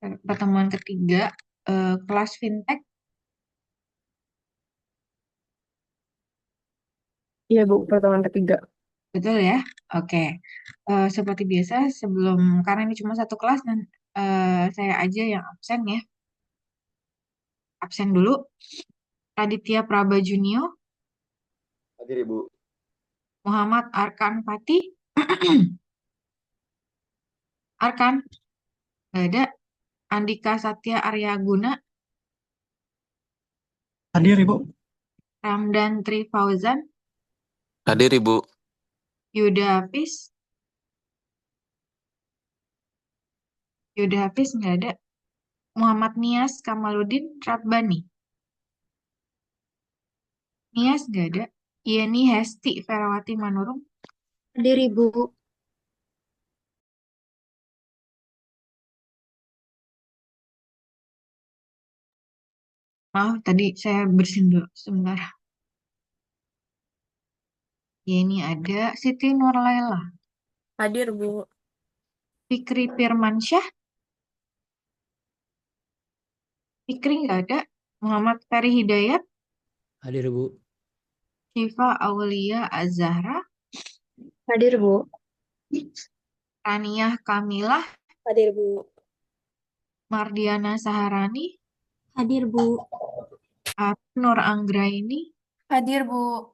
pertemuan ketiga kelas fintech, Iya, Bu, pertemuan ketiga. betul ya? Oke. Seperti biasa sebelum karena ini cuma satu kelas dan saya aja yang absen ya. Absen dulu. Raditya Praba Junio, Hadir Ibu. Muhammad Arkan Pati, Arkan, nggak ada. Andika Satya Aryaguna, Hadir Ibu. Ramdan Tri Fauzan, Hadir Ibu. Yuda Hafiz, Yuda Hafiz nggak ada. Muhammad Nias Kamaluddin Rabbani, Nias nggak ada. Yeni Hesti Ferawati Manurung, Hadir, Ibu. maaf tadi saya bersin dulu sebentar. Yeni ada. Siti Nurlaila, Hadir, Bu. Fikri Firmansyah, Fikri nggak ada. Muhammad Ferry Hidayat, Hadir Bu. Syifa Aulia Azahra, Hadir, Bu. Raniah Kamilah, Hadir, Bu. Mardiana Saharani, Hadir, Bu. Nur Anggraini, Hadir, Bu.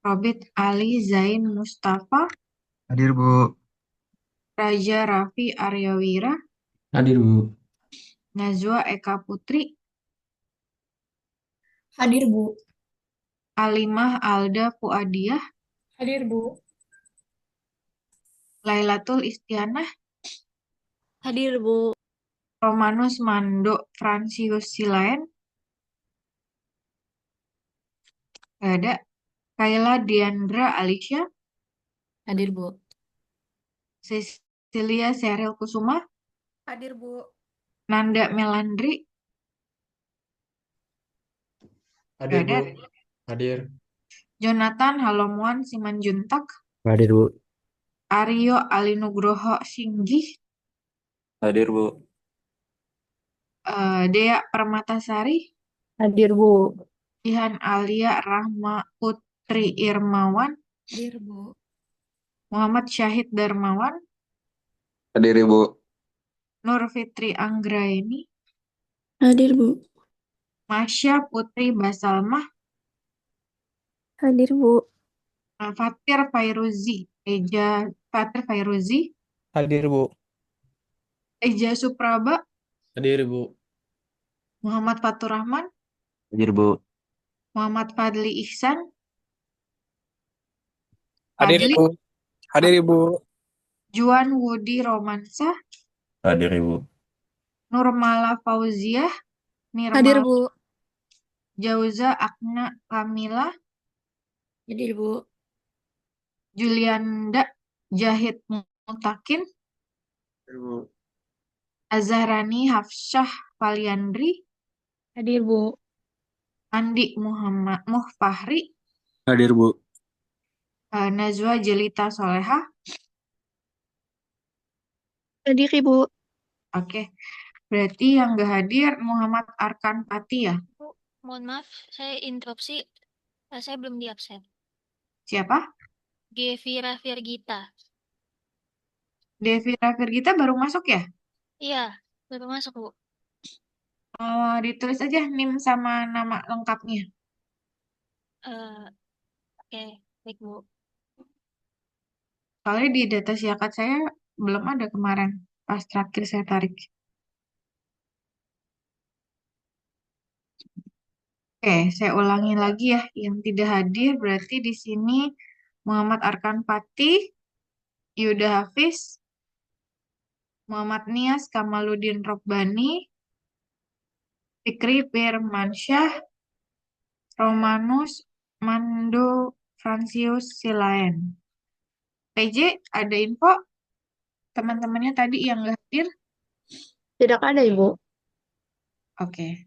Robert Ali Zain Mustafa, Hadir Bu. Raja Raffi Aryawira, Hadir Bu. Najwa Eka Putri, Hadir, Bu. Alimah Alda Fuadiyah, Hadir, Bu. Lailatul Istianah, Hadir, Bu. Romanus Mando Fransius Silaen, gak ada. Kayla Diandra Alicia, Hadir, Bu. Cecilia Seril Kusuma, Hadir, Bu. Nanda Melandri, gak Hadir ada. Bu. Hadir. Jonathan Halomuan Simanjuntak, Hadir Bu. Aryo Alinugroho Singgih, Hadir Bu. Dea Permatasari, Hadir, Bu. Ihan Alia Rahma Putri Irmawan, Hadir, Bu. Muhammad Syahid Darmawan, Hadir Ibu. Nur Fitri Anggraini, Hadir, Bu. Masya Putri Basalmah, Hadir, Bu. Fatir Fairuzi, Fatir Fairuzi, Hadir Bu. Eja Supraba, Hadir Bu. Muhammad Fatur Rahman, Hadir Bu. Muhammad Fadli Ihsan, Hadir Fadli, Ibu. Hadir Ibu. Juan Wudi Romansa, Hadir Ibu. Nurmala Fauziah, Hadir, Nirmal Bu. Jauza Akna Kamila, Hadir, Bu. Julianda Jahid Mutakin, Hadir Bu. Azharani Hafsyah Faliandri, Hadir, Bu. Andi Muhammad Muhfahri, Hadir Bu. Najwa Jelita Soleha. Hadir, Ibu. Oke, berarti yang gak hadir Muhammad Arkan Pati ya? Bu, mohon maaf, saya interupsi. Saya belum di absen. Siapa? Gevira Virgita. Devi Rafirgita baru masuk ya? Iya, baru masuk, Bu. Ditulis aja NIM sama nama lengkapnya. Eh, oke, baik, Bu. Soalnya di data siakat saya belum ada kemarin pas terakhir saya tarik. Oke, saya ulangi lagi ya. Yang tidak hadir berarti di sini Muhammad Arkan Pati, Yuda Hafiz, Muhammad Nias Kamaluddin Robbani, Fikri Firmansyah, Romanus Mando Fransius Silaen. PJ, ada info teman-temannya tadi yang nggak hadir? Tidak ada, Ibu. Oke.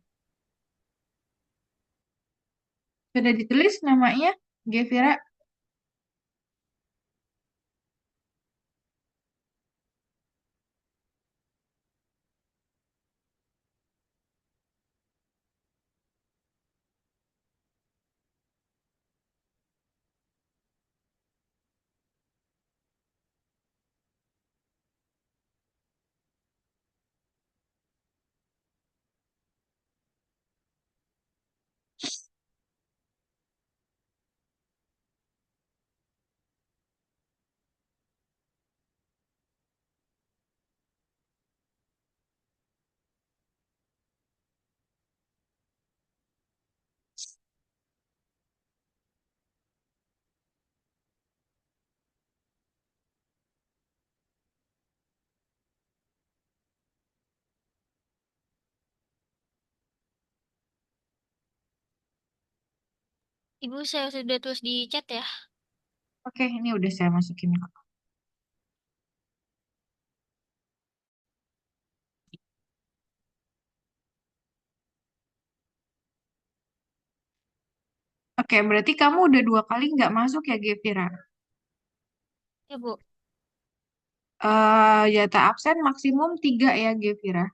Sudah ditulis namanya, Gevira? Ibu saya sudah tulis di chat ya. Oke, ini udah saya masukin kok. Oke, berarti kamu udah 2 kali nggak masuk ya, Gevira? Ya, Bu. Jatah absen maksimum 3 ya, Gevira.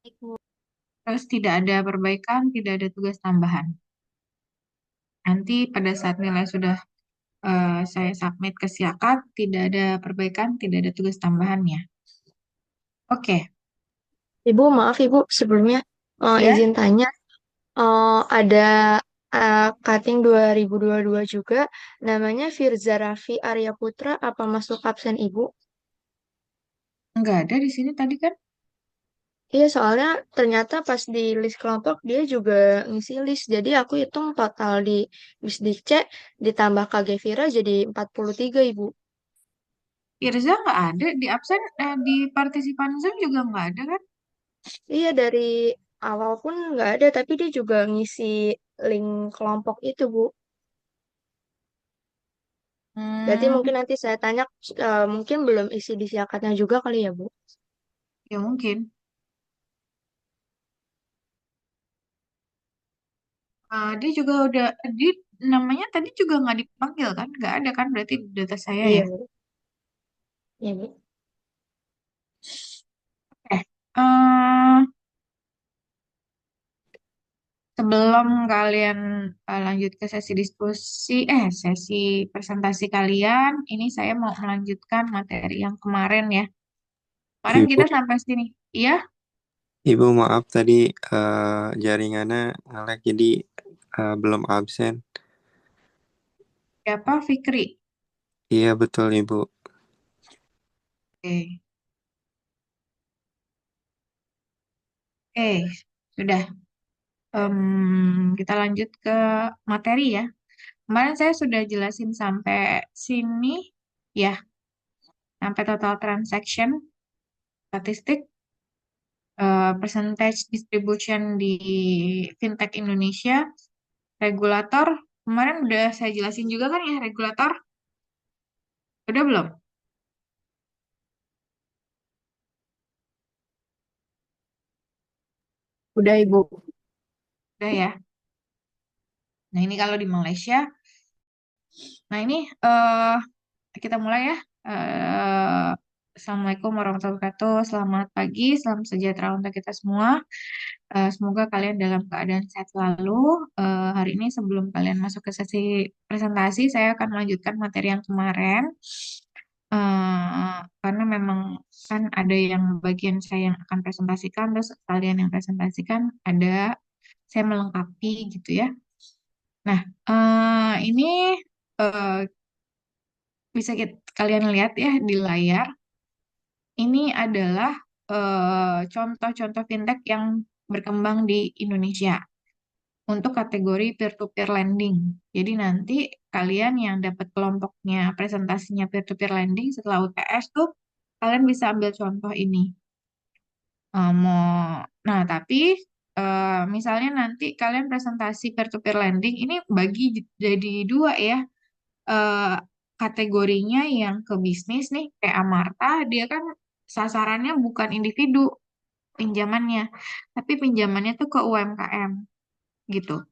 Baik, Bu. Terus tidak ada perbaikan, tidak ada tugas tambahan. Nanti pada saat nilai sudah saya submit ke Siakat, tidak ada perbaikan, tidak ada tugas tambahannya. Oke, Ibu, maaf Ibu, sebelumnya ya, izin tanya, ada cutting 2022 juga, namanya Firza Raffi Arya Putra, apa masuk absen Ibu? nggak ada di sini tadi kan? Iya, soalnya ternyata pas di list kelompok dia juga ngisi list, jadi aku hitung total di Bisdikcek ditambah KG Vira jadi 43 Ibu. Irza nggak ada di absen, di partisipan Zoom juga nggak ada kan? Iya, dari awal pun nggak ada, tapi dia juga ngisi link kelompok itu, Bu. Berarti Hmm, mungkin nanti saya tanya, mungkin belum isi di siakatnya juga kali ya, Bu? ya mungkin. Dia juga udah, dia namanya tadi juga nggak dipanggil kan? Nggak ada kan? Berarti di data saya ya. Iya, Bu. Iya, Bu. Eh, eh, sebelum kalian lanjut ke sesi diskusi, sesi presentasi kalian, ini saya mau melanjutkan materi yang kemarin ya. Kemarin Ibu, kita sampai sini. Iya, Ibu maaf tadi jaringannya nge-lag jadi belum absen. siapa? Fikri. Iya betul Ibu. Oke, sudah. Kita lanjut ke materi ya. Kemarin saya sudah jelasin sampai sini ya, sampai total transaction, statistik, percentage distribution di fintech Indonesia, regulator. Kemarin udah saya jelasin juga kan ya regulator? Udah belum? Udah, Ibu. Udah ya. Nah ini kalau di Malaysia, nah ini kita mulai ya. Eh, Assalamualaikum warahmatullahi wabarakatuh. Selamat pagi, salam sejahtera untuk kita semua. Semoga kalian dalam keadaan sehat selalu. Hari ini sebelum kalian masuk ke sesi presentasi, saya akan melanjutkan materi yang kemarin. Karena memang kan ada yang bagian saya yang akan presentasikan, terus kalian yang presentasikan, ada saya melengkapi gitu ya. Nah, ini eh, bisa kalian lihat ya di layar. Ini adalah contoh-contoh fintech yang berkembang di Indonesia untuk kategori peer-to-peer lending. Jadi nanti kalian yang dapat kelompoknya presentasinya peer-to-peer lending setelah UTS tuh kalian bisa ambil contoh ini. Nah, tapi misalnya nanti kalian presentasi peer-to-peer lending ini bagi jadi 2 ya. Eh, Kategorinya yang ke bisnis nih kayak Amarta, dia kan sasarannya bukan individu pinjamannya, tapi pinjamannya tuh ke UMKM gitu.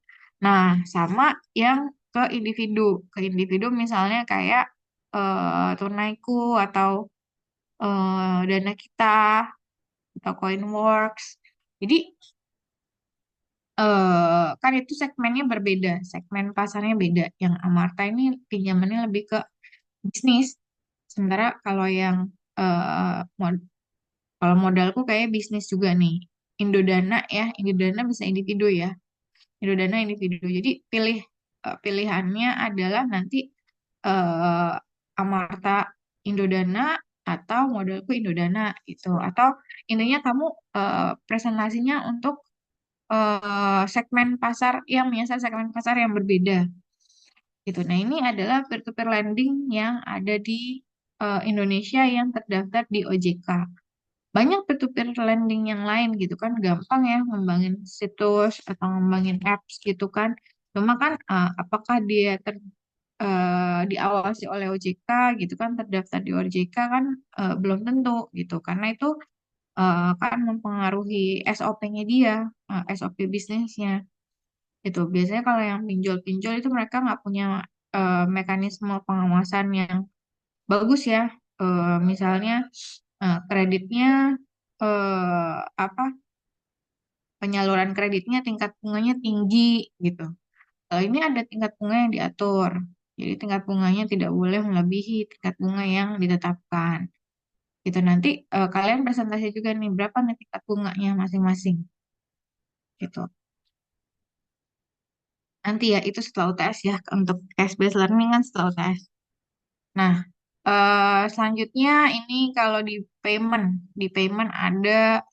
Nah, sama yang ke individu misalnya kayak Tunaiku atau Dana Kita atau Coinworks. Jadi kan itu segmennya berbeda, segmen pasarnya beda. Yang Amarta ini pinjamannya lebih ke bisnis. Sementara kalau yang kalau modalku kayak bisnis juga nih. Indodana ya, Indodana bisa individu ya. Indodana individu. Jadi pilihannya adalah nanti eh, Amarta Indodana atau modalku Indodana gitu. Atau intinya kamu presentasinya untuk segmen pasar yang menyasar segmen pasar yang berbeda gitu. Nah, ini adalah peer-to-peer lending yang ada di Indonesia yang terdaftar di OJK. banyak peer-to-peer lending yang lain gitu kan, gampang ya ngembangin situs atau ngembangin apps gitu kan. Cuma kan apakah dia diawasi oleh OJK gitu kan, terdaftar di OJK kan belum tentu gitu, karena itu kan mempengaruhi SOP-nya dia, SOP bisnisnya gitu. Biasanya kalau yang pinjol-pinjol itu mereka nggak punya mekanisme pengawasan yang bagus ya. Misalnya kreditnya apa penyaluran kreditnya tingkat bunganya tinggi gitu. Kalau ini ada tingkat bunga yang diatur. Jadi tingkat bunganya tidak boleh melebihi tingkat bunga yang ditetapkan. Gitu nanti kalian presentasi juga nih berapa nih tingkat bunganya masing-masing. Gitu. Nanti ya itu setelah UTS ya untuk case based learning kan setelah UTS. Nah, selanjutnya ini kalau di payment ada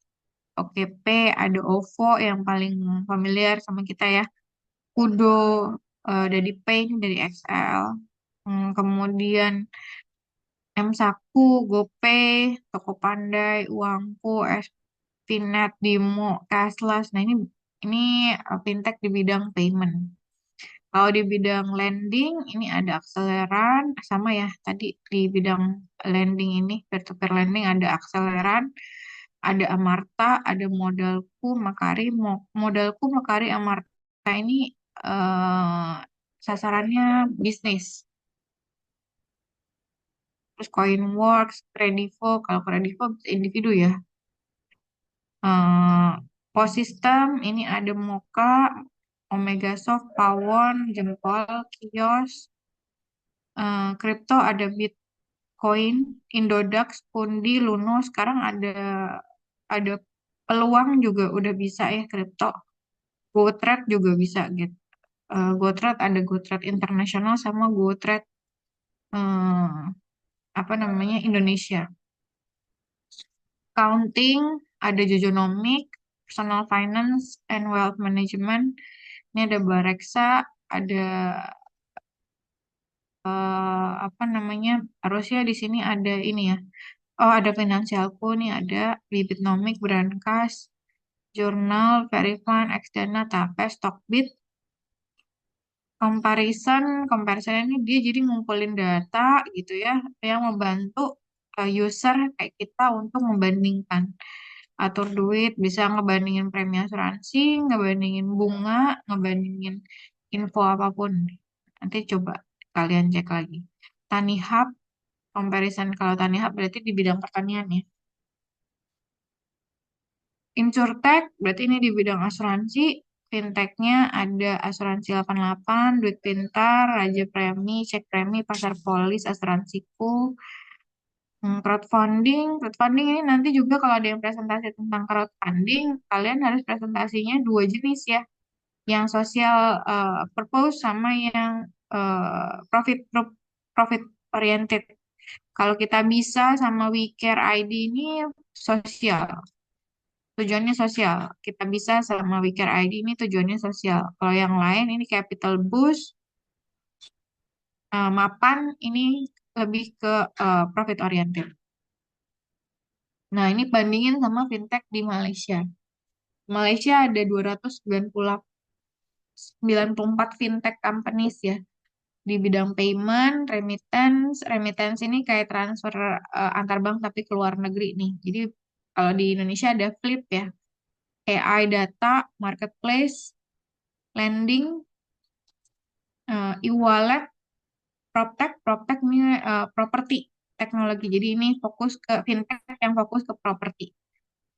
OKP, ada OVO yang paling familiar sama kita ya. Kudo, dari Pay, dari XL. Kemudian M-Saku, GoPay, Tokopandai, Uangku, Spnet, Bimo, Cashless. Nah ini fintech di bidang payment. Kalau di bidang lending ini ada Akseleran, sama ya tadi di bidang lending ini peer-to-peer lending ada Akseleran, ada Amarta, ada Modalku, Makari, Modalku, Makari, Amarta ini eh, sasarannya bisnis. Terus Coinworks, Kredivo, kalau Kredivo individu ya. Eh Posistem ini ada Moka, Omegasoft, Pawon, Jempol, Kios, kripto ada Bitcoin, Indodax, Pundi, Luno. Sekarang ada peluang juga udah bisa ya kripto. GoTrade juga bisa gitu. GoTrade ada GoTrade Internasional sama GoTrade eh, apa namanya Indonesia. Accounting, ada Jojonomic, Personal Finance and Wealth Management. Ini ada Bareksa, ada apa namanya? Harusnya di sini ada ini ya. Oh, ada Finansialku nih, ada Bibitnomic, Brankas, Jurnal, Verifone, Xdana, Tape, Stockbit. Comparison ini dia jadi ngumpulin data gitu ya, yang membantu user kayak kita untuk membandingkan atur duit, bisa ngebandingin premi asuransi, ngebandingin bunga, ngebandingin info apapun. Nanti coba kalian cek lagi. Tanihub, comparison kalau Tanihub berarti di bidang pertanian ya. Insurtech, berarti ini di bidang asuransi. Fintechnya ada Asuransi 88, Duit Pintar, Raja Premi, Cek Premi, Pasar Polis, Asuransiku. Crowdfunding ini nanti juga kalau ada yang presentasi tentang crowdfunding, kalian harus presentasinya dua jenis ya, yang social purpose sama yang profit oriented. Kalau kita bisa sama WeCare ID ini sosial, tujuannya sosial. Kita bisa sama WeCare ID ini tujuannya sosial. Kalau yang lain ini Capital Boost, Mapan ini lebih ke profit oriented. Nah, ini bandingin sama fintech di Malaysia. Malaysia ada 294 fintech companies ya di bidang payment, remittance. Remittance ini kayak transfer antar bank tapi ke luar negeri nih. Jadi kalau di Indonesia ada Flip ya, AI Data, Marketplace, Lending, e-wallet, PropTech ini properti teknologi. Jadi ini fokus ke fintech yang fokus ke properti.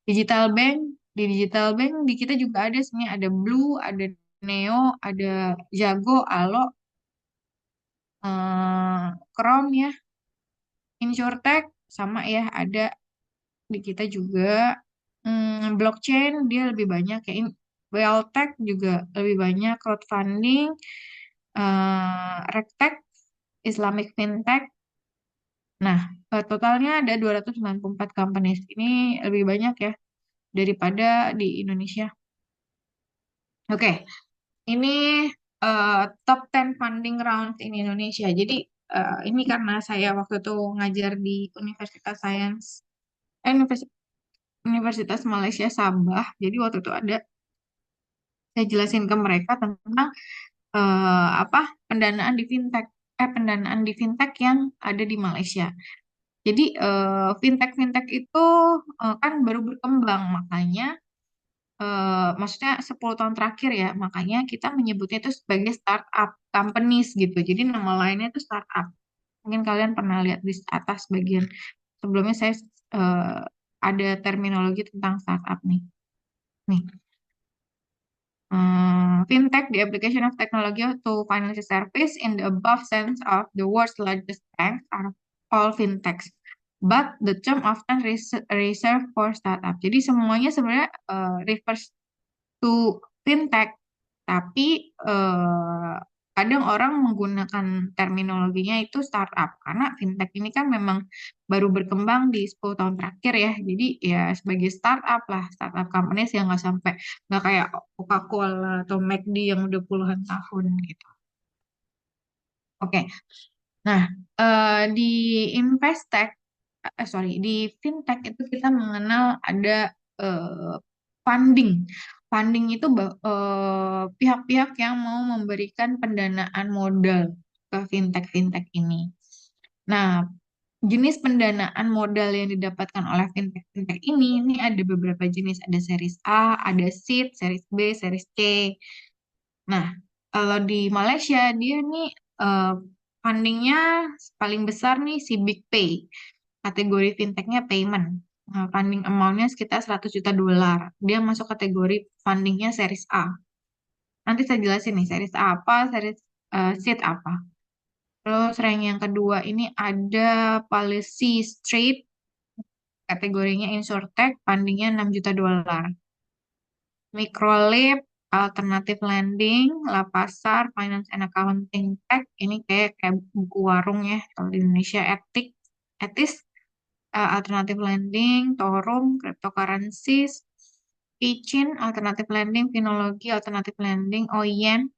Digital bank, di digital bank di kita juga ada sebenarnya ada Blue, ada Neo, ada Jago, Alo, Chrome ya, InsurTech sama ya ada di kita juga. Blockchain dia lebih banyak ya, Welltech juga lebih banyak, crowdfunding, RegTech, Islamic FinTech. Nah, totalnya ada 294 companies. Ini lebih banyak ya daripada di Indonesia. Oke, ini top 10 funding round in Indonesia. Jadi ini karena saya waktu itu ngajar di Universitas Sains, Universitas Malaysia Sabah. Jadi waktu itu saya jelasin ke mereka tentang apa pendanaan di fintech yang ada di Malaysia. Jadi fintech itu kan baru berkembang, makanya maksudnya 10 tahun terakhir ya, makanya kita menyebutnya itu sebagai startup companies gitu. Jadi nama lainnya itu startup. Mungkin kalian pernah lihat di atas bagian sebelumnya saya eh, ada terminologi tentang startup nih. Nih, fintech, the application of technology to financial service in the above sense of the world's largest banks are all fintechs. But the term often reserved for startup. Jadi semuanya sebenarnya refers to fintech, tapi kadang orang menggunakan terminologinya itu startup karena fintech ini kan memang baru berkembang di 10 tahun terakhir ya. Jadi ya sebagai startup lah, startup companies yang nggak kayak Coca-Cola atau McD yang udah puluhan tahun gitu. Oke. Nah, di Investec, di fintech itu kita mengenal ada eh, funding. Funding itu pihak-pihak yang mau memberikan pendanaan modal ke fintech-fintech ini. Nah, jenis pendanaan modal yang didapatkan oleh fintech-fintech ini ada beberapa jenis. Ada series A, ada seed, series B, series C. Nah, kalau di Malaysia dia nih eh, fundingnya paling besar nih si Big Pay. Kategori fintechnya payment. Nah, funding amount-nya sekitar 100 juta dolar. Dia masuk kategori fundingnya series A. Nanti saya jelasin nih series A apa, series seed apa. Terus rank yang kedua ini ada Policy Street, kategorinya insurtech, fundingnya 6 juta dolar. Microlab, Alternative Lending, Lapasar, Finance and Accounting Tech, ini kayak buku warung ya, kalau di Indonesia Etis, Alternative Lending, Torum, Cryptocurrencies, Kicin, Alternative Lending, Finologi, Alternative Lending, Oyen,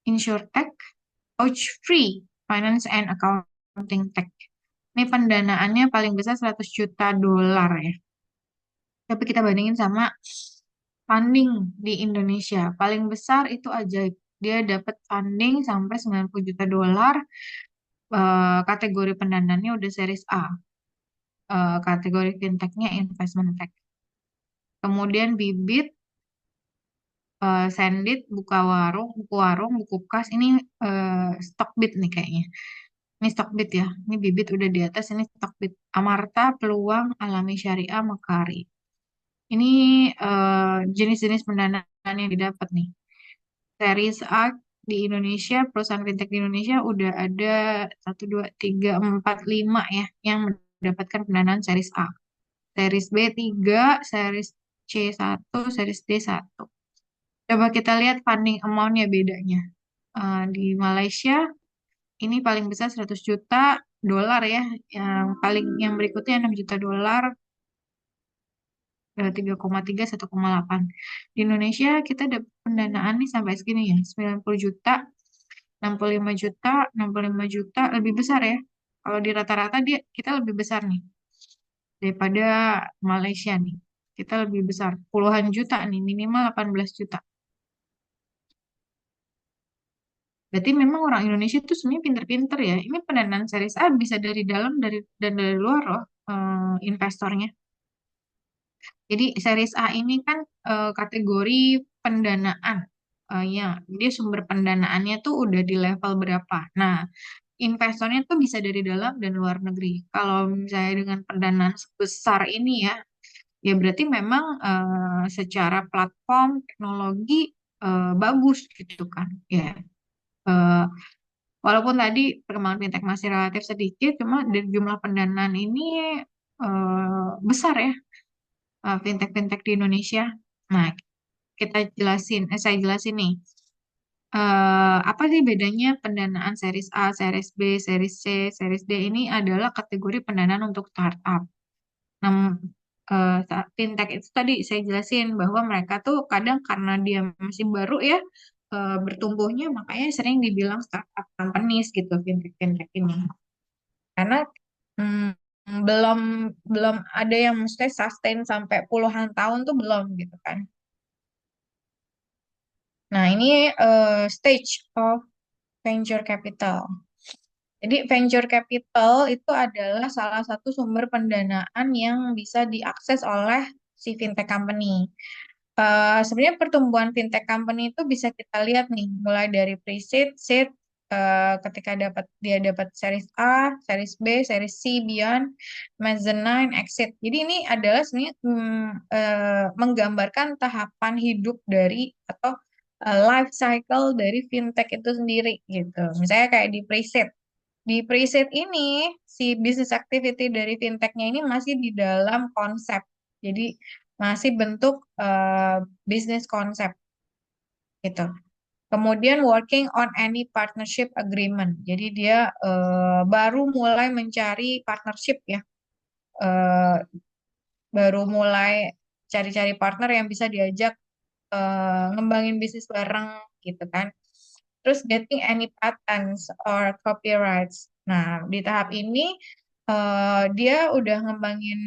InsurTech, Free, Finance and Accounting Tech. Ini pendanaannya paling besar 100 juta dolar ya. Tapi kita bandingin sama funding di Indonesia. Paling besar itu Ajaib. Dia dapat funding sampai 90 juta dolar. Kategori pendanaannya udah series A. Kategori fintechnya investment tech. Kemudian Bibit, Sendit, Buku Warung, Buku Kas. Ini Stockbit nih kayaknya. Ini Stockbit ya. Ini Bibit udah di atas. Ini Stockbit. Amarta, Peluang, Alami Syariah, Mekari. Ini jenis-jenis pendanaan yang didapat nih. Series A di Indonesia, perusahaan fintech di Indonesia udah ada 1, 2, 3, 4, 5 ya yang mendapatkan pendanaan series A. Series B 3, series C 1, series D 1. Coba kita lihat funding amount-nya bedanya. Di Malaysia ini paling besar 100 juta dolar ya. Yang berikutnya 6 juta dolar, 3,3, 1,8. Di Indonesia kita dapat pendanaan nih sampai segini ya, 90 juta, 65 juta, 65 juta, lebih besar ya. Kalau di rata-rata kita lebih besar nih daripada Malaysia nih. Kita lebih besar, puluhan juta nih, minimal 18 juta. Berarti memang orang Indonesia tuh sebenarnya pinter-pinter ya. Ini pendanaan series A bisa dari dalam dan dari luar loh investornya. Jadi series A ini kan kategori pendanaan. Ya, dia sumber pendanaannya tuh udah di level berapa. Nah, investornya tuh bisa dari dalam dan luar negeri. Kalau misalnya dengan pendanaan sebesar ini ya, ya berarti memang secara platform teknologi bagus gitu kan. Ya, eh, walaupun tadi perkembangan fintech masih relatif sedikit, cuma dari jumlah pendanaan ini besar ya fintech-fintech di Indonesia. Nah, saya jelasin nih. Apa sih bedanya pendanaan series A, series B, series C, series D ini adalah kategori pendanaan untuk startup. Nah, fintech itu tadi saya jelasin bahwa mereka tuh kadang karena dia masih baru ya bertumbuhnya, makanya sering dibilang startup companies gitu fintech-fintech ini. Karena belum belum ada yang mesti sustain sampai puluhan tahun tuh belum gitu kan. Nah, ini stage of venture capital. Jadi venture capital itu adalah salah satu sumber pendanaan yang bisa diakses oleh si fintech company. Sebenarnya pertumbuhan fintech company itu bisa kita lihat nih, mulai dari pre-seed, seed, ketika dia dapat series A, series B, series C, beyond, mezzanine, exit. Jadi ini adalah sebenarnya menggambarkan tahapan hidup dari atau life cycle dari fintech itu sendiri gitu. Misalnya kayak di pre-seed. Di preset ini, si business activity dari fintechnya ini masih di dalam konsep. Jadi masih bentuk bisnis konsep gitu. Kemudian working on any partnership agreement. Jadi dia baru mulai mencari partnership ya. Eh, Baru mulai cari-cari partner yang bisa diajak ngembangin bisnis bareng gitu kan. Terus getting any patents or copyrights. Nah, di tahap ini dia udah ngembangin,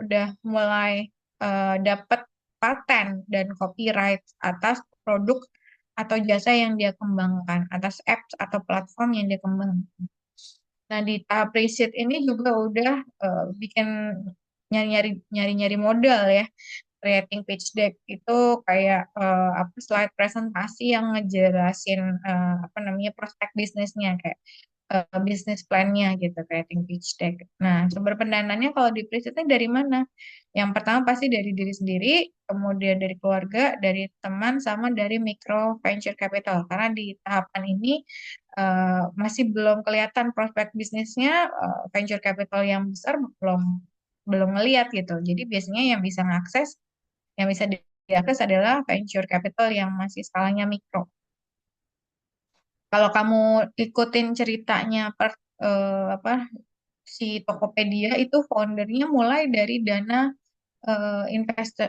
udah mulai dapat paten dan copyright atas produk atau jasa yang dia kembangkan, atas apps atau platform yang dia kembangkan. Nah, di tahap pre-seed ini juga udah bikin nyari-nyari modal ya. Creating pitch deck itu kayak apa slide presentasi yang ngejelasin apa namanya prospek bisnisnya kayak bisnis plan-nya gitu, creating pitch deck. Nah, sumber pendananya kalau di Prisitnya dari mana? Yang pertama pasti dari diri sendiri, kemudian dari keluarga, dari teman, sama dari micro venture capital. Karena di tahapan ini masih belum kelihatan prospek bisnisnya, venture capital yang besar belum belum ngeliat gitu. Jadi biasanya yang bisa diakses adalah venture capital yang masih skalanya mikro. Kalau kamu ikutin ceritanya apa si Tokopedia itu foundernya mulai dari dana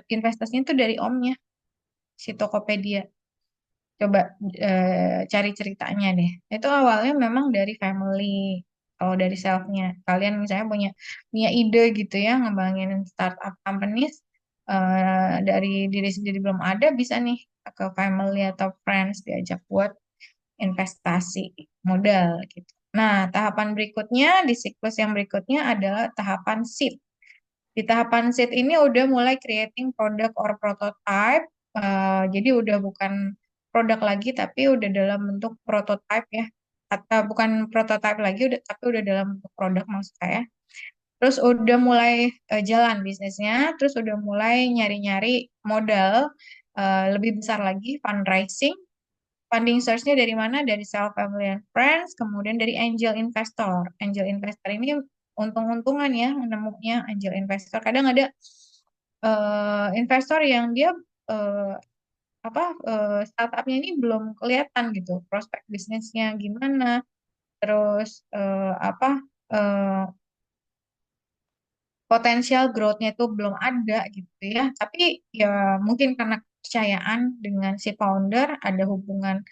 investasinya itu dari omnya si Tokopedia. Coba cari ceritanya deh. Itu awalnya memang dari family. Kalau dari selfnya, kalian misalnya punya ide gitu ya, ngembangin startup companies dari diri sendiri belum ada, bisa nih ke family atau friends diajak buat investasi modal gitu. Nah, tahapan berikutnya di siklus yang berikutnya adalah tahapan seed. Di tahapan seed ini udah mulai creating product or prototype. Jadi udah bukan produk lagi tapi udah dalam bentuk prototype ya. Atau bukan prototype lagi udah tapi udah dalam bentuk produk maksud saya. Terus udah mulai jalan bisnisnya, terus udah mulai nyari-nyari modal lebih besar lagi fundraising. Funding source-nya dari mana? Dari self family and friends, kemudian dari angel investor. Angel investor ini untung-untungan ya menemunya angel investor. Kadang ada investor yang dia eh, apa startupnya ini belum kelihatan gitu, prospek bisnisnya gimana, terus apa eh, potensial growth-nya itu belum ada gitu ya. Tapi ya mungkin karena kepercayaan dengan si founder, ada hubungan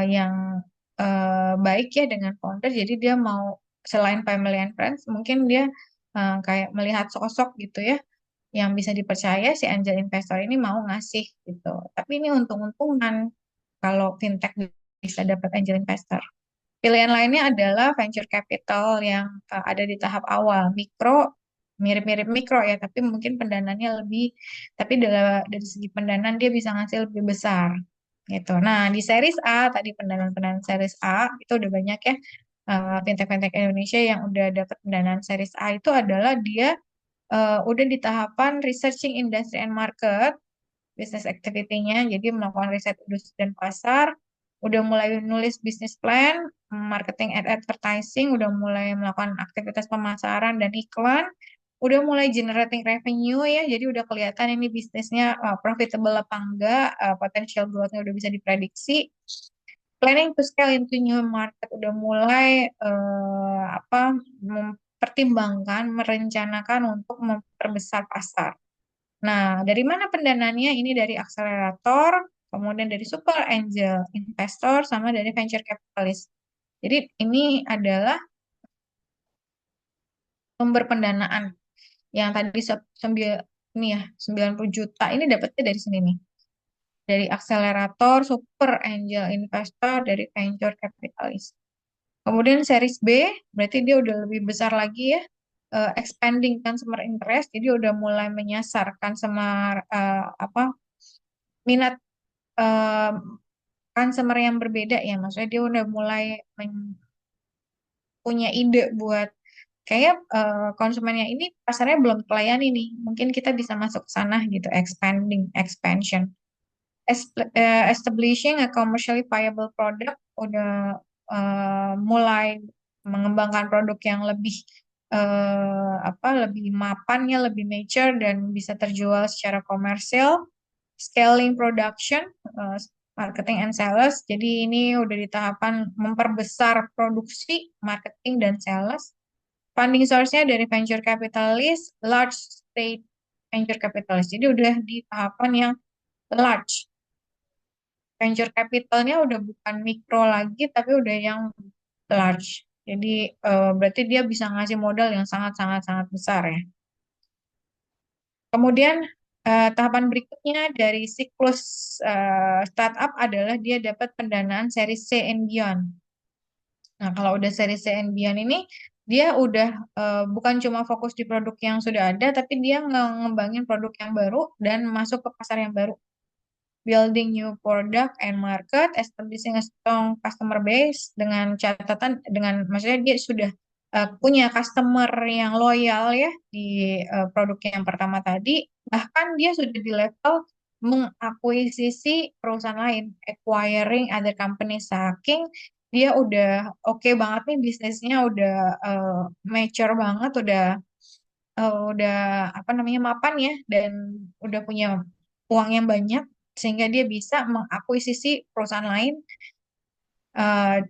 yang baik ya dengan founder. Jadi dia mau selain family and friends, mungkin dia kayak melihat sosok gitu ya yang bisa dipercaya si angel investor ini mau ngasih gitu. Tapi ini untung-untungan kalau fintech bisa dapat angel investor. Pilihan lainnya adalah venture capital yang ada di tahap awal, mikro, mirip-mirip mikro ya, tapi mungkin pendananya lebih, tapi dari segi pendanaan dia bisa ngasih lebih besar gitu. Nah, di series A tadi pendanaan-pendanaan series A itu udah banyak ya fintech-fintech Indonesia yang udah dapat pendanaan series A itu adalah dia udah di tahapan researching industry and market, business activity-nya, jadi melakukan riset industri dan pasar, udah mulai nulis business plan, marketing and advertising, udah mulai melakukan aktivitas pemasaran dan iklan, udah mulai generating revenue ya, jadi udah kelihatan ini bisnisnya profitable apa enggak, potential growth-nya udah bisa diprediksi. Planning to scale into new market udah mulai apa mempertimbangkan, merencanakan untuk memperbesar pasar. Nah, dari mana pendananya? Ini dari akselerator, kemudian dari super angel investor, sama dari venture capitalist. Jadi ini adalah sumber pendanaan yang tadi ini ya 90 juta ini dapatnya dari sini nih. Dari akselerator, super angel investor, dari venture capitalist. Kemudian series B, berarti dia udah lebih besar lagi ya, expanding consumer interest, jadi udah mulai menyasar consumer apa minat eh, consumer yang berbeda ya, maksudnya dia udah mulai punya ide buat kayak konsumennya ini pasarnya belum terlayani nih, mungkin kita bisa masuk ke sana gitu, expansion. Establishing a commercially viable product, udah mulai mengembangkan produk yang lebih lebih mapan ya, lebih mature dan bisa terjual secara komersial. Scaling production, marketing and sales. Jadi ini udah di tahapan memperbesar produksi, marketing dan sales. Funding source-nya dari venture capitalist, large state venture capitalist. Jadi udah di tahapan yang large. Venture capitalnya udah bukan mikro lagi, tapi udah yang large. Jadi berarti dia bisa ngasih modal yang sangat-sangat sangat besar ya. Kemudian tahapan berikutnya dari siklus startup adalah dia dapat pendanaan seri C and beyond. Nah, kalau udah seri C and beyond ini, dia udah bukan cuma fokus di produk yang sudah ada, tapi dia ngembangin produk yang baru dan masuk ke pasar yang baru. Building new product and market, establishing a strong customer base, dengan catatan, dengan maksudnya dia sudah punya customer yang loyal ya di produk yang pertama tadi, bahkan dia sudah di level mengakuisisi perusahaan lain, acquiring other company, saking dia udah oke banget nih bisnisnya, udah mature banget, udah apa namanya mapan ya, dan udah punya uang yang banyak sehingga dia bisa mengakuisisi perusahaan lain, eh,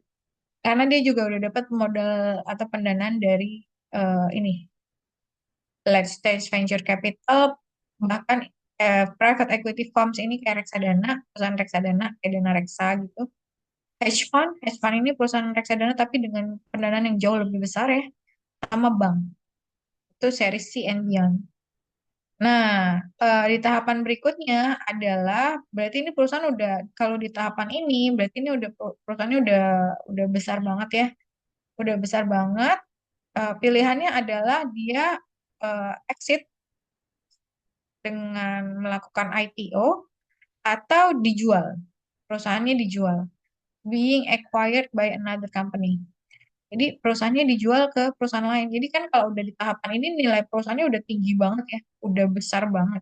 karena dia juga udah dapat modal atau pendanaan dari ini late stage venture capital, bahkan private equity firms ini kayak reksadana, perusahaan reksadana kayak Dana Reksa gitu. Hedge fund ini perusahaan reksadana tapi dengan pendanaan yang jauh lebih besar ya, sama bank. Itu seri C and beyond. Nah, di tahapan berikutnya adalah berarti ini perusahaan udah, kalau di tahapan ini berarti ini udah perusahaannya udah besar banget ya, udah besar banget. Pilihannya adalah dia exit dengan melakukan IPO atau dijual, perusahaannya dijual, being acquired by another company. Jadi perusahaannya dijual ke perusahaan lain. Jadi kan kalau udah di tahapan ini nilai perusahaannya udah tinggi banget ya, udah besar banget.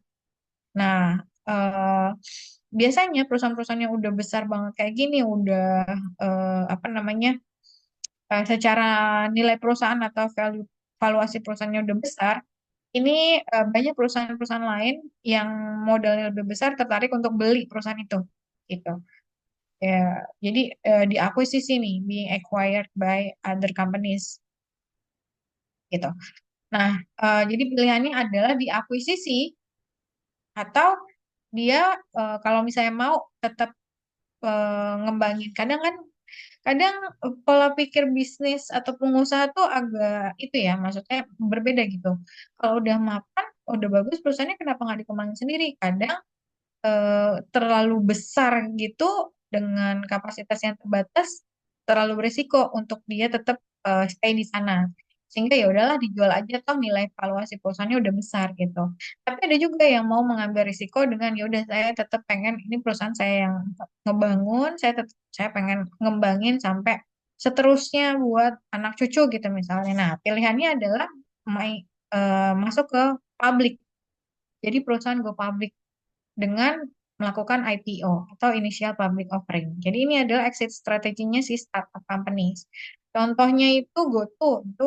Nah, eh, biasanya perusahaan-perusahaan yang udah besar banget kayak gini, udah apa namanya, secara nilai perusahaan atau valuasi perusahaannya udah besar, ini banyak perusahaan-perusahaan lain yang modalnya lebih besar tertarik untuk beli perusahaan itu, gitu. Ya, jadi diakuisisi nih, being acquired by other companies, gitu. Nah, jadi pilihannya adalah diakuisisi atau dia kalau misalnya mau tetap ngembangin. Kadang pola pikir bisnis atau pengusaha tuh agak itu ya, maksudnya berbeda gitu. Kalau udah mapan, udah bagus perusahaannya, kenapa nggak dikembangin sendiri? Kadang terlalu besar gitu dengan kapasitas yang terbatas, terlalu berisiko untuk dia tetap stay di sana. Sehingga ya udahlah dijual aja, toh nilai valuasi perusahaannya udah besar gitu. Tapi ada juga yang mau mengambil risiko dengan ya udah, saya tetap pengen ini perusahaan saya yang ngebangun, saya pengen ngembangin sampai seterusnya buat anak cucu gitu misalnya. Nah, pilihannya adalah masuk ke publik. Jadi perusahaan go public dengan melakukan IPO atau initial public offering. Jadi ini adalah exit strateginya si startup companies. Contohnya itu GoTo, itu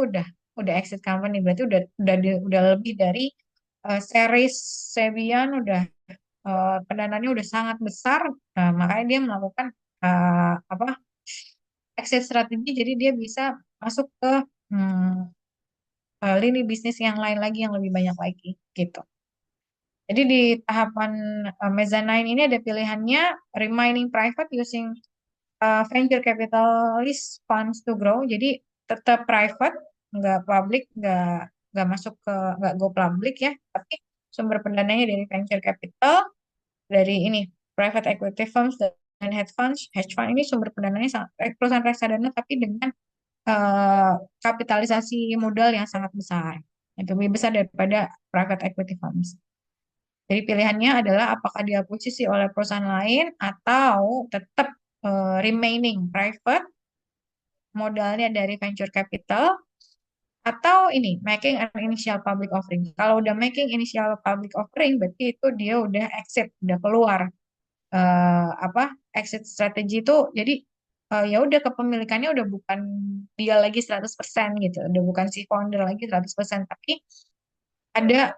udah exit company, berarti udah lebih dari series Sebian, udah pendanaannya udah sangat besar. Nah, makanya dia melakukan apa exit strategi, jadi dia bisa masuk ke hmm, lini bisnis yang lain lagi yang lebih banyak lagi gitu. Jadi di tahapan mezzanine ini ada pilihannya remaining private using venture capitalist funds to grow. Jadi tetap private, nggak public, nggak nggak masuk ke nggak go public ya, tapi sumber pendananya dari venture capital, dari ini private equity firms dan hedge fund ini sumber pendananya perusahaan reksadana tapi dengan kapitalisasi modal yang sangat besar. Itu lebih besar daripada private equity firms. Jadi pilihannya adalah apakah diakuisisi oleh perusahaan lain atau tetap remaining private, modalnya dari venture capital, atau ini making an initial public offering. Kalau udah making initial public offering, berarti itu dia udah exit, udah keluar apa exit strategi itu. Jadi ya udah kepemilikannya udah bukan dia lagi 100% gitu, udah bukan si founder lagi 100%, tapi ada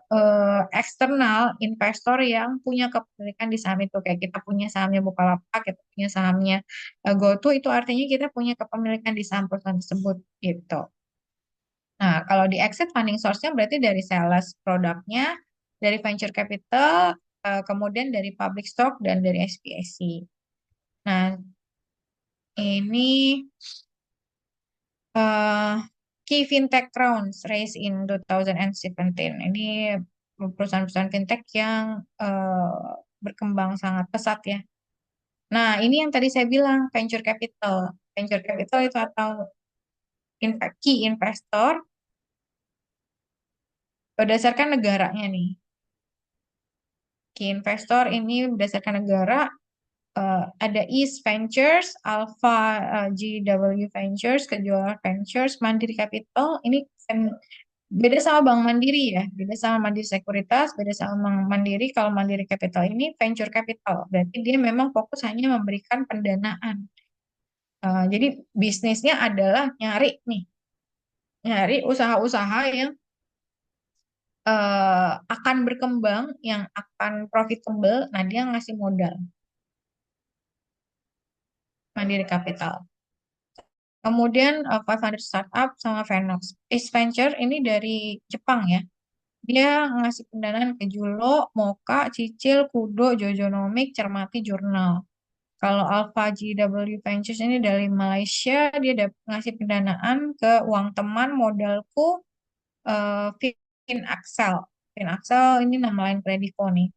eksternal investor yang punya kepemilikan di saham itu. Kayak kita punya sahamnya Bukalapak, kita punya sahamnya GoTo, itu artinya kita punya kepemilikan di saham perusahaan tersebut gitu. Nah, kalau di exit funding source-nya berarti dari sales produknya, dari venture capital, kemudian dari public stock dan dari SPSC. Nah, ini eh, key fintech rounds raised in 2017. Ini perusahaan-perusahaan fintech yang berkembang sangat pesat ya. Nah, ini yang tadi saya bilang venture capital. Venture capital itu atau key investor berdasarkan negaranya nih. Key investor ini berdasarkan negara, ada East Ventures, Alpha GW Ventures, Kejualan Ventures, Mandiri Capital. Ini beda sama Bank Mandiri ya, beda sama Mandiri Sekuritas, beda sama Bank Mandiri. Kalau Mandiri Capital ini venture capital, berarti dia memang fokus hanya memberikan pendanaan. Jadi bisnisnya adalah nyari usaha-usaha yang akan berkembang, yang akan profitable. Nah, dia ngasih modal Mandiri Capital. Kemudian 500 Startup sama Venox. Ace Venture ini dari Jepang ya. Dia ngasih pendanaan ke Julo, Moka, Cicil, Kudo, Jojonomic, Cermati, Jurnal. Kalau Alpha GW Ventures ini dari Malaysia, dia ngasih pendanaan ke Uang Teman, Modalku, Finaxel. Finaxel ini nama lain Kredivo nih.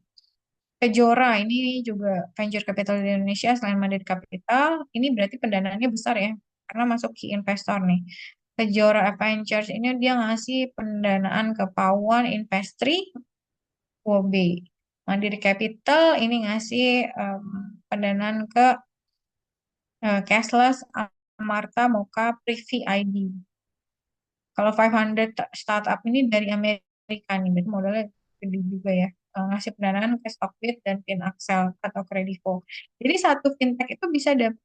Kejora ini juga venture capital di Indonesia selain Mandiri Capital, ini berarti pendanaannya besar ya, karena masuk key investor nih. Kejora Ventures ini dia ngasih pendanaan ke Pawan Investri, WOB. Mandiri Capital ini ngasih pendanaan ke Cashless, Amarta, Moka, Privy ID. Kalau 500 Startup ini dari Amerika nih, berarti modalnya gede juga ya. Ngasih pendanaan ke Stockbit dan Finaxel atau Kredivo. Jadi satu fintech itu bisa dapat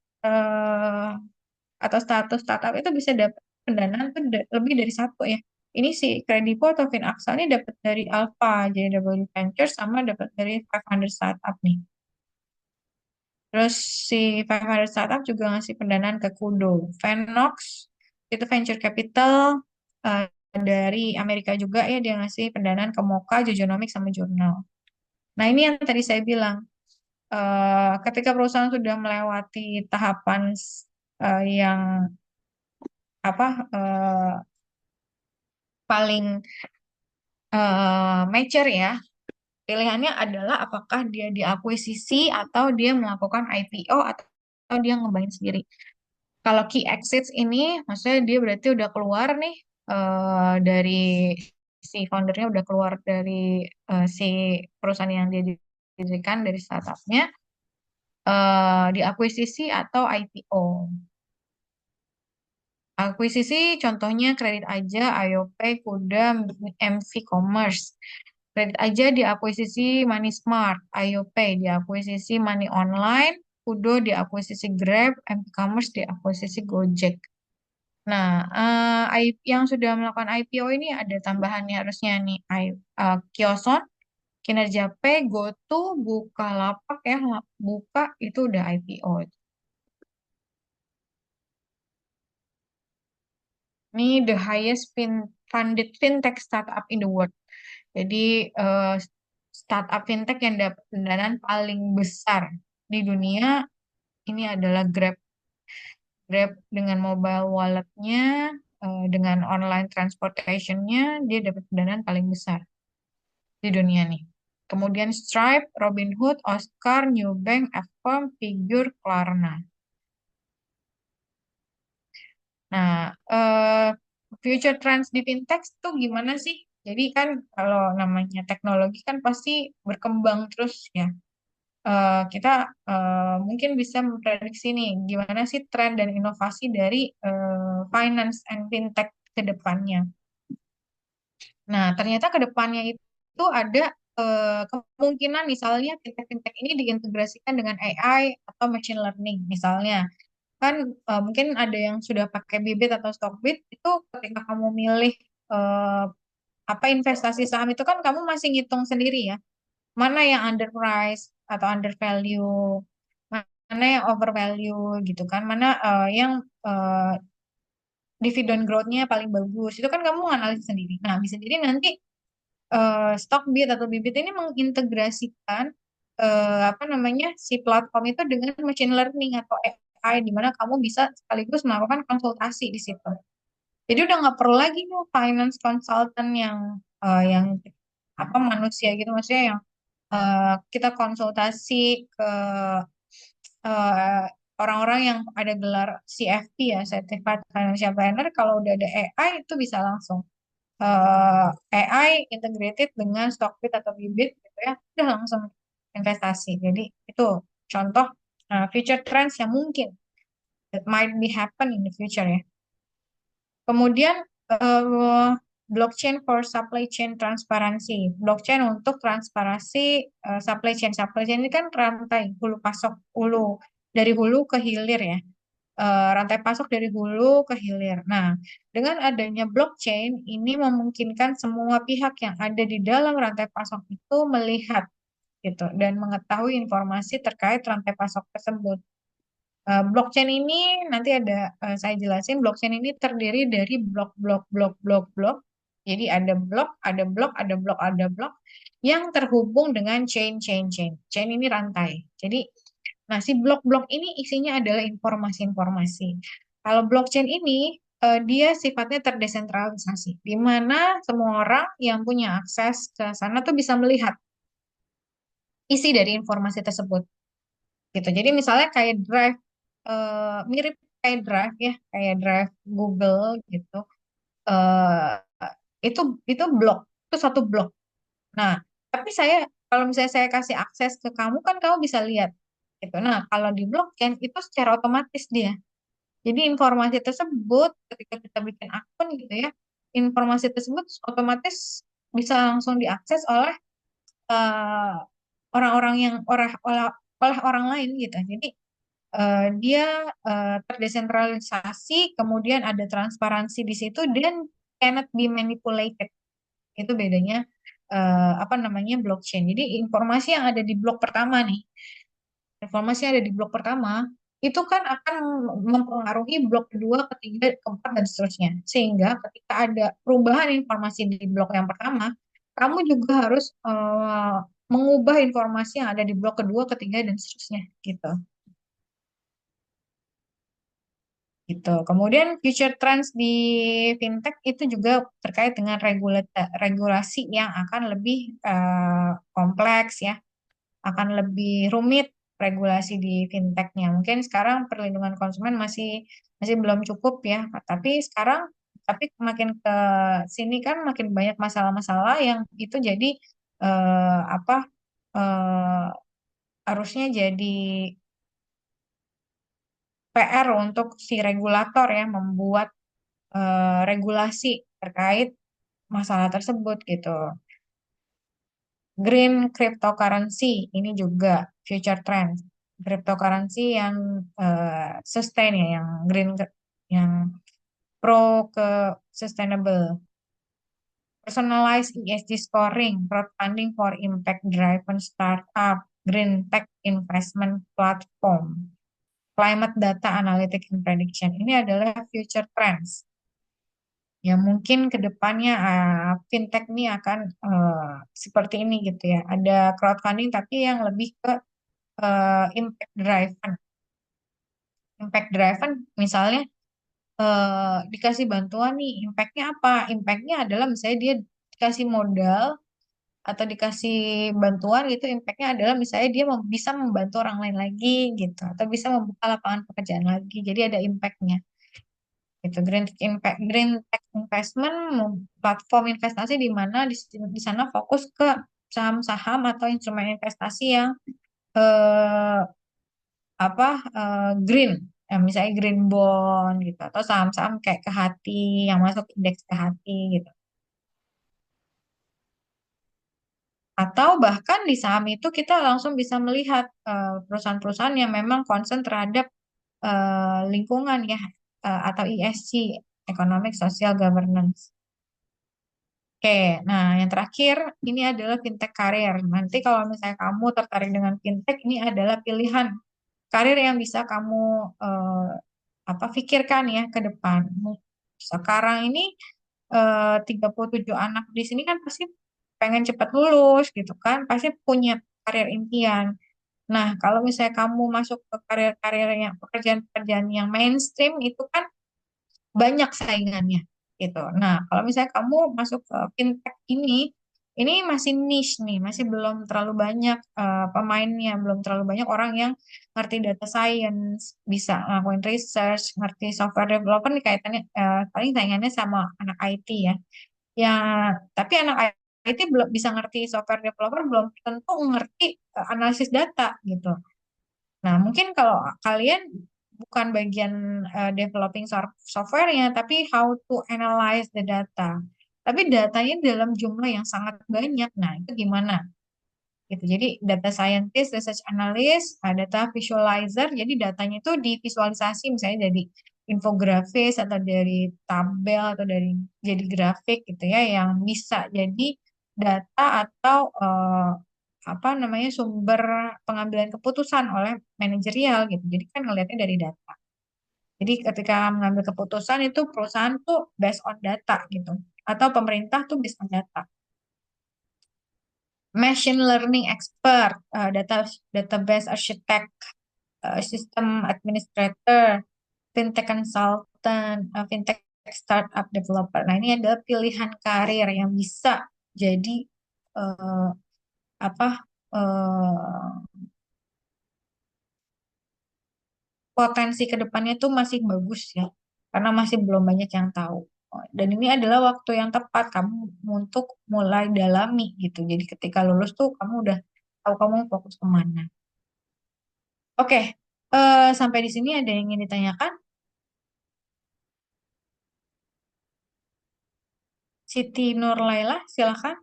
atau status startup itu bisa dapat pendanaan tuh lebih dari satu ya. Ini si Kredivo atau Finaxel ini dapat dari Alpha, JW Ventures, sama dapat dari 500 Startup nih. Terus si 500 Startup juga ngasih pendanaan ke Kudo. Venox itu venture capital eh, dari Amerika juga ya, dia ngasih pendanaan ke Moka, Jojonomics sama Jurnal. Nah, ini yang tadi saya bilang, ketika perusahaan sudah melewati tahapan yang apa paling mature ya, pilihannya adalah apakah dia diakuisisi atau dia melakukan IPO atau dia ngembangin sendiri. Kalau key exits ini, maksudnya dia berarti udah keluar nih dari si foundernya, udah keluar dari si perusahaan yang dia didirikan dari startupnya, diakuisisi atau IPO. Akuisisi contohnya Kredit Aja, AyoPay, Kuda, MV Commerce. Kredit Aja diakuisisi Money Smart, AyoPay diakuisisi Money Online, Kudo diakuisisi Grab, MV Commerce diakuisisi Gojek. Nah, yang sudah melakukan IPO ini ada tambahannya harusnya nih, Kioson, Kinerja Pay, GoTo, Bukalapak ya, Buka itu udah IPO. Ini the highest funded fintech startup in the world. Jadi startup fintech yang dapat pendanaan paling besar di dunia ini adalah Grab. Grab dengan mobile walletnya dengan online transportation-nya dia dapat pendanaan paling besar di dunia nih. Kemudian Stripe, Robinhood, Oscar, Newbank, Affirm, Figure, Klarna. Nah, future trends di fintech tuh gimana sih? Jadi kan kalau namanya teknologi kan pasti berkembang terus ya. Kita mungkin bisa memprediksi nih gimana sih tren dan inovasi dari finance and fintech ke depannya. Nah, ternyata ke depannya itu ada kemungkinan misalnya fintech-fintech ini diintegrasikan dengan AI atau machine learning. Misalnya, kan mungkin ada yang sudah pakai Bybit atau Stockbit, itu ketika kamu milih eh, apa investasi saham itu kan kamu masih ngitung sendiri ya. Mana yang underprice atau undervalue, mana yang overvalue gitu kan, mana yang eh, dividend growth-nya paling bagus. Itu kan kamu analisis sendiri. Nah, bisa jadi nanti Stockbit atau Bybit ini mengintegrasikan apa namanya si platform itu dengan machine learning atau AI di mana kamu bisa sekaligus melakukan konsultasi di situ. Jadi udah nggak perlu lagi nih finance consultant yang apa manusia gitu maksudnya yang kita konsultasi ke eh, orang-orang yang ada gelar CFP ya, Certified Financial Planner. Kalau udah ada AI itu bisa langsung AI integrated dengan Stockbit atau Bybit gitu ya, udah langsung investasi. Jadi itu contoh future trends yang mungkin that might be happen in the future ya. Kemudian eh, blockchain for supply chain transparansi. Blockchain untuk transparansi supply chain. Supply chain ini kan rantai hulu pasok hulu dari hulu ke hilir ya. Rantai pasok dari hulu ke hilir. Nah, dengan adanya blockchain ini memungkinkan semua pihak yang ada di dalam rantai pasok itu melihat gitu dan mengetahui informasi terkait rantai pasok tersebut. Blockchain ini nanti ada saya jelasin blockchain ini terdiri dari blok. Jadi ada blok, ada blok, ada blok, ada blok yang terhubung dengan chain. Chain ini rantai. Jadi, nah si blok-blok ini isinya adalah informasi-informasi. Kalau blockchain ini dia sifatnya terdesentralisasi, di mana semua orang yang punya akses ke sana tuh bisa melihat isi dari informasi tersebut gitu. Jadi misalnya kayak Drive mirip kayak Drive ya, kayak Drive Google gitu. Eh itu blok, itu satu blok. Nah, tapi kalau misalnya saya kasih akses ke kamu kan kamu bisa lihat gitu. Nah, kalau di blockchain itu secara otomatis dia. Jadi informasi tersebut ketika kita bikin akun gitu ya, informasi tersebut otomatis bisa langsung diakses oleh eh, orang-orang yang oleh orang lain gitu. Jadi dia terdesentralisasi, kemudian ada transparansi di situ dan cannot be manipulated. Itu bedanya apa namanya blockchain. Jadi informasi yang ada di blok pertama nih, informasi yang ada di blok pertama itu kan akan mempengaruhi blok kedua, ketiga, keempat dan seterusnya. Sehingga ketika ada perubahan informasi di blok yang pertama, kamu juga harus mengubah informasi yang ada di blok kedua, ketiga dan seterusnya gitu. Gitu. Kemudian future trends di fintech itu juga terkait dengan regulasi yang akan lebih kompleks ya, akan lebih rumit regulasi di fintechnya. Mungkin sekarang perlindungan konsumen masih masih belum cukup ya, tapi makin ke sini kan makin banyak masalah-masalah yang itu jadi apa harusnya jadi PR untuk si regulator ya membuat regulasi terkait masalah tersebut gitu. Green cryptocurrency ini juga future trend. Cryptocurrency yang sustain ya, yang green, yang pro ke sustainable. Personalized ESG scoring, crowdfunding for impact-driven startup, green tech investment platform, climate data analytics and prediction. Ini adalah future trends. Ya mungkin ke depannya fintech ini akan seperti ini gitu ya. Ada crowdfunding tapi yang lebih ke impact driven. Impact driven misalnya dikasih bantuan nih, impactnya apa? Impactnya adalah misalnya dia dikasih modal atau dikasih bantuan gitu, impactnya adalah misalnya dia bisa membantu orang lain lagi gitu, atau bisa membuka lapangan pekerjaan lagi. Jadi ada impactnya. Gitu. Green Tech Investment, platform investasi di mana di sana fokus ke saham-saham atau instrumen investasi yang eh, apa green, ya, misalnya green bond gitu, atau saham-saham kayak ke hati yang masuk indeks ke hati gitu. Atau bahkan di saham itu kita langsung bisa melihat perusahaan-perusahaan yang memang concern terhadap lingkungan ya, atau ESG, Economic Social Governance. Oke, nah yang terakhir ini adalah fintech karir. Nanti kalau misalnya kamu tertarik dengan fintech, ini adalah pilihan karir yang bisa kamu pikirkan ya ke depan. Sekarang ini 37 anak di sini kan pasti pengen cepat lulus gitu kan, pasti punya karir impian. Nah, kalau misalnya kamu masuk ke karir-karir yang pekerjaan-pekerjaan yang mainstream itu kan banyak saingannya gitu. Nah, kalau misalnya kamu masuk ke fintech ini masih niche nih, masih belum terlalu banyak pemainnya, belum terlalu banyak orang yang ngerti data science, bisa ngelakuin research, ngerti software developer nih kaitannya paling saingannya sama anak IT ya. Ya, tapi anak IT belum bisa ngerti software developer, belum tentu ngerti analisis data gitu. Nah, mungkin kalau kalian bukan bagian developing software-nya, tapi how to analyze the data. Tapi datanya dalam jumlah yang sangat banyak. Nah, itu gimana? Gitu. Jadi data scientist, research analyst, data visualizer. Jadi datanya itu divisualisasi misalnya dari infografis atau dari tabel atau dari jadi grafik gitu ya yang bisa jadi data atau apa namanya sumber pengambilan keputusan oleh manajerial gitu. Jadi kan ngelihatnya dari data. Jadi ketika mengambil keputusan itu perusahaan tuh based on data gitu. Atau pemerintah tuh based on data. Machine learning expert, database architect, system administrator, fintech consultant, fintech startup developer. Nah, ini adalah pilihan karir yang bisa jadi eh, apa eh, potensi ke depannya tuh masih bagus ya, karena masih belum banyak yang tahu. Dan ini adalah waktu yang tepat kamu untuk mulai dalami gitu. Jadi ketika lulus tuh kamu udah tahu kamu fokus kemana. Oke, sampai di sini ada yang ingin ditanyakan? Siti Nurlaila, silakan.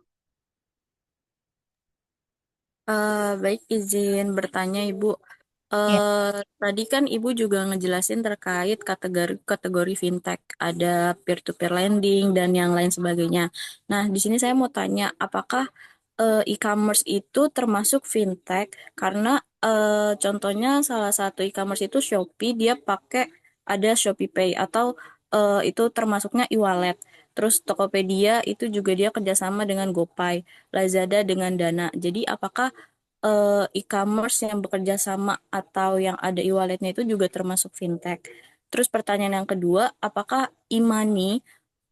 Baik, izin bertanya Ibu. Ya, Tadi kan Ibu juga ngejelasin terkait kategori fintech, ada peer-to-peer lending dan yang lain sebagainya. Nah, di sini saya mau tanya, apakah e-commerce itu termasuk fintech? Karena contohnya salah satu e-commerce itu Shopee, dia pakai ada Shopee Pay atau itu termasuknya e-wallet. Terus Tokopedia itu juga dia kerjasama dengan GoPay, Lazada dengan Dana. Jadi apakah e-commerce yang bekerja sama atau yang ada e-walletnya itu juga termasuk fintech? Terus pertanyaan yang kedua, apakah e-money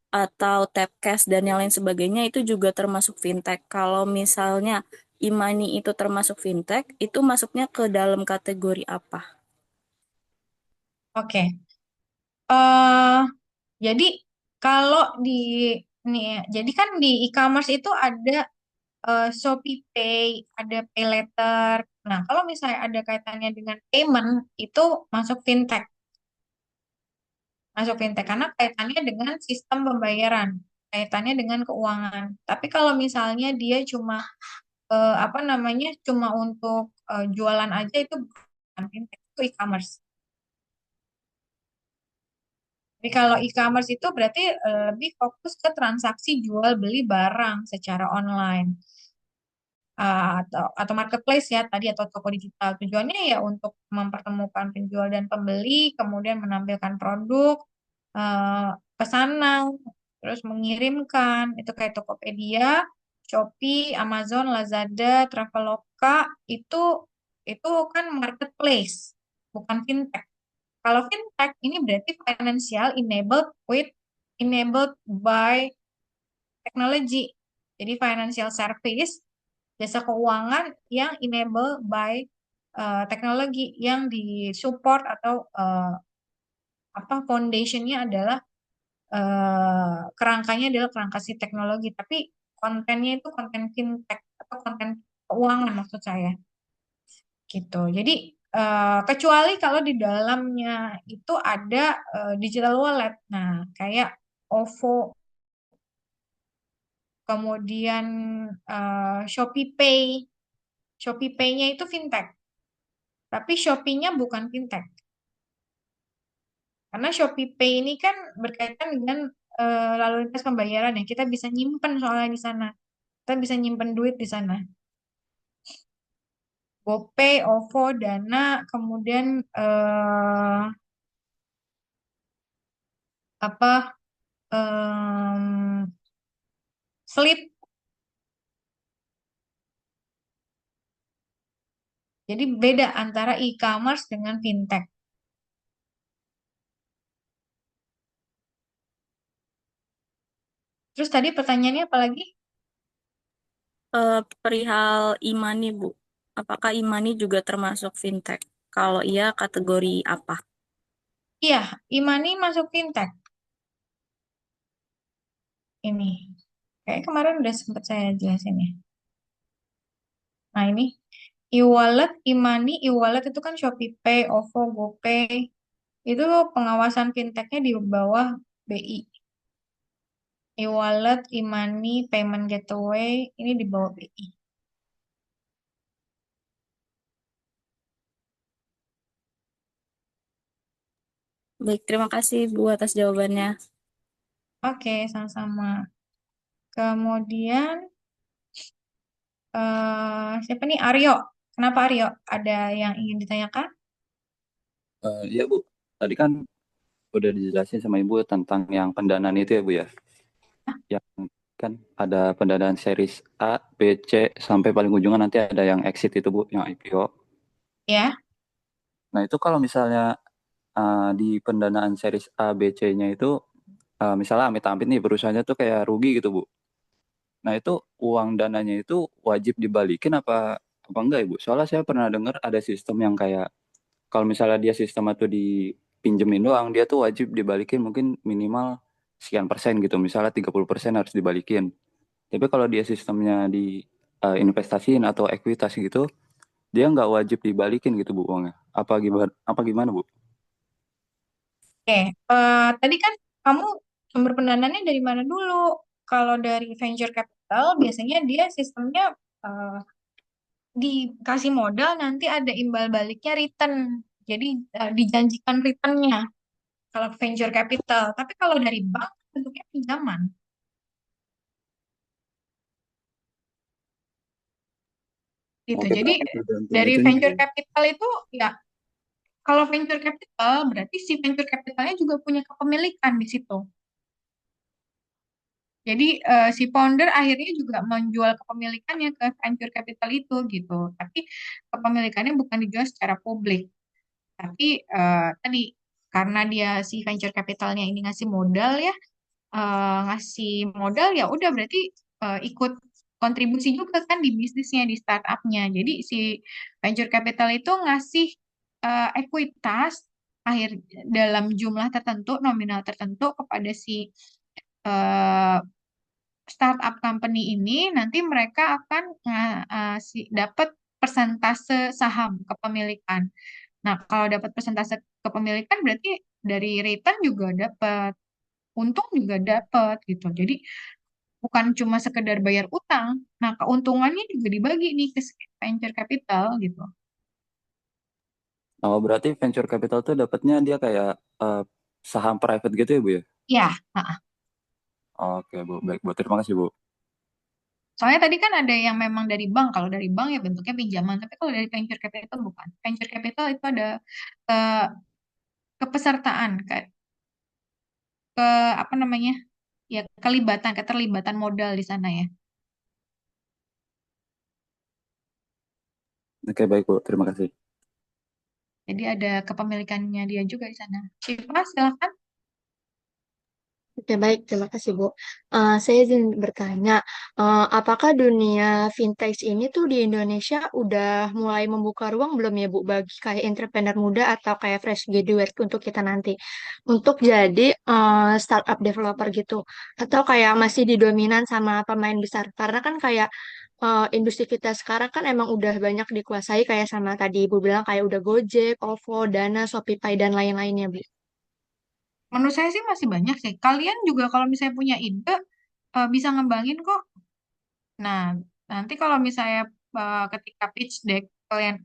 atau tap cash dan yang lain sebagainya itu juga termasuk fintech? Kalau misalnya e-money itu termasuk fintech, itu masuknya ke dalam kategori apa? oke. eh jadi kalau di nih, ya, jadi kan di e-commerce itu ada Shopee Pay, ada Pay Later. Nah, kalau misalnya ada kaitannya dengan payment, itu masuk fintech. Masuk fintech karena kaitannya dengan sistem pembayaran, kaitannya dengan keuangan. Tapi kalau misalnya dia cuma apa namanya, cuma untuk jualan aja itu bukan fintech, itu e-commerce. Jadi kalau e-commerce itu berarti lebih fokus ke transaksi jual beli barang secara online. Atau marketplace ya tadi atau toko digital. Tujuannya ya untuk mempertemukan penjual dan pembeli, kemudian menampilkan produk eh, pesanan, terus mengirimkan itu kayak Tokopedia, Shopee, Amazon, Lazada, Traveloka itu kan marketplace, bukan fintech. Kalau fintech ini berarti financial enabled by technology. Jadi financial service, jasa keuangan yang enable by teknologi yang disupport atau apa foundationnya adalah kerangkanya adalah kerangka si teknologi, tapi kontennya itu konten fintech atau konten keuangan maksud saya gitu. Jadi kecuali kalau di dalamnya itu ada digital wallet, nah kayak OVO, kemudian Shopee Pay. Shopee Pay-nya itu fintech, tapi Shopee-nya bukan fintech. Karena Shopee Pay ini kan berkaitan dengan lalu lintas pembayaran ya. Kita bisa nyimpen soalnya di sana. Kita bisa nyimpen duit di sana. GoPay, OVO, Dana, kemudian apa Slip. Jadi beda antara e-commerce dengan fintech. Terus tadi pertanyaannya apa lagi? Perihal e-money, Bu. Apakah e-money juga termasuk fintech? Kalau iya, kategori apa? Iya, e-money masuk fintech. Ini. Kayak kemarin udah sempat saya jelasin ya. Nah ini e-wallet, e-money, e-wallet itu kan Shopee Pay, OVO, GoPay. Itu pengawasan fintechnya di bawah BI. E-wallet, e-money, payment gateway, ini di bawah BI. Baik, terima kasih Bu atas jawabannya. Oke, sama-sama. Kemudian siapa nih? Aryo. Kenapa Aryo? Ada yang ingin ditanyakan? Iya Bu, tadi kan udah dijelasin sama Ibu tentang yang pendanaan itu ya Bu ya. Yang kan ada pendanaan series A, B, C, sampai paling ujungnya nanti ada yang exit itu Bu, yang IPO. Ya. Nah itu kalau misalnya di pendanaan series A, B, C-nya itu, misalnya amit-amit nih perusahaannya tuh kayak rugi gitu Bu. Nah itu uang dananya itu wajib dibalikin apa enggak ya Bu? Soalnya saya pernah dengar ada sistem yang kayak kalau misalnya dia sistem atau dipinjemin doang, dia tuh wajib dibalikin mungkin minimal sekian persen gitu. Misalnya 30% harus dibalikin. Tapi kalau dia sistemnya di investasiin atau ekuitas gitu, dia nggak wajib dibalikin gitu Bu uangnya. Apa gimana Bu? Oke. Tadi kan kamu sumber pendanaannya dari mana dulu? Kalau dari venture capital, biasanya dia sistemnya eh, dikasih modal nanti ada imbal baliknya return. Jadi dijanjikan returnnya kalau venture capital. Tapi kalau dari bank bentuknya pinjaman gitu. Oke, Jadi berarti tergantung dari itunya venture Bu. capital itu ya kalau venture capital berarti si venture capitalnya juga punya kepemilikan di situ. Jadi si founder akhirnya juga menjual kepemilikannya ke venture capital itu gitu. Tapi kepemilikannya bukan dijual secara publik. Tapi tadi karena dia si venture capitalnya ini ngasih modal ya, ngasih modal ya udah berarti ikut kontribusi juga kan di bisnisnya di startupnya. Jadi si venture capital itu ngasih ekuitas akhir dalam jumlah tertentu, nominal tertentu kepada si eh, startup company ini. Nanti mereka akan dapat persentase saham kepemilikan. Nah, kalau dapat persentase kepemilikan berarti dari return juga dapat, untung juga dapat gitu. Jadi bukan cuma sekedar bayar utang. Nah, keuntungannya juga dibagi nih ke venture capital gitu. Oh, berarti venture capital tuh dapatnya dia kayak saham private gitu ya Bu ya? Ya, nah, Oke Bu, baik Bu. Terima kasih Bu. soalnya tadi kan ada yang memang dari bank. Kalau dari bank ya bentuknya pinjaman. Tapi kalau dari venture capital bukan. Venture capital itu ada eh, kepesertaan, ke apa namanya? Ya, keterlibatan modal di sana ya. Oke, baik Bu. Terima kasih. Jadi ada kepemilikannya dia juga di sana. Syifa, silakan. Oke, baik. Terima kasih, Bu. Saya izin bertanya, apakah dunia fintech ini tuh di Indonesia udah mulai membuka ruang belum ya, Bu, bagi kayak entrepreneur muda atau kayak fresh graduate untuk kita nanti untuk jadi startup developer gitu? Atau kayak masih didominan sama pemain besar? Karena kan kayak industri kita sekarang kan emang udah banyak dikuasai kayak sama tadi Ibu bilang kayak udah Gojek, OVO, Dana, Shopify, dan lain-lainnya, Bu. Menurut saya sih masih banyak sih. Kalian juga kalau misalnya punya ide, bisa ngembangin kok. Nah, nanti kalau misalnya ketika pitch deck, misalnya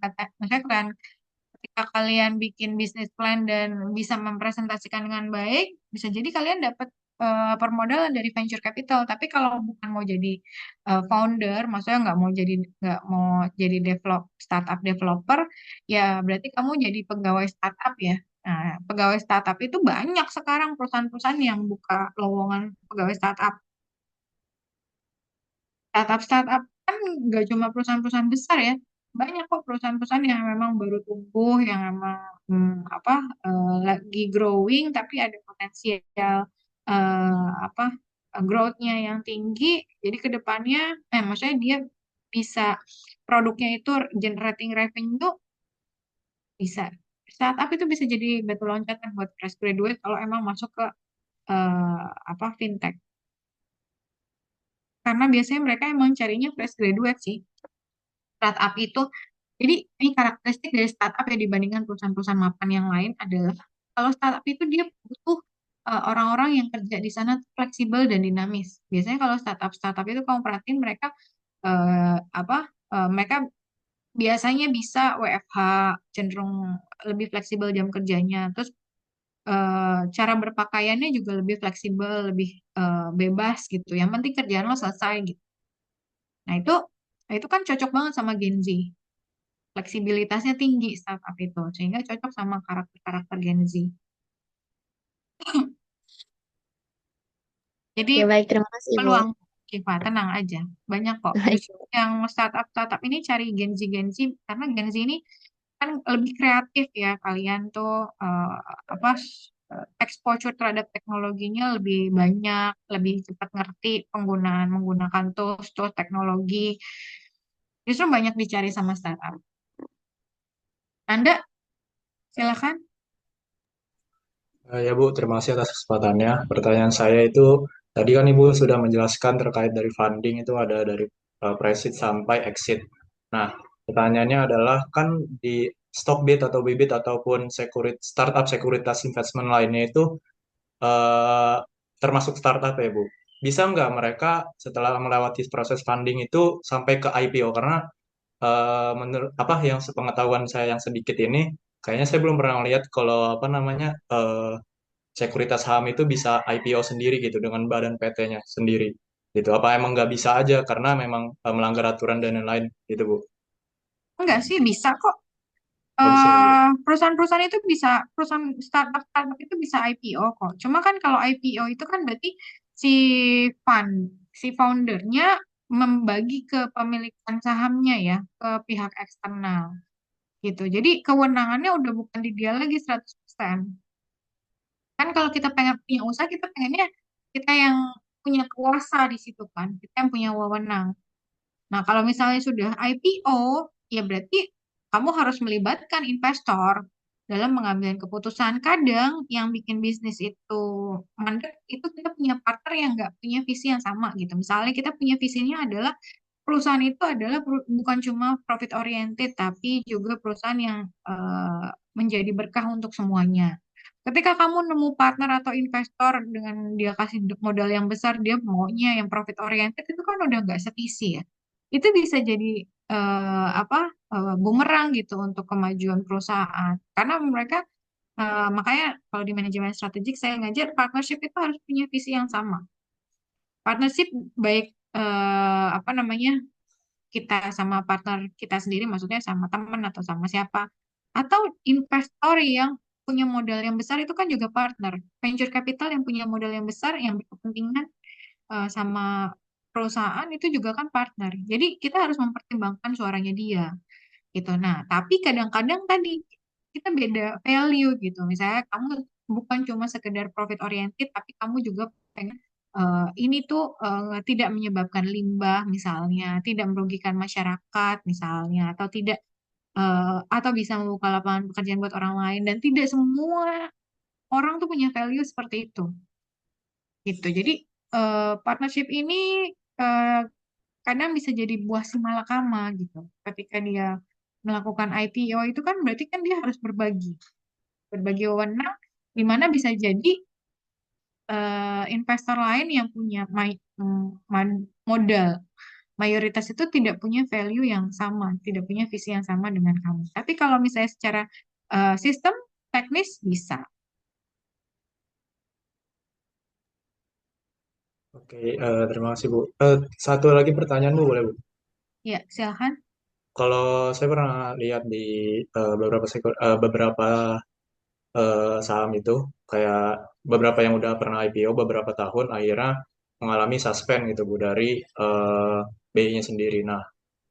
kalian ketika kalian bikin bisnis plan dan bisa mempresentasikan dengan baik, bisa jadi kalian dapat permodalan dari venture capital. Tapi kalau bukan mau jadi founder, maksudnya nggak mau jadi startup developer, ya berarti kamu jadi pegawai startup ya. Nah, pegawai startup itu banyak sekarang perusahaan-perusahaan yang buka lowongan pegawai startup. Startup kan nggak cuma perusahaan-perusahaan besar ya, banyak kok perusahaan-perusahaan yang memang baru tumbuh, yang memang apa lagi growing, tapi ada potensial apa growth-nya yang tinggi. Jadi ke depannya, maksudnya dia bisa produknya itu generating revenue bisa. Startup itu bisa jadi batu loncatan buat fresh graduate kalau emang masuk ke fintech. Karena biasanya mereka emang carinya fresh graduate sih. Startup itu, jadi ini karakteristik dari startup ya dibandingkan perusahaan-perusahaan mapan yang lain adalah kalau startup itu dia butuh orang-orang yang kerja di sana tuh fleksibel dan dinamis. Biasanya kalau startup itu kamu perhatiin mereka mereka biasanya bisa WFH, cenderung lebih fleksibel jam kerjanya. Terus cara berpakaiannya juga lebih fleksibel, lebih bebas gitu. Yang penting kerjaan lo selesai gitu. Nah itu kan cocok banget sama Gen Z. Fleksibilitasnya tinggi startup itu, sehingga cocok sama karakter-karakter Gen Z. Jadi Ya, baik. Terima kasih, Ibu. peluang Kiva, tenang aja. Banyak kok. Justru yang startup-startup ini cari Gen Z karena Gen Z ini kan lebih kreatif ya. Kalian tuh exposure terhadap teknologinya lebih banyak, lebih cepat ngerti menggunakan tools teknologi. Justru banyak dicari sama startup. Anda, silakan. Ya Bu, terima kasih atas kesempatannya. Pertanyaan saya itu, tadi kan Ibu sudah menjelaskan terkait dari funding itu ada dari pre-seed sampai exit. Nah, pertanyaannya adalah kan di Stockbit atau Bibit ataupun startup sekuritas investment lainnya itu eh, termasuk startup ya Bu. Bisa nggak mereka setelah melewati proses funding itu sampai ke IPO? Karena menurut apa yang sepengetahuan saya yang sedikit ini, kayaknya saya belum pernah lihat kalau apa namanya sekuritas saham itu bisa IPO sendiri gitu dengan badan PT-nya sendiri gitu. Apa emang nggak bisa aja karena memang melanggar aturan dan lain-lain gitu Bu? Enggak sih, bisa kok. Oh bisa ya Bu? Perusahaan-perusahaan itu bisa, perusahaan startup itu bisa IPO kok. Cuma kan kalau IPO itu kan berarti si fund, si foundernya membagi kepemilikan sahamnya ya ke pihak eksternal gitu. Jadi kewenangannya udah bukan di dia lagi 100%. Kan kalau kita pengen punya usaha, kita pengennya kita yang punya kuasa di situ kan, kita yang punya wewenang. Nah, kalau misalnya sudah IPO, ya berarti kamu harus melibatkan investor dalam mengambil keputusan. Kadang yang bikin bisnis itu mandek itu kita punya partner yang nggak punya visi yang sama gitu. Misalnya kita punya visinya adalah perusahaan itu adalah bukan cuma profit oriented, tapi juga perusahaan yang menjadi berkah untuk semuanya. Ketika kamu nemu partner atau investor dengan dia kasih modal yang besar, dia maunya yang profit oriented itu kan udah nggak sevisi ya. Itu bisa jadi bumerang gitu untuk kemajuan perusahaan. Karena mereka makanya kalau di manajemen strategik saya ngajar partnership itu harus punya visi yang sama. Partnership baik apa namanya kita sama partner kita sendiri, maksudnya sama teman atau sama siapa, atau investor yang punya modal yang besar itu kan juga partner. Venture capital yang punya modal yang besar yang berkepentingan sama perusahaan itu juga kan partner. Jadi kita harus mempertimbangkan suaranya dia gitu. Nah, tapi kadang-kadang tadi kita beda value gitu. Misalnya kamu bukan cuma sekedar profit oriented, tapi kamu juga pengen ini tuh tidak menyebabkan limbah misalnya, tidak merugikan masyarakat misalnya, atau bisa membuka lapangan pekerjaan buat orang lain dan tidak semua orang tuh punya value seperti itu gitu. Jadi partnership ini eh, kadang bisa jadi buah si malakama gitu. Ketika dia melakukan IPO itu kan berarti kan dia harus berbagi wewenang, di mana bisa jadi investor lain yang punya modal mayoritas itu tidak punya value yang sama, tidak punya visi yang sama dengan kamu. Tapi kalau misalnya secara sistem teknis bisa. Oke, terima kasih Bu. Satu lagi pertanyaan Bu, boleh Bu? Ya, silakan. Kalau saya pernah lihat di beberapa saham itu, kayak beberapa yang udah pernah IPO beberapa tahun, akhirnya mengalami suspend gitu Bu dari BI-nya sendiri. Nah,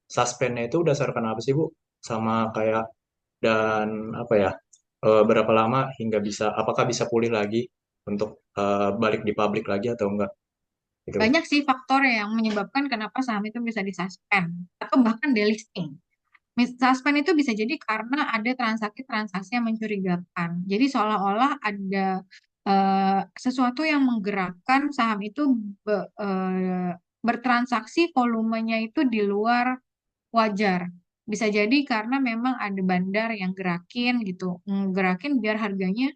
suspendnya itu berdasarkan apa sih Bu? Sama kayak dan apa ya? Berapa lama hingga apakah bisa pulih lagi untuk balik di publik lagi atau enggak? Gitu Bu. Banyak sih faktor yang menyebabkan kenapa saham itu bisa disuspend atau bahkan delisting. Suspend itu bisa jadi karena ada transaksi-transaksi yang mencurigakan. Jadi seolah-olah ada sesuatu yang menggerakkan saham itu bertransaksi volumenya itu di luar wajar. Bisa jadi karena memang ada bandar yang gerakin gitu, gerakin biar harganya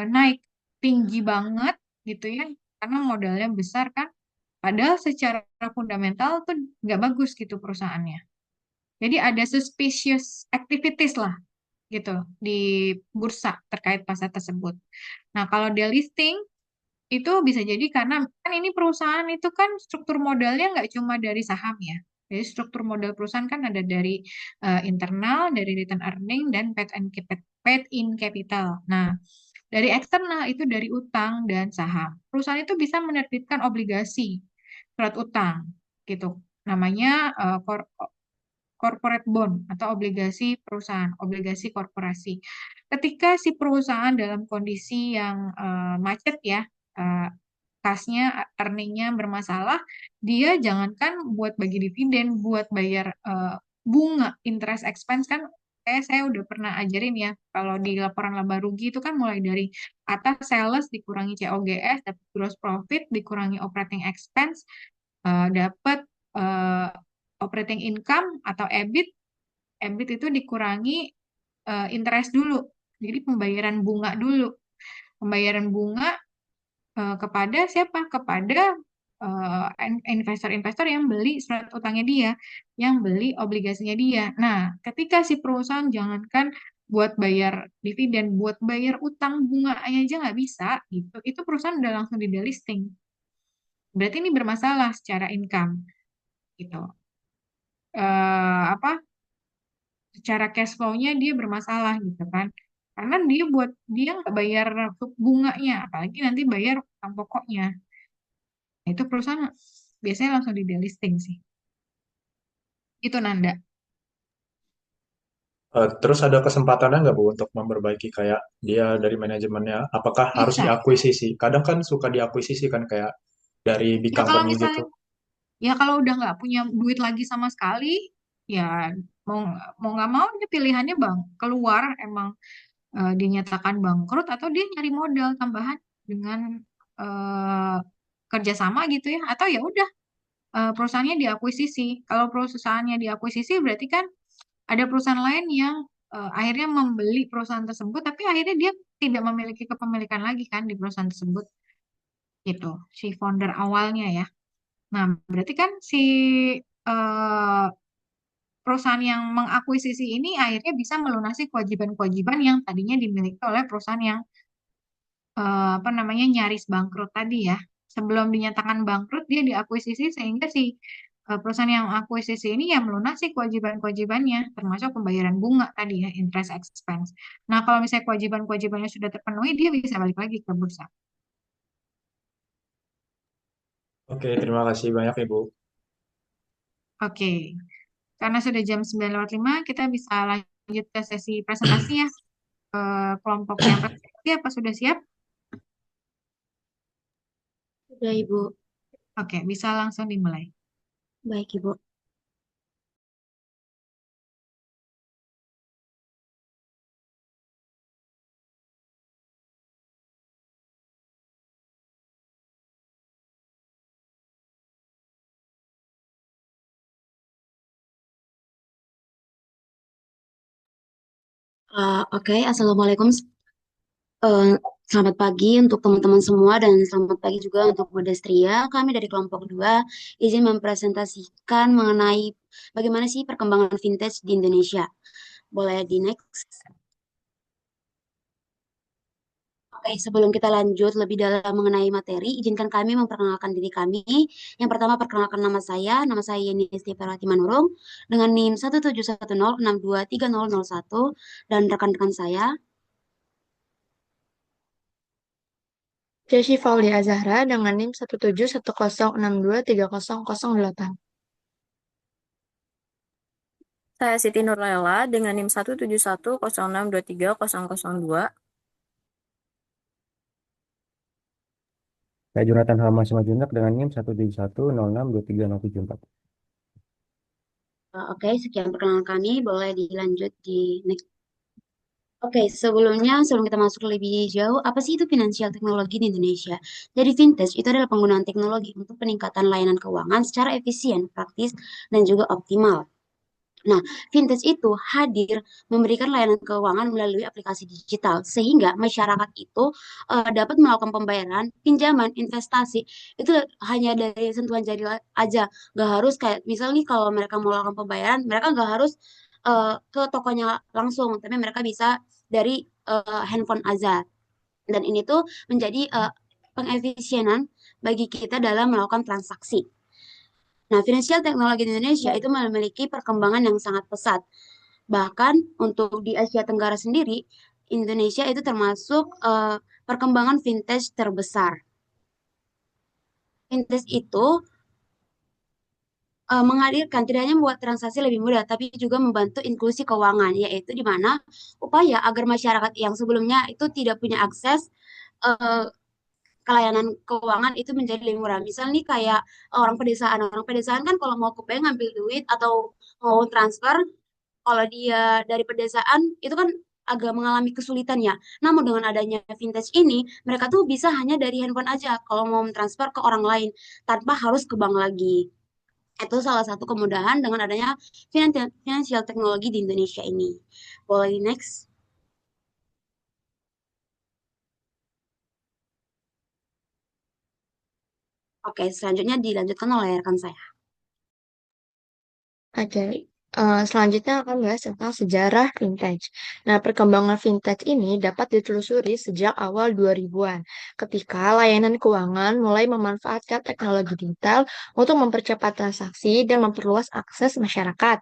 naik tinggi banget gitu ya, karena modalnya besar kan. Padahal secara fundamental tuh nggak bagus gitu perusahaannya. Jadi ada suspicious activities lah gitu di bursa terkait pasar tersebut. Nah, kalau delisting itu bisa jadi karena kan ini perusahaan itu kan struktur modalnya nggak cuma dari saham ya. Jadi struktur modal perusahaan kan ada dari internal, dari return earning, dan paid in capital. Nah, dari eksternal itu dari utang dan saham. Perusahaan itu bisa menerbitkan obligasi, surat utang gitu. Namanya corporate bond atau obligasi perusahaan, obligasi korporasi. Ketika si perusahaan dalam kondisi yang macet ya, eh, kasnya, earningnya bermasalah, dia jangankan buat bagi dividen, buat bayar bunga, interest expense kan, kayak saya udah pernah ajarin ya, kalau di laporan laba rugi itu kan mulai dari atas sales dikurangi COGS, dapat gross profit, dikurangi operating expense, dapat eh, operating income atau EBIT. EBIT itu dikurangi interest dulu. Jadi pembayaran bunga dulu. Pembayaran bunga kepada siapa? Kepada investor-investor yang beli surat utangnya dia, yang beli obligasinya dia. Nah, ketika si perusahaan jangankan buat bayar dividen, buat bayar utang bunganya aja nggak bisa, gitu. Itu perusahaan udah langsung di delisting. Berarti ini bermasalah secara income, gitu. Apa? Secara cash flow-nya dia bermasalah gitu kan. Karena dia nggak bayar bunganya, apalagi nanti bayar utang pokoknya. Nah, itu perusahaan biasanya langsung di delisting sih. Itu Nanda. Terus ada kesempatannya nggak Bu untuk memperbaiki kayak dia dari manajemennya? Apakah harus Bisa. diakuisisi? Kadang kan suka diakuisisi kan kayak dari big Ya kalau company gitu. misalnya, ya kalau udah nggak punya duit lagi sama sekali, ya mau mau nggak mau dia pilihannya bang keluar emang dinyatakan bangkrut atau dia nyari modal tambahan dengan eh, kerjasama gitu ya, atau ya udah perusahaannya diakuisisi. Kalau perusahaannya diakuisisi berarti kan ada perusahaan lain yang akhirnya membeli perusahaan tersebut, tapi akhirnya dia tidak memiliki kepemilikan lagi kan di perusahaan tersebut, gitu. Si founder awalnya ya. Nah, berarti kan si eh, perusahaan yang mengakuisisi ini akhirnya bisa melunasi kewajiban-kewajiban yang tadinya dimiliki oleh perusahaan yang apa namanya nyaris bangkrut tadi ya. Sebelum dinyatakan bangkrut dia diakuisisi sehingga si perusahaan yang akuisisi ini ya melunasi kewajiban-kewajibannya termasuk pembayaran bunga tadi ya interest expense. Nah, kalau misalnya kewajiban-kewajibannya sudah terpenuhi dia bisa balik lagi ke bursa. Oke, terima kasih banyak Ibu. Oke. Karena sudah jam 9:05 kita bisa lanjut ke sesi presentasi ya. kelompoknya presentasi apa sudah siap? Sudah, Ibu. Oke, bisa langsung dimulai. Baik, Ibu. Oke, Assalamualaikum. Eh, Selamat pagi untuk teman-teman semua dan selamat pagi juga untuk Bu Destria. Kami dari kelompok 2 izin mempresentasikan mengenai bagaimana sih perkembangan vintage di Indonesia. Boleh di next? Oke, sebelum kita lanjut lebih dalam mengenai materi, izinkan kami memperkenalkan diri kami. Yang pertama, perkenalkan nama saya Yeni Estiferati Manurung, dengan NIM 17106230001, dan rekan-rekan saya. Jessi Faulia Zahra dengan NIM 17106230008. Saya Siti Nurlela dengan NIM 17106230002. Saya Jonathan Halma Simajuntak dengan NIM 17106230774. Oke, sekian perkenalan kami. Boleh dilanjut di next. Oke, sebelum kita masuk lebih jauh, apa sih itu finansial teknologi di Indonesia? Jadi vintage itu adalah penggunaan teknologi untuk peningkatan layanan keuangan secara efisien, praktis, dan juga optimal. Nah, vintage itu hadir memberikan layanan keuangan melalui aplikasi digital, sehingga masyarakat itu dapat melakukan pembayaran, pinjaman, investasi, itu hanya dari sentuhan jari aja. Nggak harus kayak, misalnya nih kalau mereka mau melakukan pembayaran, mereka nggak harus ke tokonya langsung, tapi mereka bisa dari handphone aja. Dan ini tuh menjadi pengefisienan bagi kita dalam melakukan transaksi. Nah, finansial teknologi di Indonesia itu memiliki perkembangan yang sangat pesat. Bahkan untuk di Asia Tenggara sendiri, Indonesia itu termasuk perkembangan vintage terbesar. Vintage itu menghadirkan tidak hanya membuat transaksi lebih mudah, tapi juga membantu inklusi keuangan, yaitu di mana upaya agar masyarakat yang sebelumnya itu tidak punya akses eh, ke layanan keuangan itu menjadi lebih murah. Misalnya nih kayak orang pedesaan kan kalau mau ke bank ngambil duit atau mau transfer, kalau dia dari pedesaan itu kan agak mengalami kesulitan ya. Namun dengan adanya vintage ini, mereka tuh bisa hanya dari handphone aja kalau mau transfer ke orang lain tanpa harus ke bank lagi. Itu salah satu kemudahan dengan adanya financial teknologi di Indonesia ini. Boleh next? Oke, selanjutnya dilanjutkan oleh rekan saya. Oke, selanjutnya akan bahas tentang sejarah vintage. Nah, perkembangan vintage ini dapat ditelusuri sejak awal 2000-an, ketika layanan keuangan mulai memanfaatkan teknologi digital untuk mempercepat transaksi dan memperluas akses masyarakat.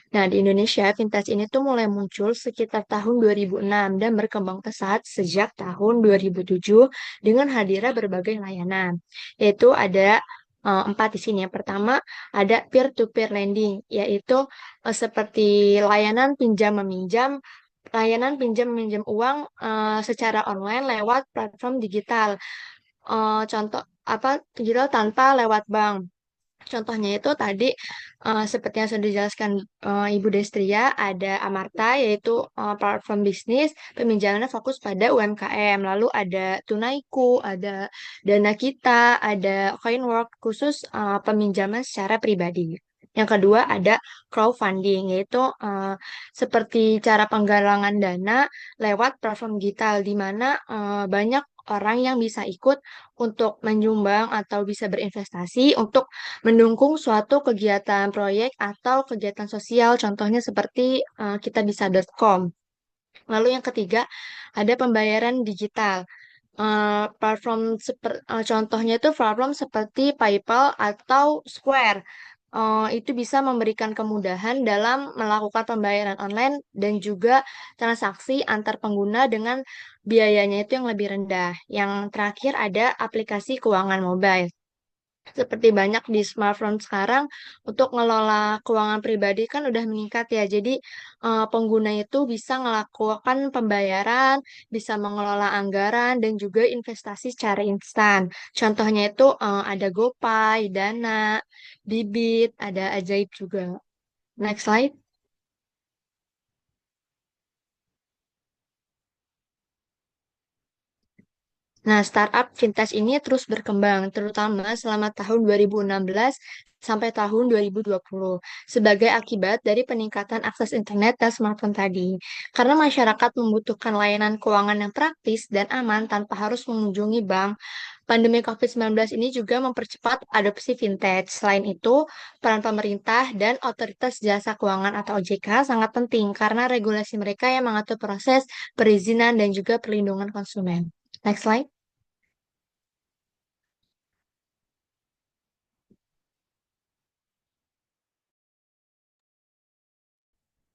Nah, di Indonesia, vintage ini tuh mulai muncul sekitar tahun 2006 dan berkembang pesat sejak tahun 2007 dengan hadirnya berbagai layanan, yaitu ada empat di sini. Yang pertama ada peer-to-peer lending, yaitu seperti layanan pinjam meminjam uang secara online lewat platform digital. Contoh apa digital tanpa lewat bank. Contohnya itu tadi seperti yang sudah dijelaskan Ibu Destria, ada Amarta yaitu platform bisnis peminjamannya fokus pada UMKM. Lalu ada Tunaiku, ada Dana Kita, ada Coinwork khusus peminjaman secara pribadi. Yang kedua ada crowdfunding, yaitu seperti cara penggalangan dana lewat platform digital, di mana banyak orang yang bisa ikut untuk menyumbang atau bisa berinvestasi untuk mendukung suatu kegiatan proyek atau kegiatan sosial, contohnya seperti kitabisa.com. Lalu yang ketiga, ada pembayaran digital. Contohnya itu platform seperti PayPal atau Square. Itu bisa memberikan kemudahan dalam melakukan pembayaran online dan juga transaksi antar pengguna dengan biayanya itu yang lebih rendah. Yang terakhir ada aplikasi keuangan mobile. Seperti banyak di smartphone sekarang untuk ngelola keuangan pribadi kan udah meningkat ya. Jadi pengguna itu bisa melakukan pembayaran, bisa mengelola anggaran dan juga investasi secara instan. Contohnya itu ada GoPay, Dana, Bibit, ada Ajaib juga. Next slide. Nah, startup fintech ini terus berkembang, terutama selama tahun 2016 sampai tahun 2020, sebagai akibat dari peningkatan akses internet dan smartphone tadi. Karena masyarakat membutuhkan layanan keuangan yang praktis dan aman tanpa harus mengunjungi bank, pandemi COVID-19 ini juga mempercepat adopsi fintech. Selain itu, peran pemerintah dan otoritas jasa keuangan atau OJK sangat penting karena regulasi mereka yang mengatur proses perizinan dan juga perlindungan konsumen. Next slide.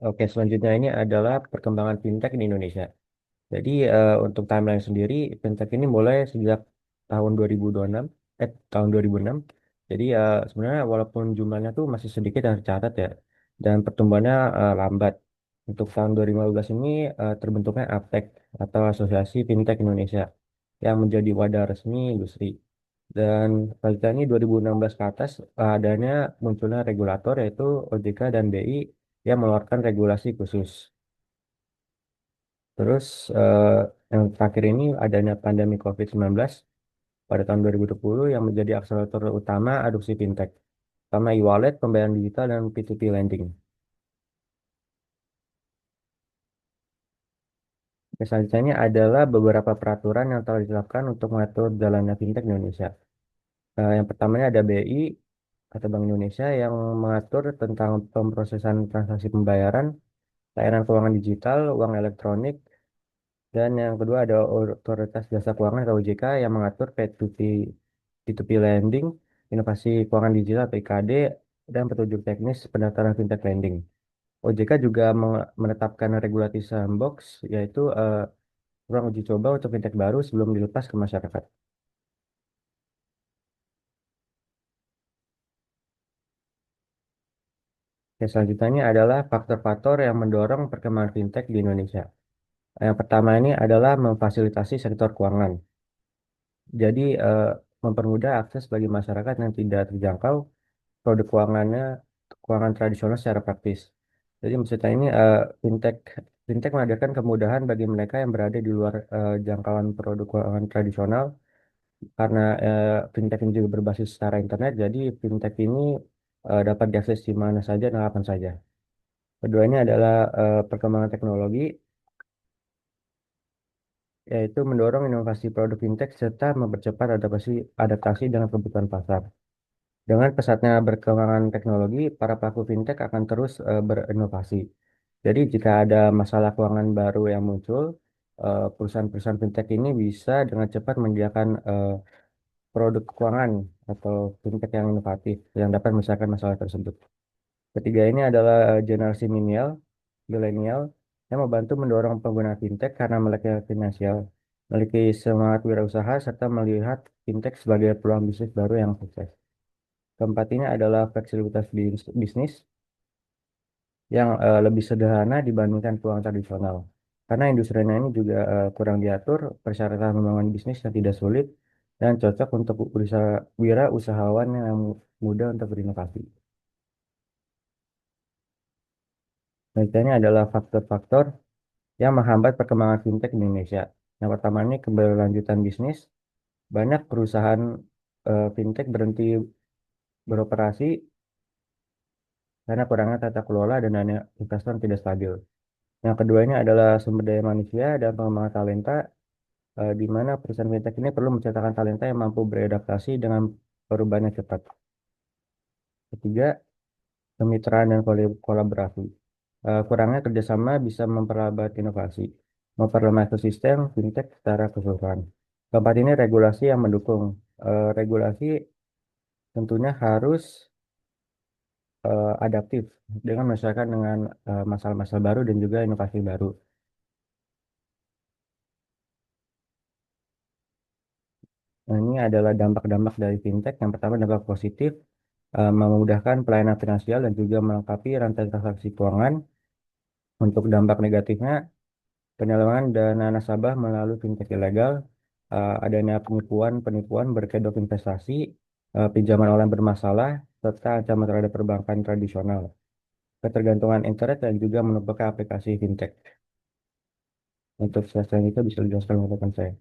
Oke, selanjutnya ini adalah perkembangan fintech di Indonesia. Jadi untuk timeline sendiri, fintech ini mulai sejak tahun 2026, tahun 2006. Jadi sebenarnya walaupun jumlahnya tuh masih sedikit yang tercatat ya, dan pertumbuhannya lambat. Untuk tahun 2015 ini terbentuknya APTEK atau Asosiasi Fintech Indonesia yang menjadi wadah resmi industri. Dan selanjutnya ini 2016 ke atas adanya munculnya regulator yaitu OJK dan BI yang mengeluarkan regulasi khusus. Terus eh, yang terakhir ini adanya pandemi COVID-19 pada tahun 2020 yang menjadi akselerator utama adopsi fintech, sama e-wallet, pembayaran digital, dan P2P lending. Selanjutnya adalah beberapa peraturan yang telah ditetapkan untuk mengatur jalannya fintech di Indonesia. Yang pertamanya ada BI atau Bank Indonesia yang mengatur tentang pemrosesan transaksi pembayaran, layanan keuangan digital, uang elektronik, dan yang kedua ada Otoritas Jasa Keuangan atau OJK yang mengatur P2P lending, inovasi keuangan digital atau IKD, dan petunjuk teknis pendaftaran fintech lending. OJK juga menetapkan regulasi sandbox, yaitu ruang uji coba untuk fintech baru sebelum dilepas ke masyarakat. Yang selanjutnya adalah faktor-faktor yang mendorong perkembangan fintech di Indonesia. Yang pertama ini adalah memfasilitasi sektor keuangan. Jadi mempermudah akses bagi masyarakat yang tidak terjangkau produk keuangan tradisional secara praktis. Jadi maksudnya ini fintech menghadirkan kemudahan bagi mereka yang berada di luar jangkauan produk keuangan tradisional karena fintech ini juga berbasis secara internet. Jadi fintech ini dapat diakses di mana saja dan kapan saja. Keduanya adalah perkembangan teknologi, yaitu mendorong inovasi produk fintech serta mempercepat adaptasi dengan kebutuhan pasar. Dengan pesatnya berkembangan teknologi, para pelaku fintech akan terus berinovasi. Jadi jika ada masalah keuangan baru yang muncul, perusahaan-perusahaan fintech ini bisa dengan cepat menyediakan produk keuangan atau fintech yang inovatif yang dapat menyelesaikan masalah tersebut. Ketiga ini adalah generasi milenial yang membantu mendorong pengguna fintech karena melek finansial, memiliki semangat wirausaha serta melihat fintech sebagai peluang bisnis baru yang sukses. Keempat ini adalah fleksibilitas bisnis yang lebih sederhana dibandingkan keuangan tradisional. Karena industrinya ini juga kurang diatur, persyaratan membangun bisnis yang tidak sulit dan cocok untuk wirausahawan yang mudah untuk berinovasi. Selanjutnya adalah faktor-faktor yang menghambat perkembangan fintech di Indonesia. Yang pertama ini keberlanjutan bisnis. Banyak perusahaan fintech berhenti beroperasi karena kurangnya tata kelola dan dana investor yang tidak stabil. Yang keduanya adalah sumber daya manusia dan pengembangan talenta, di mana perusahaan fintech ini perlu menciptakan talenta yang mampu beradaptasi dengan perubahan yang cepat. Ketiga, kemitraan dan kolaborasi. Kurangnya kerjasama bisa memperlambat inovasi, memperlemah ekosistem fintech secara keseluruhan. Keempat ini regulasi yang mendukung. Regulasi tentunya harus adaptif dengan menyesuaikan dengan masalah-masalah baru dan juga inovasi baru. Nah, ini adalah dampak-dampak dari fintech. Yang pertama dampak positif, memudahkan pelayanan finansial dan juga melengkapi rantai transaksi keuangan. Untuk dampak negatifnya, penyelewengan dana nasabah melalui fintech ilegal, adanya penipuan berkedok investasi, pinjaman online bermasalah, serta ancaman terhadap perbankan tradisional, ketergantungan internet dan juga menumpuknya aplikasi fintech. Untuk slide itu bisa dijelaskan oleh rekan saya.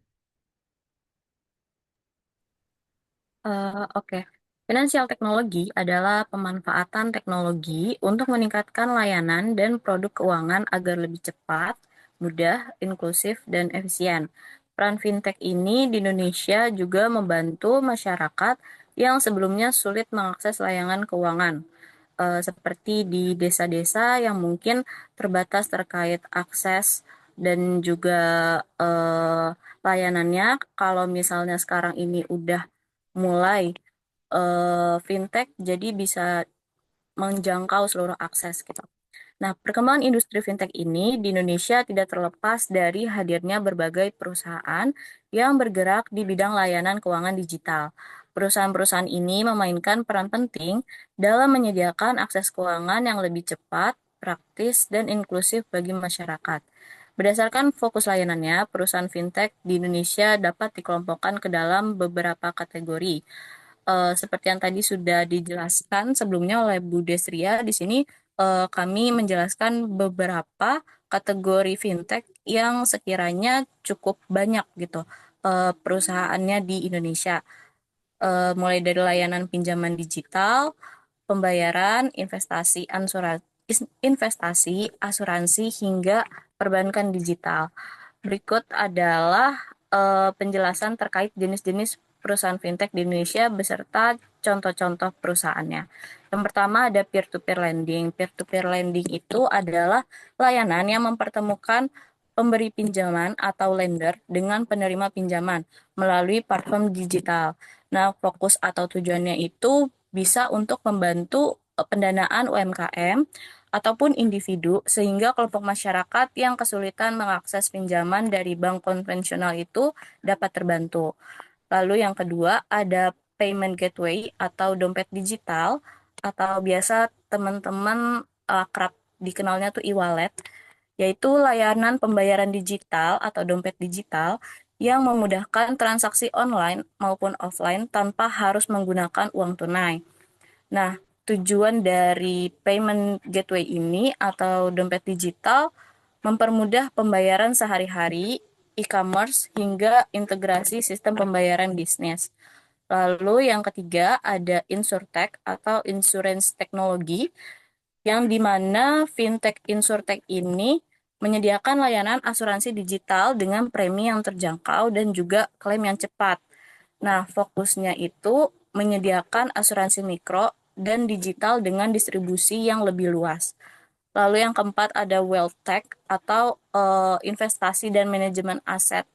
Oke. Financial technology adalah pemanfaatan teknologi untuk meningkatkan layanan dan produk keuangan agar lebih cepat, mudah, inklusif, dan efisien. Peran fintech ini di Indonesia juga membantu masyarakat yang sebelumnya sulit mengakses layanan keuangan, seperti di desa-desa yang mungkin terbatas terkait akses dan juga layanannya. Kalau misalnya sekarang ini udah mulai fintech jadi bisa menjangkau seluruh akses gitu. Nah, perkembangan industri fintech ini di Indonesia tidak terlepas dari hadirnya berbagai perusahaan yang bergerak di bidang layanan keuangan digital. Perusahaan-perusahaan ini memainkan peran penting dalam menyediakan akses keuangan yang lebih cepat, praktis, dan inklusif bagi masyarakat. Berdasarkan fokus layanannya, perusahaan fintech di Indonesia dapat dikelompokkan ke dalam beberapa kategori. Seperti yang tadi sudah dijelaskan sebelumnya oleh Bu Desria, di sini kami menjelaskan beberapa kategori fintech yang sekiranya cukup banyak gitu perusahaannya di Indonesia. Mulai dari layanan pinjaman digital, pembayaran, investasi, asuransi, hingga perbankan digital. Berikut adalah penjelasan terkait jenis-jenis perusahaan fintech di Indonesia beserta contoh-contoh perusahaannya. Yang pertama ada peer-to-peer lending. Peer-to-peer lending itu adalah layanan yang mempertemukan pemberi pinjaman atau lender dengan penerima pinjaman melalui platform digital. Nah, fokus atau tujuannya itu bisa untuk membantu pendanaan UMKM ataupun individu sehingga kelompok masyarakat yang kesulitan mengakses pinjaman dari bank konvensional itu dapat terbantu. Lalu yang kedua ada payment gateway atau dompet digital atau biasa teman-teman akrab dikenalnya tuh e-wallet, yaitu layanan pembayaran digital atau dompet digital yang memudahkan transaksi online maupun offline tanpa harus menggunakan uang tunai. Nah, tujuan dari payment gateway ini atau dompet digital mempermudah pembayaran sehari-hari, e-commerce, hingga integrasi sistem pembayaran bisnis. Lalu yang ketiga ada insurtech atau insurance technology, yang dimana fintech insurtech ini menyediakan layanan asuransi digital dengan premi yang terjangkau dan juga klaim yang cepat. Nah, fokusnya itu menyediakan asuransi mikro dan digital dengan distribusi yang lebih luas. Lalu yang keempat ada wealth tech atau investasi dan manajemen aset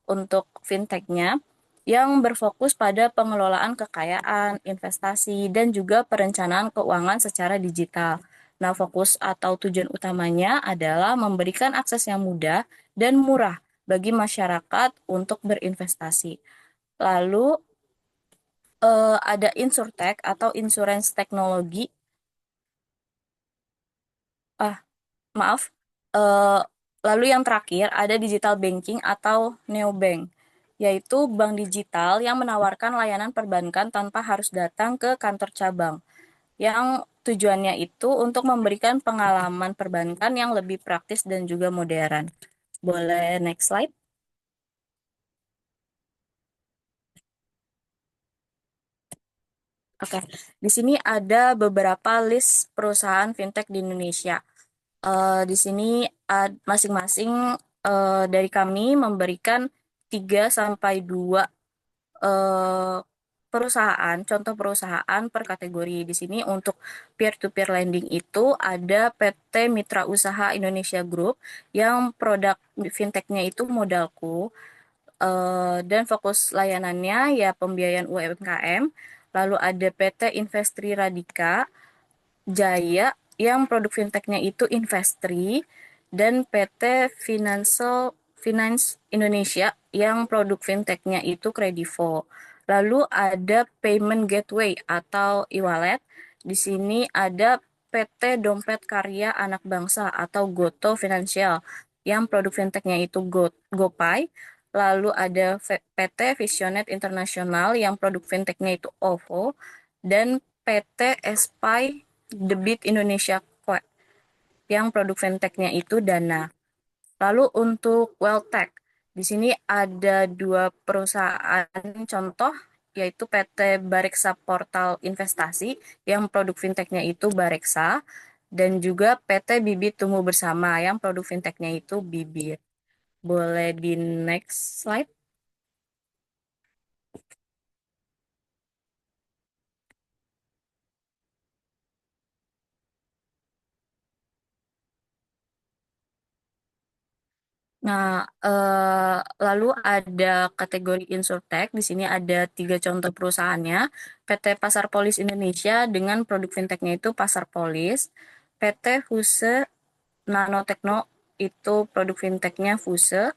untuk fintechnya yang berfokus pada pengelolaan kekayaan, investasi, dan juga perencanaan keuangan secara digital. Nah, fokus atau tujuan utamanya adalah memberikan akses yang mudah dan murah bagi masyarakat untuk berinvestasi. Lalu ada insurtech atau insurance technology. Maaf. Eh, Lalu yang terakhir ada digital banking atau neobank, yaitu bank digital yang menawarkan layanan perbankan tanpa harus datang ke kantor cabang, yang tujuannya itu untuk memberikan pengalaman perbankan yang lebih praktis dan juga modern. Boleh next slide? Oke, di sini ada beberapa list perusahaan fintech di Indonesia. Di sini masing-masing dari kami memberikan 3 sampai 2 perusahaan, contoh perusahaan per kategori. Di sini untuk peer-to-peer lending itu ada PT Mitra Usaha Indonesia Group yang produk fintechnya itu modalku, dan fokus layanannya ya pembiayaan UMKM. Lalu ada PT Investri Radika Jaya yang produk fintechnya itu Investri, dan PT Financial Finance Indonesia yang produk fintech-nya itu Kredivo. Lalu ada Payment Gateway atau e-wallet. Di sini ada PT Dompet Karya Anak Bangsa atau Goto Financial yang produk fintech-nya itu GoPay. Lalu ada PT Visionet Internasional yang produk fintech-nya itu OVO. Dan PT Espy Debit Indonesia yang produk fintech-nya itu Dana. Lalu untuk Welltech, di sini ada 2 perusahaan contoh, yaitu PT Bareksa Portal Investasi yang produk fintech-nya itu Bareksa, dan juga PT Bibit Tumbuh Bersama yang produk fintech-nya itu Bibit. Boleh di next slide. Nah, lalu ada kategori insurtech. Di sini ada 3 contoh perusahaannya. PT Pasar Polis Indonesia dengan produk fintech-nya itu Pasar Polis. PT Fuse Nanotekno itu produk fintech-nya Fuse.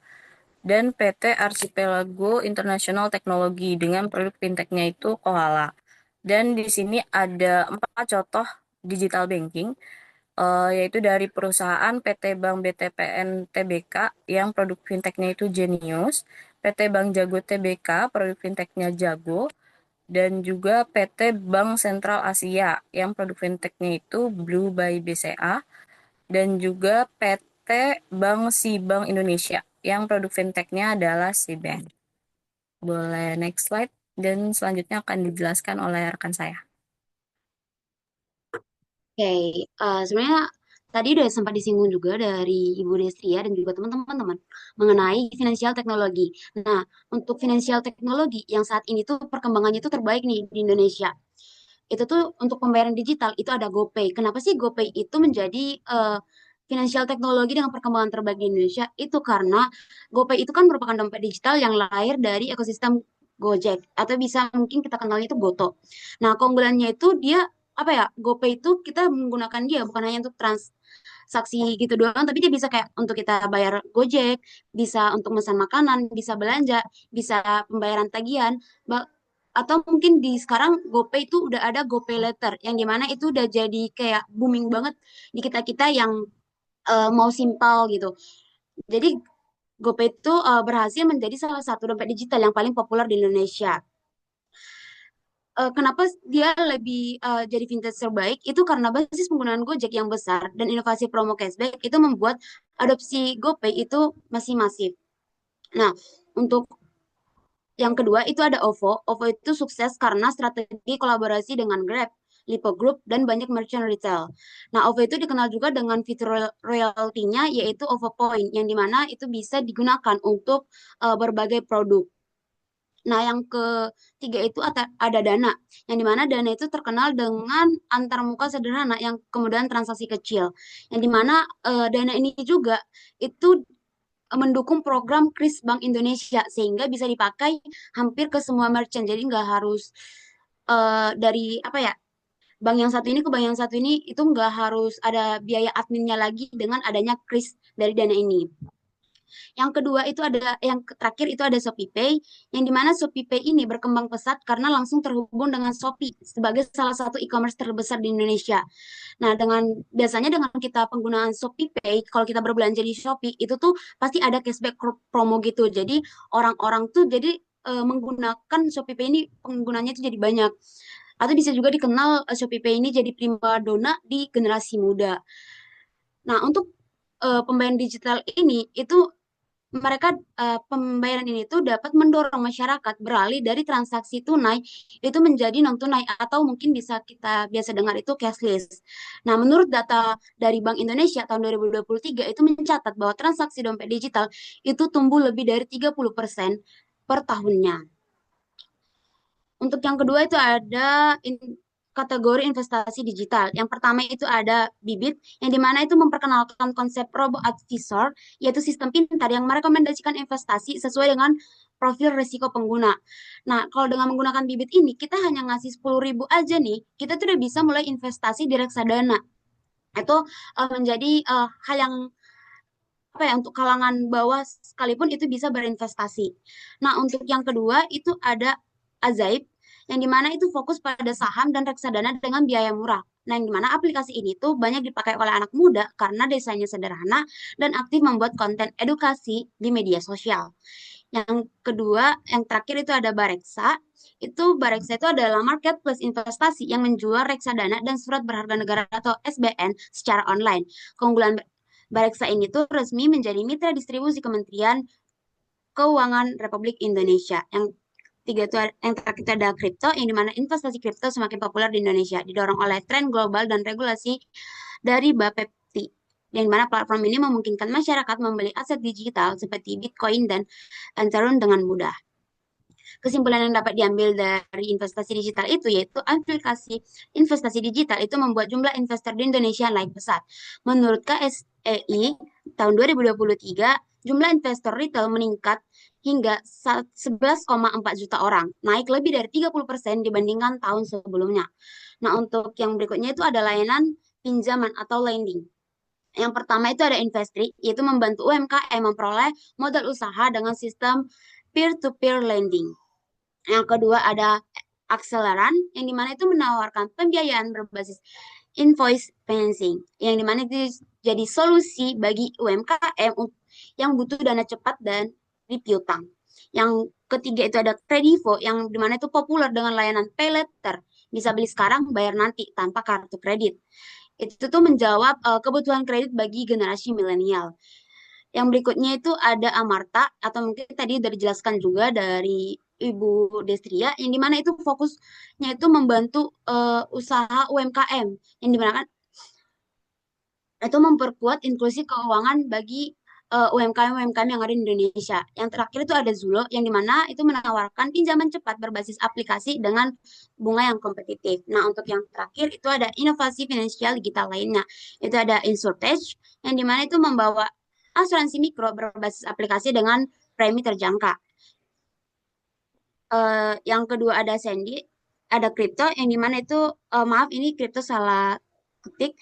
Dan PT Archipelago International Technology dengan produk fintech-nya itu Koala. Dan di sini ada 4 contoh digital banking, yaitu dari perusahaan PT Bank BTPN Tbk yang produk fintech-nya itu Genius, PT Bank Jago Tbk produk fintech-nya Jago, dan juga PT Bank Sentral Asia yang produk fintech-nya itu Blue by BCA, dan juga PT Bank Bank Indonesia yang produk fintech-nya adalah Bank. Boleh next slide, dan selanjutnya akan dijelaskan oleh rekan saya. Oke, sebenarnya tadi udah sempat disinggung juga dari Ibu Destria dan juga teman-teman mengenai finansial teknologi. Nah, untuk finansial teknologi yang saat ini tuh perkembangannya tuh terbaik nih di Indonesia. Itu tuh untuk pembayaran digital itu ada GoPay. Kenapa sih GoPay itu menjadi finansial teknologi dengan perkembangan terbaik di Indonesia? Itu karena GoPay itu kan merupakan dompet digital yang lahir dari ekosistem Gojek atau bisa mungkin kita kenalnya itu Goto. Nah, keunggulannya itu dia apa ya? GoPay itu kita menggunakan dia bukan hanya untuk transaksi gitu doang, tapi dia bisa kayak untuk kita bayar Gojek, bisa untuk pesan makanan, bisa belanja, bisa pembayaran tagihan, atau mungkin di sekarang GoPay itu udah ada GoPay Later yang dimana itu udah jadi kayak booming banget di kita-kita yang mau simpel gitu. Jadi GoPay itu berhasil menjadi salah satu dompet digital yang paling populer di Indonesia. Kenapa dia lebih jadi vintage terbaik? Itu karena basis penggunaan Gojek yang besar dan inovasi promo cashback itu membuat adopsi GoPay itu masih masif. Nah, untuk yang kedua itu ada OVO. OVO itu sukses karena strategi kolaborasi dengan Grab, Lipo Group, dan banyak merchant retail. Nah, OVO itu dikenal juga dengan fitur royalty-nya yaitu OVO Point, yang dimana itu bisa digunakan untuk berbagai produk. Nah, yang ketiga itu ada Dana, yang dimana Dana itu terkenal dengan antarmuka sederhana yang kemudian transaksi kecil, yang dimana Dana ini juga itu mendukung program Kris Bank Indonesia sehingga bisa dipakai hampir ke semua merchant. Jadi nggak harus dari apa ya bank yang satu ini ke bank yang satu ini itu nggak harus ada biaya adminnya lagi dengan adanya Kris dari Dana ini. Yang kedua itu ada, yang terakhir itu ada ShopeePay, yang dimana ShopeePay ini berkembang pesat karena langsung terhubung dengan Shopee sebagai salah satu e-commerce terbesar di Indonesia. Nah, biasanya dengan kita penggunaan ShopeePay, kalau kita berbelanja di Shopee, itu tuh pasti ada cashback promo gitu. Jadi orang-orang tuh jadi menggunakan ShopeePay ini penggunanya itu jadi banyak. Atau bisa juga dikenal ShopeePay ini jadi primadona di generasi muda. Nah, untuk pembayaran digital ini itu pembayaran ini tuh dapat mendorong masyarakat beralih dari transaksi tunai itu menjadi non tunai atau mungkin bisa kita biasa dengar itu cashless. Nah, menurut data dari Bank Indonesia tahun 2023 itu mencatat bahwa transaksi dompet digital itu tumbuh lebih dari 30% per tahunnya. Untuk yang kedua itu ada kategori investasi digital. Yang pertama itu ada Bibit, yang dimana itu memperkenalkan konsep robo advisor, yaitu sistem pintar yang merekomendasikan investasi sesuai dengan profil risiko pengguna. Nah, kalau dengan menggunakan Bibit ini, kita hanya ngasih 10.000 aja nih, kita tuh udah bisa mulai investasi di reksadana. Itu menjadi hal yang apa ya, untuk kalangan bawah sekalipun itu bisa berinvestasi. Nah, untuk yang kedua itu ada Azaib, yang dimana itu fokus pada saham dan reksadana dengan biaya murah. Nah, yang dimana aplikasi ini tuh banyak dipakai oleh anak muda karena desainnya sederhana dan aktif membuat konten edukasi di media sosial. Yang kedua, yang terakhir itu ada Bareksa. Bareksa itu adalah marketplace investasi yang menjual reksadana dan surat berharga negara atau SBN secara online. Keunggulan Bareksa ini tuh resmi menjadi mitra distribusi Kementerian Keuangan Republik Indonesia. Yang terakhir itu ada kripto, yang dimana investasi kripto semakin populer di Indonesia, didorong oleh tren global dan regulasi dari Bapepti. Yang dimana platform ini memungkinkan masyarakat membeli aset digital seperti Bitcoin dan Ethereum dengan mudah. Kesimpulan yang dapat diambil dari investasi digital itu yaitu aplikasi investasi digital itu membuat jumlah investor di Indonesia naik pesat. Menurut KSEI, tahun 2023, jumlah investor retail meningkat hingga 11,4 juta orang, naik lebih dari 30% dibandingkan tahun sebelumnya. Nah, untuk yang berikutnya itu ada layanan pinjaman atau lending. Yang pertama itu ada Investri, yaitu membantu UMKM memperoleh modal usaha dengan sistem peer-to-peer lending. Yang kedua ada Akseleran, yang dimana itu menawarkan pembiayaan berbasis invoice financing, yang dimana itu jadi solusi bagi UMKM yang butuh dana cepat dan piutang. Yang ketiga itu ada Kredivo, yang dimana itu populer dengan layanan pay later, bisa beli sekarang, bayar nanti tanpa kartu kredit. Itu tuh menjawab kebutuhan kredit bagi generasi milenial. Yang berikutnya itu ada Amarta, atau mungkin tadi sudah dijelaskan juga dari Ibu Destria, yang dimana itu fokusnya itu membantu usaha UMKM, yang dimana kan itu memperkuat inklusi keuangan bagi UMKM-UMKM yang ada di Indonesia. Yang terakhir itu ada Zulo, yang dimana itu menawarkan pinjaman cepat berbasis aplikasi dengan bunga yang kompetitif. Nah, untuk yang terakhir itu ada inovasi finansial digital lainnya. Itu ada Insurtech, yang dimana itu membawa asuransi mikro berbasis aplikasi dengan premi terjangka. Yang kedua ada Sandy, ada kripto, yang dimana itu maaf ini kripto salah ketik.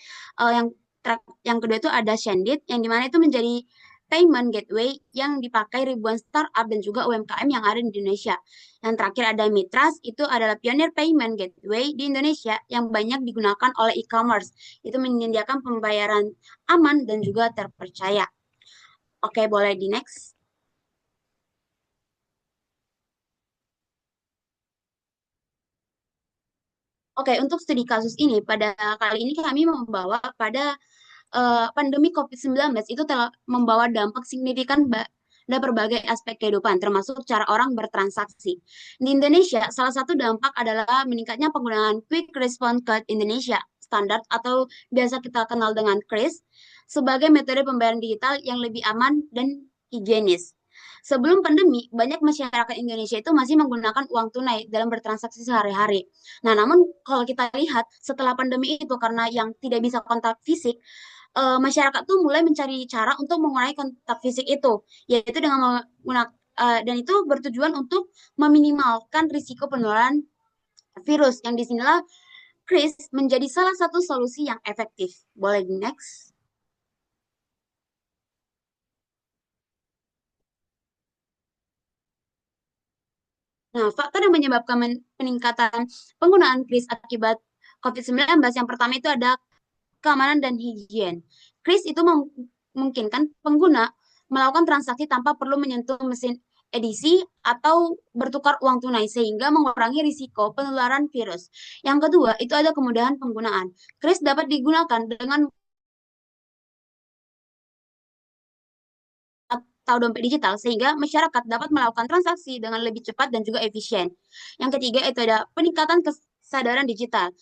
Yang kedua itu ada Shandit, yang dimana itu menjadi payment gateway yang dipakai ribuan startup dan juga UMKM yang ada di Indonesia. Yang terakhir ada Mitras, itu adalah pionir payment gateway di Indonesia yang banyak digunakan oleh e-commerce. Itu menyediakan pembayaran aman dan juga terpercaya. Oke, boleh di next. Oke, untuk studi kasus ini, pada kali ini kami membawa pada pandemi COVID-19 itu telah membawa dampak signifikan pada berbagai aspek kehidupan, termasuk cara orang bertransaksi. Di Indonesia, salah satu dampak adalah meningkatnya penggunaan Quick Response Card Indonesia standar atau biasa kita kenal dengan KRIS sebagai metode pembayaran digital yang lebih aman dan higienis. Sebelum pandemi, banyak masyarakat Indonesia itu masih menggunakan uang tunai dalam bertransaksi sehari-hari. Nah, namun kalau kita lihat setelah pandemi itu karena yang tidak bisa kontak fisik, masyarakat tuh mulai mencari cara untuk mengurangi kontak fisik itu, yaitu dengan menggunakan dan itu bertujuan untuk meminimalkan risiko penularan virus. Yang disinilah Kris menjadi salah satu solusi yang efektif. Boleh di next. Nah, faktor yang menyebabkan peningkatan penggunaan kris akibat COVID-19 yang pertama itu ada keamanan dan higien. Kris itu memungkinkan pengguna melakukan transaksi tanpa perlu menyentuh mesin edisi atau bertukar uang tunai sehingga mengurangi risiko penularan virus. Yang kedua, itu ada kemudahan penggunaan. Kris dapat digunakan dengan atau dompet digital sehingga masyarakat dapat melakukan transaksi dengan lebih cepat dan juga efisien. Yang ketiga itu ada peningkatan kesadaran digital.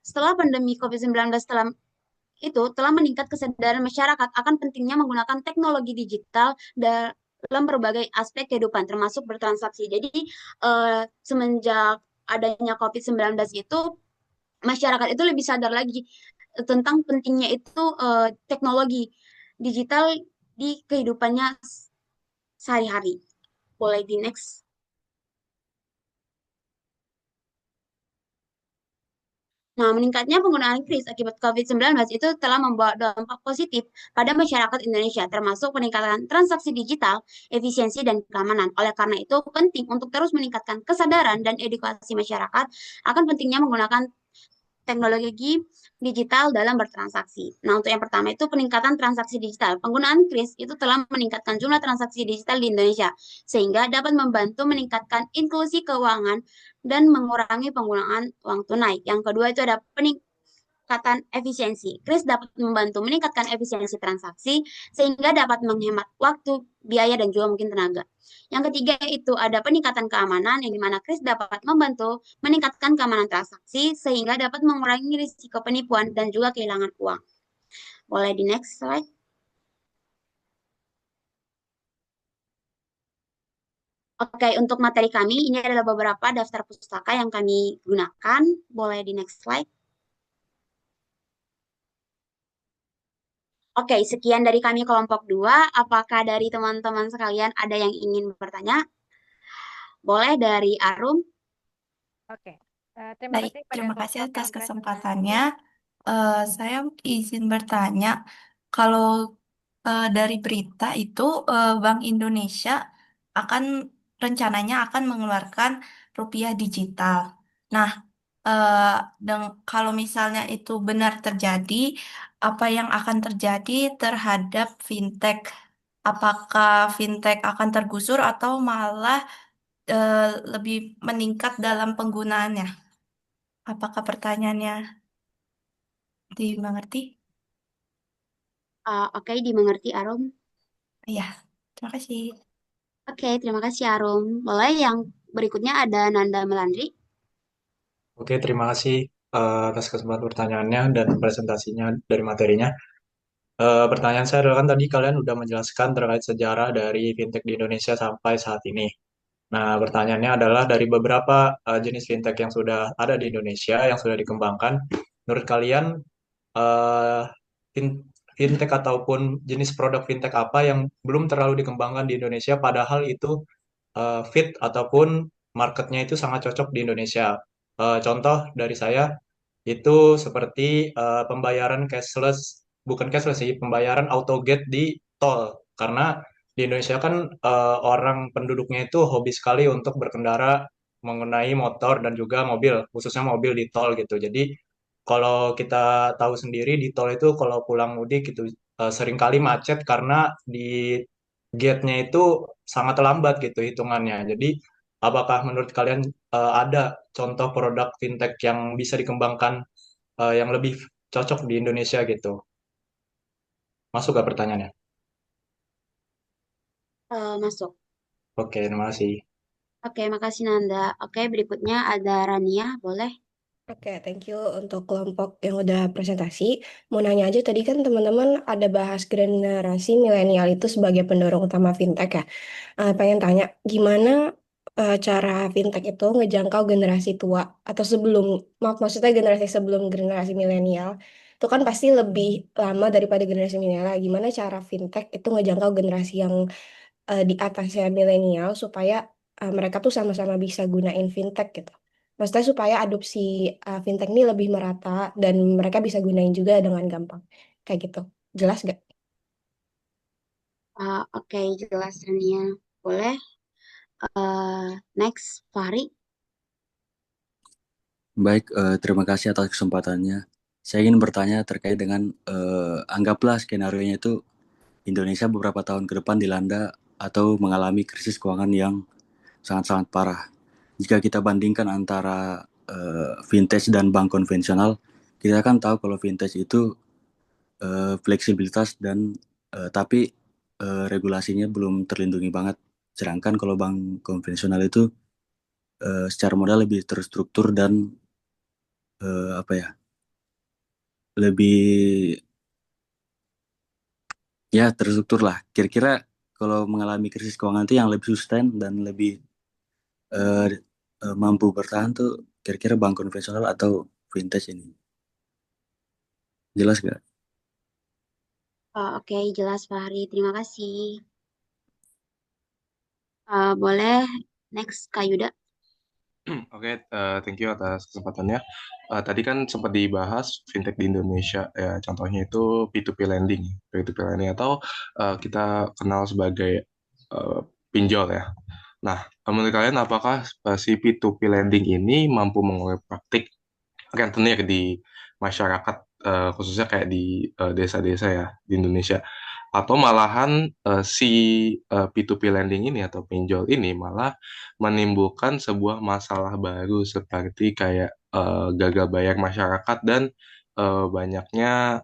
Setelah pandemi COVID-19 telah meningkat kesadaran masyarakat akan pentingnya menggunakan teknologi digital dalam berbagai aspek kehidupan termasuk bertransaksi. Jadi semenjak adanya COVID-19 itu masyarakat itu lebih sadar lagi tentang pentingnya itu teknologi digital di kehidupannya sehari-hari. Boleh di next. Nah, meningkatnya penggunaan kris akibat COVID-19 itu telah membawa dampak positif pada masyarakat Indonesia, termasuk peningkatan transaksi digital, efisiensi, dan keamanan. Oleh karena itu, penting untuk terus meningkatkan kesadaran dan edukasi masyarakat akan pentingnya menggunakan teknologi digital dalam bertransaksi. Nah, untuk yang pertama itu peningkatan transaksi digital. Penggunaan kris itu telah meningkatkan jumlah transaksi digital di Indonesia, sehingga dapat membantu meningkatkan inklusi keuangan dan mengurangi penggunaan uang tunai. Yang kedua itu ada peningkatan efisiensi. Kris dapat membantu meningkatkan efisiensi transaksi sehingga dapat menghemat waktu, biaya, dan juga mungkin tenaga. Yang ketiga itu ada peningkatan keamanan yang dimana Kris dapat membantu meningkatkan keamanan transaksi sehingga dapat mengurangi risiko penipuan dan juga kehilangan uang. Boleh di next slide. Oke, untuk materi kami ini adalah beberapa daftar pustaka yang kami gunakan. Boleh di next slide. Oke, sekian dari kami kelompok 2. Apakah dari teman-teman sekalian ada yang ingin bertanya? Boleh dari Arum. Oke, terima Baik, kasih pada terima kasih kelompok atas yang telah kesempatannya. Saya izin bertanya, kalau dari berita itu Bank Indonesia akan rencananya akan mengeluarkan rupiah digital. Nah, eh, kalau misalnya itu benar terjadi, apa yang akan terjadi terhadap fintech? Apakah fintech akan tergusur atau malah eh, lebih meningkat dalam penggunaannya? Apakah pertanyaannya dimengerti? Oke, dimengerti Arum. Iya, terima kasih. Oke, terima kasih Arum. Boleh yang berikutnya ada Nanda Melandri. Oke, terima kasih atas kesempatan pertanyaannya dan presentasinya dari materinya. Pertanyaan saya adalah kan tadi kalian udah menjelaskan terkait sejarah dari fintech di Indonesia sampai saat ini. Nah, pertanyaannya adalah dari beberapa jenis fintech yang sudah ada di Indonesia, yang sudah dikembangkan, menurut kalian eh, fintech ataupun jenis produk fintech apa yang belum terlalu dikembangkan di Indonesia, padahal itu fit ataupun marketnya itu sangat cocok di Indonesia. Contoh dari saya itu seperti pembayaran cashless, bukan cashless sih, pembayaran auto gate di tol. Karena di Indonesia kan orang penduduknya itu hobi sekali untuk berkendara mengenai motor dan juga mobil, khususnya mobil di tol gitu. Jadi kalau kita tahu sendiri di tol itu kalau pulang mudik itu seringkali macet karena di gate-nya itu sangat lambat gitu hitungannya. Jadi apakah menurut kalian ada contoh produk fintech yang bisa dikembangkan yang lebih cocok di Indonesia gitu? Masuk gak pertanyaannya? Masuk. Oke, terima kasih. Oke, makasih Nanda. Oke, berikutnya ada Rania. Boleh. Oke, thank you untuk kelompok yang udah presentasi. Mau nanya aja, tadi kan teman-teman ada bahas generasi milenial itu sebagai pendorong utama fintech ya. Pengen tanya, gimana cara fintech itu ngejangkau generasi tua atau sebelum, maksudnya generasi sebelum generasi milenial, itu kan pasti lebih lama daripada generasi milenial. Gimana cara fintech itu ngejangkau generasi yang di atasnya milenial supaya mereka tuh sama-sama bisa gunain fintech gitu. Maksudnya supaya adopsi fintech ini lebih merata dan mereka bisa gunain juga dengan gampang. Kayak gitu. Jelas gak? Oke, jelas Rania. Boleh. Next, Fahri. Baik, terima kasih atas kesempatannya. Saya ingin bertanya terkait dengan anggaplah skenario-nya itu Indonesia beberapa tahun ke depan dilanda atau mengalami krisis keuangan yang sangat-sangat parah. Jika kita bandingkan antara vintage dan bank konvensional, kita kan tahu kalau vintage itu fleksibilitas dan tapi regulasinya belum terlindungi banget. Sedangkan kalau bank konvensional itu secara modal lebih terstruktur dan apa ya, lebih ya terstruktur lah. Kira-kira kalau mengalami krisis keuangan itu yang lebih sustain dan lebih eh, mampu bertahan tuh kira-kira bank konvensional atau vintage ini. Jelas gak? Oke, jelas Fahri. Terima kasih. Boleh. Next, Kak Yuda. Oke, thank you atas kesempatannya. Tadi kan sempat dibahas fintech di Indonesia, ya contohnya itu P2P lending, P2P lending atau kita kenal sebagai eh, pinjol ya. Nah, menurut kalian apakah si P2P lending ini mampu mengubah praktik rentenir di masyarakat, khususnya kayak di desa-desa ya di Indonesia, atau malahan si P2P lending ini atau pinjol ini malah menimbulkan sebuah masalah baru seperti kayak gagal bayar masyarakat dan banyaknya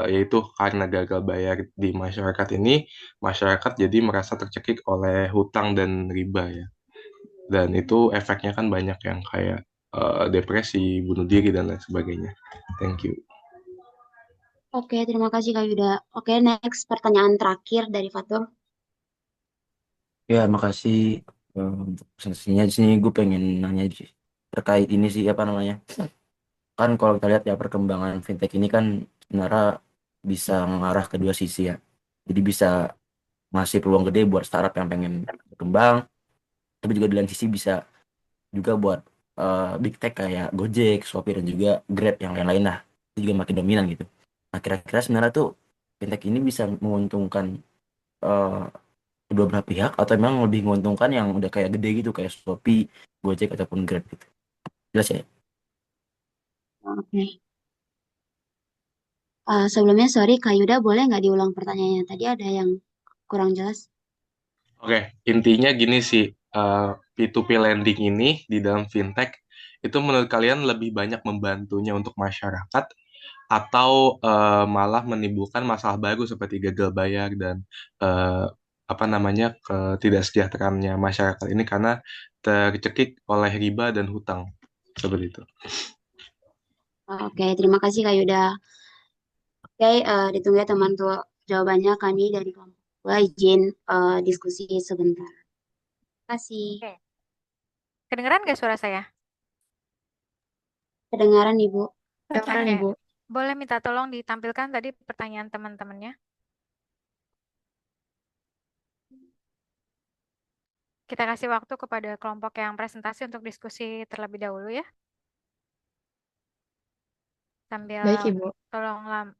yaitu karena gagal bayar di masyarakat ini, masyarakat jadi merasa tercekik oleh hutang dan riba ya. Dan itu efeknya kan banyak yang kayak depresi, bunuh diri, dan lain sebagainya. Thank you. Oke, terima kasih Kak Yuda. Oke, next pertanyaan terakhir dari Fatur. Ya, makasih untuk sesinya. Di sini gue pengen nanya terkait ini sih apa namanya? Kan kalau kita lihat ya perkembangan fintech ini kan sebenarnya bisa mengarah ke dua sisi ya. Jadi bisa ngasih peluang gede buat startup yang pengen berkembang, tapi juga di lain sisi bisa juga buat big tech kayak Gojek, Shopee dan juga Grab yang lain-lain lah. Itu juga makin dominan gitu. Nah, kira-kira sebenarnya tuh fintech ini bisa menguntungkan eh, kedua belah pihak atau memang lebih menguntungkan yang udah kayak gede gitu kayak Shopee, Gojek ataupun Grab gitu. Jelas ya? Oke. Sebelumnya, sorry Kak Yuda, boleh nggak diulang pertanyaannya? Tadi ada yang kurang jelas. Oke, intinya gini sih, P2P lending ini di dalam fintech itu menurut kalian lebih banyak membantunya untuk masyarakat atau malah menimbulkan masalah baru seperti gagal bayar dan eh, apa namanya ketidaksejahteranya masyarakat ini karena tercekik oleh riba dan hutang seperti itu. Oke, terima kasih Kak Yuda. Oke, ditunggu ya teman tuh jawabannya kami dari kelompok dua izin diskusi sebentar. Terima kasih. Oke. Kedengeran gak suara saya? Kedengaran Ibu. Kedengaran Oke. Ibu. Boleh minta tolong ditampilkan tadi pertanyaan teman-temannya? Kita kasih waktu kepada kelompok yang presentasi untuk diskusi terlebih dahulu ya. Sambil Baik, Ibu. tolong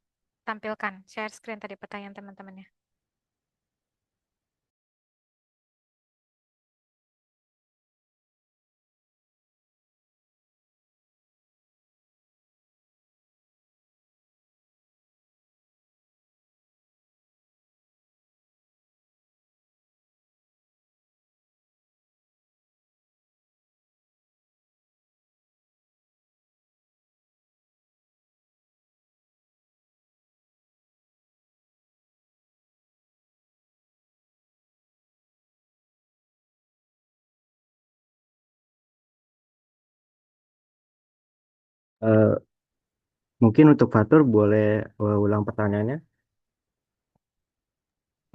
tampilkan share screen tadi pertanyaan teman-temannya. Eh, Mungkin untuk Fatur boleh ulang pertanyaannya.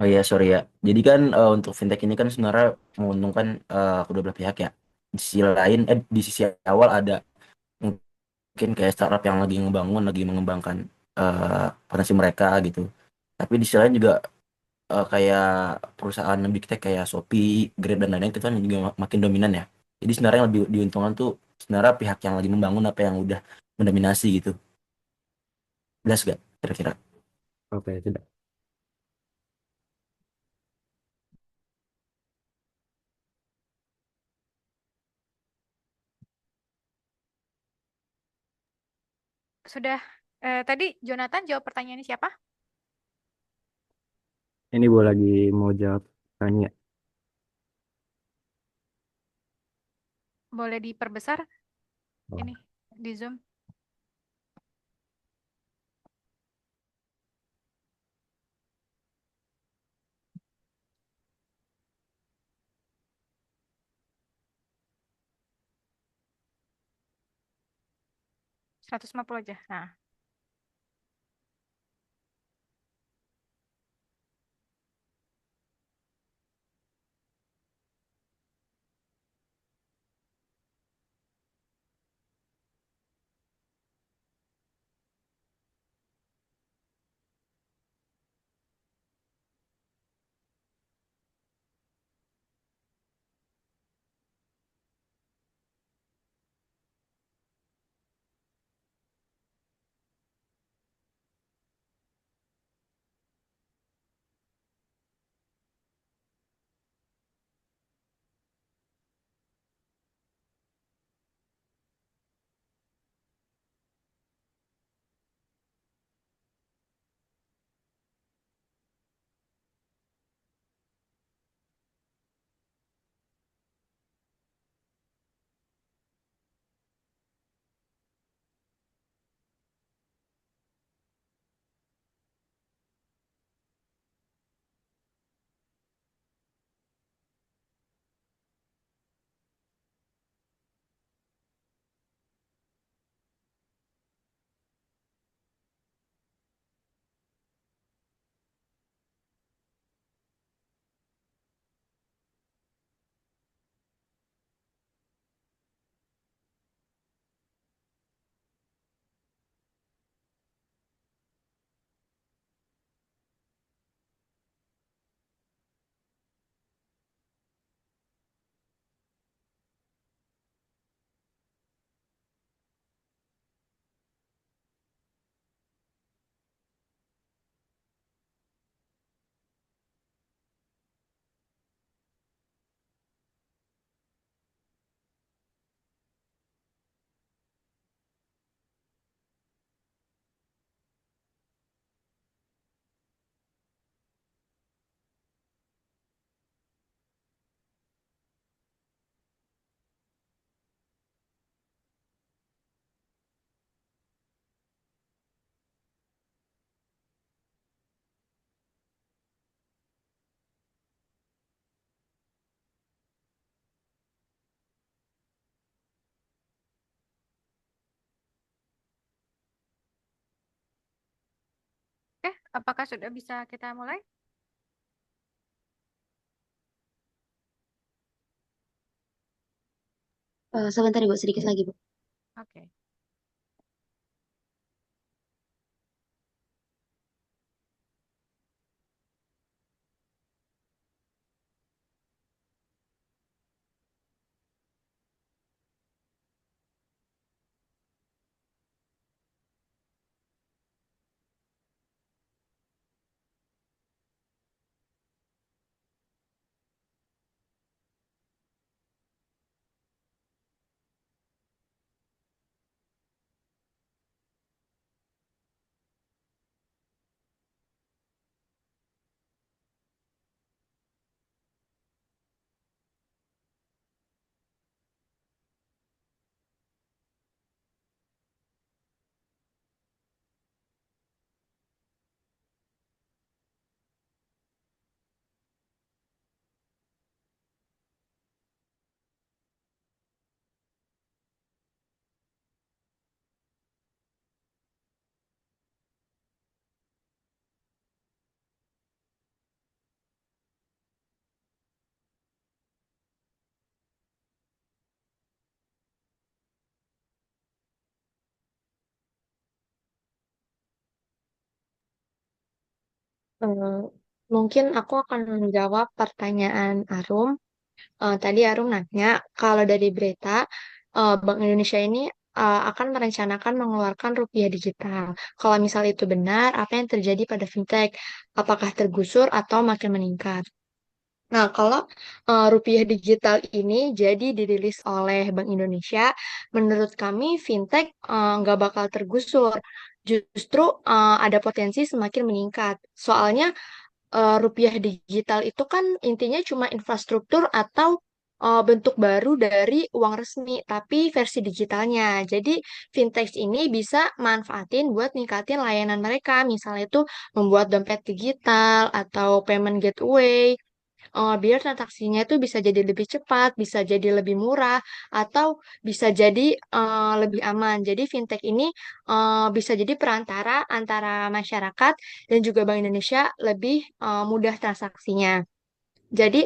Oh iya, sorry ya. Jadi kan untuk fintech ini kan sebenarnya menguntungkan kedua belah pihak ya. Di sisi lain, di sisi awal ada mungkin kayak startup yang lagi ngebangun, lagi mengembangkan potensi mereka gitu. Tapi di sisi lain juga kayak perusahaan big tech kayak Shopee, Grab dan lain-lain itu kan juga makin dominan ya. Jadi sebenarnya yang lebih diuntungkan tuh sebenarnya pihak yang lagi membangun apa yang udah mendominasi gitu. Jelas gak kira-kira? Oke, tidak. Sudah, tadi Jonathan jawab pertanyaan siapa? Ini Bu lagi mau jawab tanya. Boleh diperbesar Oh. ini di Zoom. Seratus 150 aja. Nah, Oke, apakah sudah bisa kita mulai? Sebentar Ibu, sedikit lagi Bu. Oke. Eh, Mungkin aku akan menjawab pertanyaan Arum. Tadi Arum nanya, kalau dari berita, Bank Indonesia ini akan merencanakan mengeluarkan rupiah digital. Kalau misal itu benar, apa yang terjadi pada fintech? Apakah tergusur atau makin meningkat? Nah, kalau rupiah digital ini jadi dirilis oleh Bank Indonesia, menurut kami fintech nggak bakal tergusur. Justru ada potensi semakin meningkat. Soalnya rupiah digital itu kan intinya cuma infrastruktur atau bentuk baru dari uang resmi, tapi versi digitalnya. Jadi fintech ini bisa manfaatin buat ningkatin layanan mereka, misalnya itu membuat dompet digital atau payment gateway. Biar transaksinya itu bisa jadi lebih cepat, bisa jadi lebih murah, atau bisa jadi lebih aman. Jadi fintech ini bisa jadi perantara antara masyarakat dan juga Bank Indonesia lebih mudah transaksinya. Jadi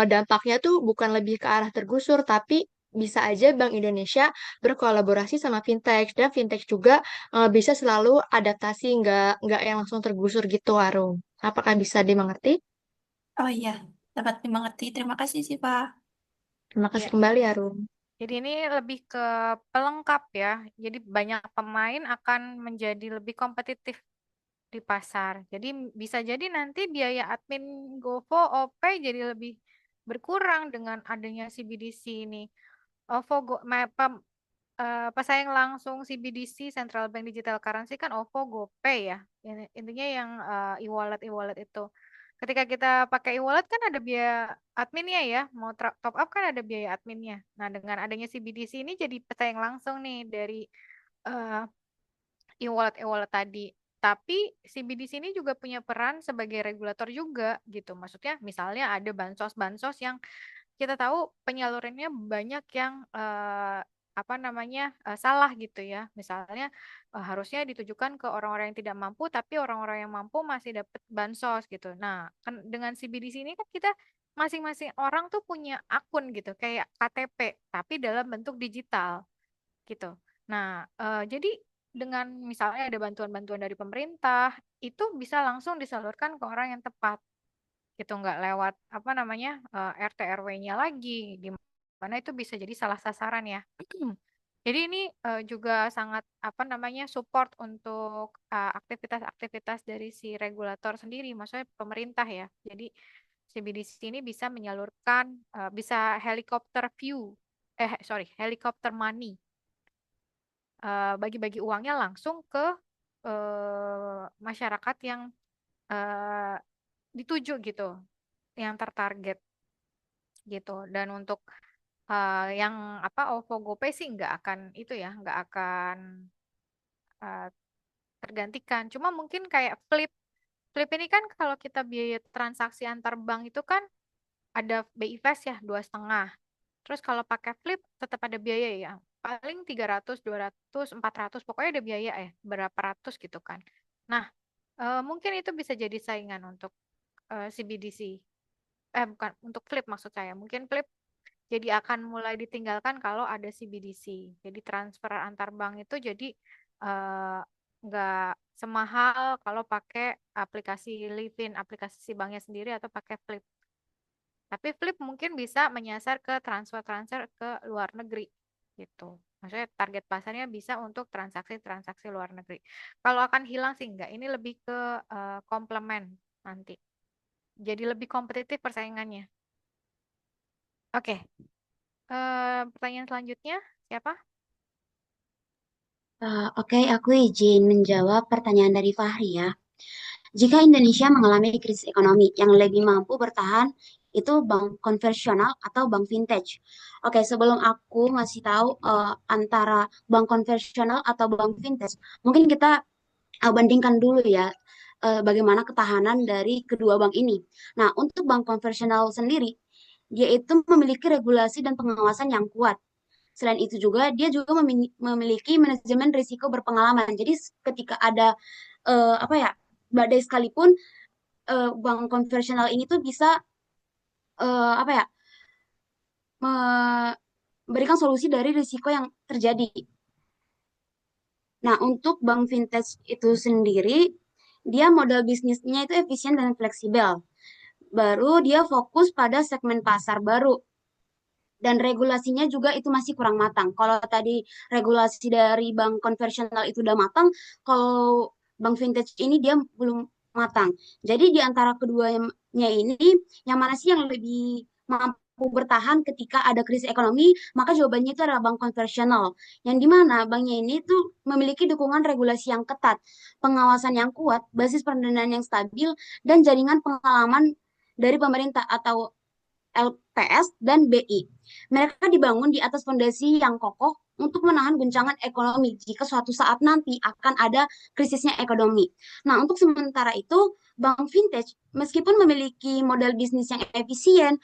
dampaknya tuh bukan lebih ke arah tergusur, tapi bisa aja Bank Indonesia berkolaborasi sama fintech dan fintech juga bisa selalu adaptasi, nggak yang langsung tergusur gitu, Arum. Apakah bisa dimengerti? Oh iya, dapat dimengerti. Terima kasih sih, Pak. Terima Ya, kasih kembali, Arum. jadi ini lebih ke pelengkap ya. Jadi banyak pemain akan menjadi lebih kompetitif di pasar. Jadi bisa jadi nanti biaya admin GoVo, OP jadi lebih berkurang dengan adanya CBDC ini. OVO, pesaing langsung CBDC Central Bank Digital Currency kan OVO, GoPay ya. Intinya yang e-wallet itu. Ketika kita pakai e-wallet kan ada biaya adminnya ya. Mau top up kan ada biaya adminnya. Nah, dengan adanya CBDC ini jadi pesaing langsung nih dari eh, e-wallet tadi. Tapi CBDC ini juga punya peran sebagai regulator juga gitu. Maksudnya misalnya ada bansos-bansos yang kita tahu penyalurannya banyak yang apa namanya salah gitu ya. Misalnya harusnya ditujukan ke orang-orang yang tidak mampu, tapi orang-orang yang mampu masih dapat bansos gitu. Nah, kan dengan CBDC ini kan kita masing-masing orang tuh punya akun gitu, kayak KTP, tapi dalam bentuk digital gitu. Nah, jadi dengan misalnya ada bantuan-bantuan dari pemerintah, itu bisa langsung disalurkan ke orang yang tepat gitu, nggak lewat apa namanya RT RW-nya lagi, di mana itu bisa jadi salah sasaran ya. Jadi ini juga sangat apa namanya support untuk aktivitas-aktivitas dari si regulator sendiri, maksudnya pemerintah ya. Jadi CBDC ini bisa menyalurkan bisa helikopter view, sorry, helikopter money, bagi-bagi uangnya langsung ke masyarakat yang eh, dituju gitu, yang tertarget gitu. Dan untuk yang apa OVO GoPay sih nggak akan itu ya, nggak akan eh, tergantikan. Cuma mungkin kayak Flip. Flip ini kan kalau kita biaya transaksi antar bank itu kan ada BI Fast ya 2,5. Terus kalau pakai Flip tetap ada biaya ya. Paling 300, 200, 400, pokoknya ada biaya ya, berapa ratus gitu kan. Nah, Mungkin itu bisa jadi saingan untuk CBDC. Bukan, untuk Flip maksud saya. Mungkin Flip jadi akan mulai ditinggalkan kalau ada CBDC. Jadi transfer antar bank itu jadi eh, nggak semahal kalau pakai aplikasi Livin, aplikasi si banknya sendiri atau pakai Flip. Tapi Flip mungkin bisa menyasar ke transfer-transfer ke luar negeri gitu. Maksudnya target pasarnya bisa untuk transaksi-transaksi luar negeri. Kalau akan hilang sih enggak. Ini lebih ke komplement nanti. Jadi lebih kompetitif persaingannya. Oke, pertanyaan selanjutnya siapa? Oke, aku izin menjawab pertanyaan dari Fahri ya. Jika Indonesia mengalami krisis ekonomi yang lebih mampu bertahan, itu bank konvensional atau bank vintage. Oke, sebelum aku ngasih tahu antara bank konvensional atau bank vintage, mungkin kita bandingkan dulu ya bagaimana ketahanan dari kedua bank ini. Nah, untuk bank konvensional sendiri, dia itu memiliki regulasi dan pengawasan yang kuat. Selain itu juga dia juga memiliki manajemen risiko berpengalaman. Jadi ketika ada apa ya badai sekalipun bank konvensional ini tuh bisa apa ya memberikan solusi dari risiko yang terjadi. Nah, untuk bank vintage itu sendiri, dia modal bisnisnya itu efisien dan fleksibel. Baru dia fokus pada segmen pasar baru dan regulasinya juga itu masih kurang matang. Kalau tadi regulasi dari bank konvensional itu udah matang, kalau bank vintage ini dia belum matang. Jadi di antara keduanya ini, yang mana sih yang lebih mampu bertahan ketika ada krisis ekonomi? Maka jawabannya itu adalah bank konvensional. Yang dimana banknya ini tuh memiliki dukungan regulasi yang ketat, pengawasan yang kuat, basis pendanaan yang stabil, dan jaringan pengalaman dari pemerintah atau LPS dan BI. Mereka dibangun di atas fondasi yang kokoh untuk menahan guncangan ekonomi jika suatu saat nanti akan ada krisisnya ekonomi. Nah, untuk sementara itu, bank vintage meskipun memiliki modal bisnis yang efisien,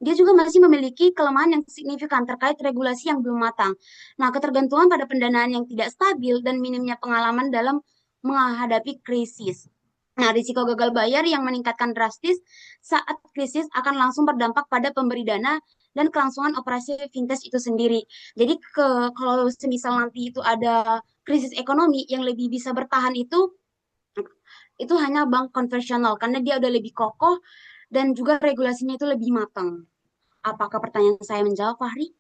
dia juga masih memiliki kelemahan yang signifikan terkait regulasi yang belum matang. Nah, ketergantungan pada pendanaan yang tidak stabil dan minimnya pengalaman dalam menghadapi krisis. Nah, risiko gagal bayar yang meningkatkan drastis saat krisis akan langsung berdampak pada pemberi dana dan kelangsungan operasi vintage itu sendiri. Jadi kalau semisal nanti itu ada krisis ekonomi yang lebih bisa bertahan itu hanya bank konvensional karena dia udah lebih kokoh dan juga regulasinya itu lebih matang. Apakah pertanyaan saya menjawab, Fahri?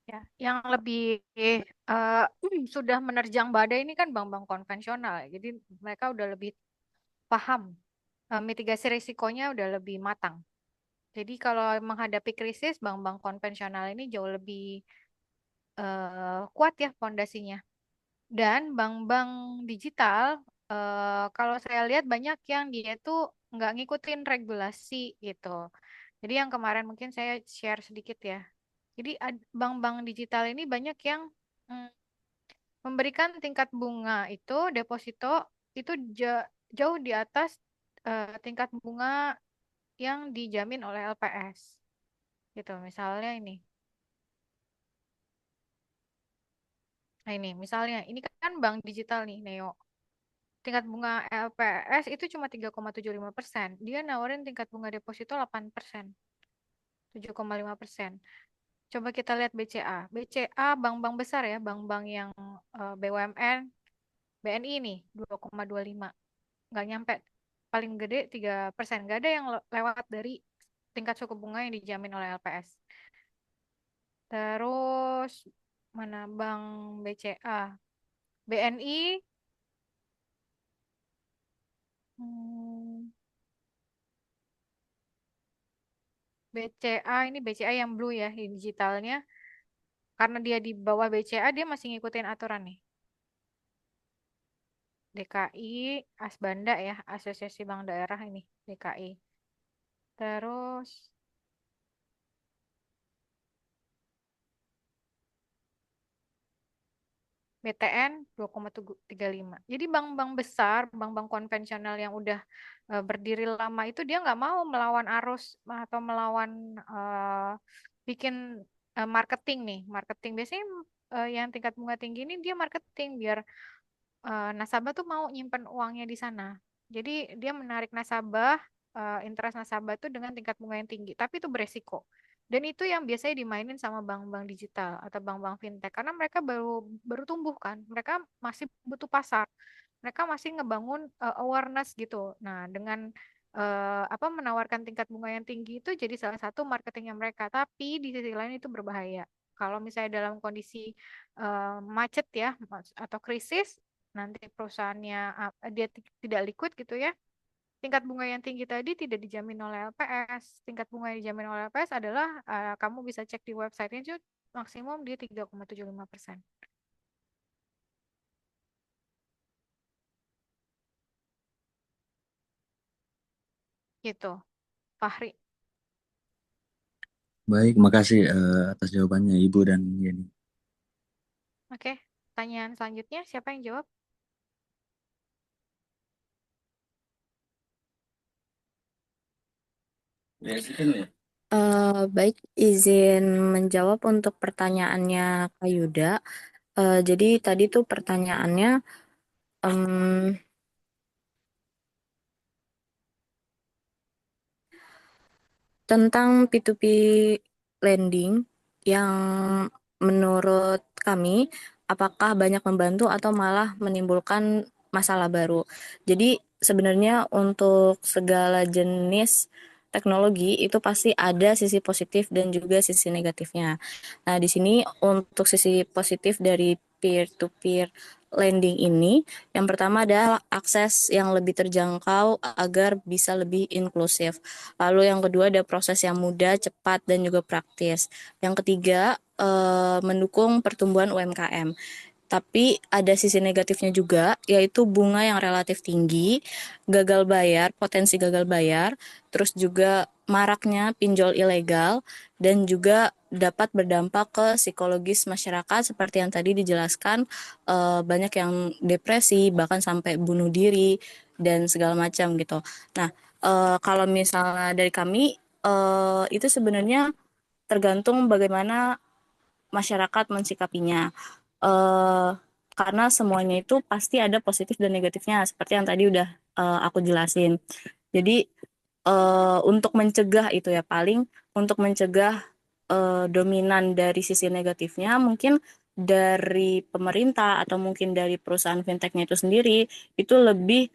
Ya, yang lebih eh, sudah menerjang badai ini kan bank-bank konvensional. Jadi mereka udah lebih paham, mitigasi risikonya udah lebih matang. Jadi kalau menghadapi krisis, bank-bank konvensional ini jauh lebih kuat ya fondasinya. Dan bank-bank digital, kalau saya lihat banyak yang dia tuh nggak ngikutin regulasi gitu. Jadi yang kemarin mungkin saya share sedikit ya. Jadi bank-bank digital ini banyak yang mm, memberikan tingkat bunga itu deposito itu jauh di atas tingkat bunga yang dijamin oleh LPS. Gitu, misalnya ini. Nah ini, misalnya ini kan bank digital nih, Neo. Tingkat bunga LPS itu cuma 3,75%. Dia nawarin tingkat bunga deposito 8%, 7,5%. Coba kita lihat BCA. BCA bank-bank besar ya, bank-bank yang BUMN, BNI nih 2,25. Nggak nyampe. Paling gede 3%. Nggak ada yang lewat dari tingkat suku bunga yang dijamin oleh LPS. Terus mana bank BCA? BNI hmm, BCA ini BCA yang blue ya, di digitalnya. Karena dia di bawah BCA, dia masih ngikutin aturan nih. DKI, Asbanda ya, Asosiasi Bank Daerah ini, DKI. Terus BTN 2,35. Jadi bank-bank besar, bank-bank konvensional yang udah berdiri lama itu dia nggak mau melawan arus atau melawan bikin marketing nih. Marketing biasanya yang tingkat bunga tinggi ini dia marketing biar nasabah tuh mau nyimpen uangnya di sana. Jadi dia menarik nasabah, interest nasabah tuh dengan tingkat bunga yang tinggi, tapi itu beresiko. Dan itu yang biasanya dimainin sama bank-bank digital atau bank-bank fintech karena mereka baru baru tumbuh kan. Mereka masih butuh pasar. Mereka masih ngebangun awareness gitu. Nah, dengan apa menawarkan tingkat bunga yang tinggi itu jadi salah satu marketingnya mereka. Tapi di sisi lain itu berbahaya. Kalau misalnya dalam kondisi macet ya atau krisis, nanti perusahaannya dia tidak liquid gitu ya, tingkat bunga yang tinggi tadi tidak dijamin oleh LPS. Tingkat bunga yang dijamin oleh LPS adalah kamu bisa cek di websitenya itu maksimum di 3,75%. Gitu, Fahri. Baik, makasih atas jawabannya Ibu dan Yeni. Oke, pertanyaan selanjutnya siapa yang jawab? Baik, izin menjawab untuk pertanyaannya Kak Yuda. Jadi tadi tuh pertanyaannya em, tentang P2P lending yang menurut kami apakah banyak membantu atau malah menimbulkan masalah baru. Jadi sebenarnya untuk segala jenis teknologi itu pasti ada sisi positif dan juga sisi negatifnya. Nah, di sini untuk sisi positif dari peer-to-peer lending ini, yang pertama adalah akses yang lebih terjangkau agar bisa lebih inklusif. Lalu yang kedua ada proses yang mudah, cepat, dan juga praktis. Yang ketiga, mendukung pertumbuhan UMKM. Tapi ada sisi negatifnya juga, yaitu bunga yang relatif tinggi, gagal bayar, potensi gagal bayar, terus juga maraknya pinjol ilegal, dan juga dapat berdampak ke psikologis masyarakat seperti yang tadi dijelaskan, banyak yang depresi, bahkan sampai bunuh diri, dan segala macam gitu. Nah, kalau misalnya dari kami, itu sebenarnya tergantung bagaimana masyarakat mensikapinya. Eh, karena semuanya itu pasti ada positif dan negatifnya, seperti yang tadi udah aku jelasin. Jadi untuk mencegah itu ya paling untuk mencegah dominan dari sisi negatifnya mungkin dari pemerintah atau mungkin dari perusahaan fintechnya itu sendiri itu lebih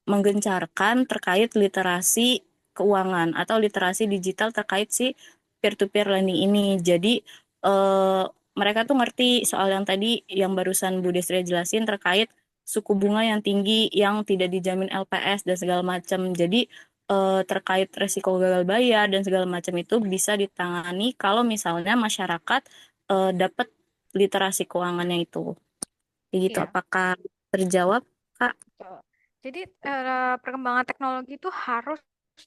menggencarkan terkait literasi keuangan atau literasi digital terkait si peer-to-peer lending ini. Jadi mereka tuh ngerti soal yang tadi yang barusan Bu Desri jelasin terkait suku bunga yang tinggi yang tidak dijamin LPS dan segala macam. Jadi terkait resiko gagal bayar dan segala macam itu bisa ditangani kalau misalnya masyarakat dapat literasi keuangannya itu. Kayak gitu. Iya. Apakah terjawab, Kak? Betul. Jadi perkembangan teknologi itu harus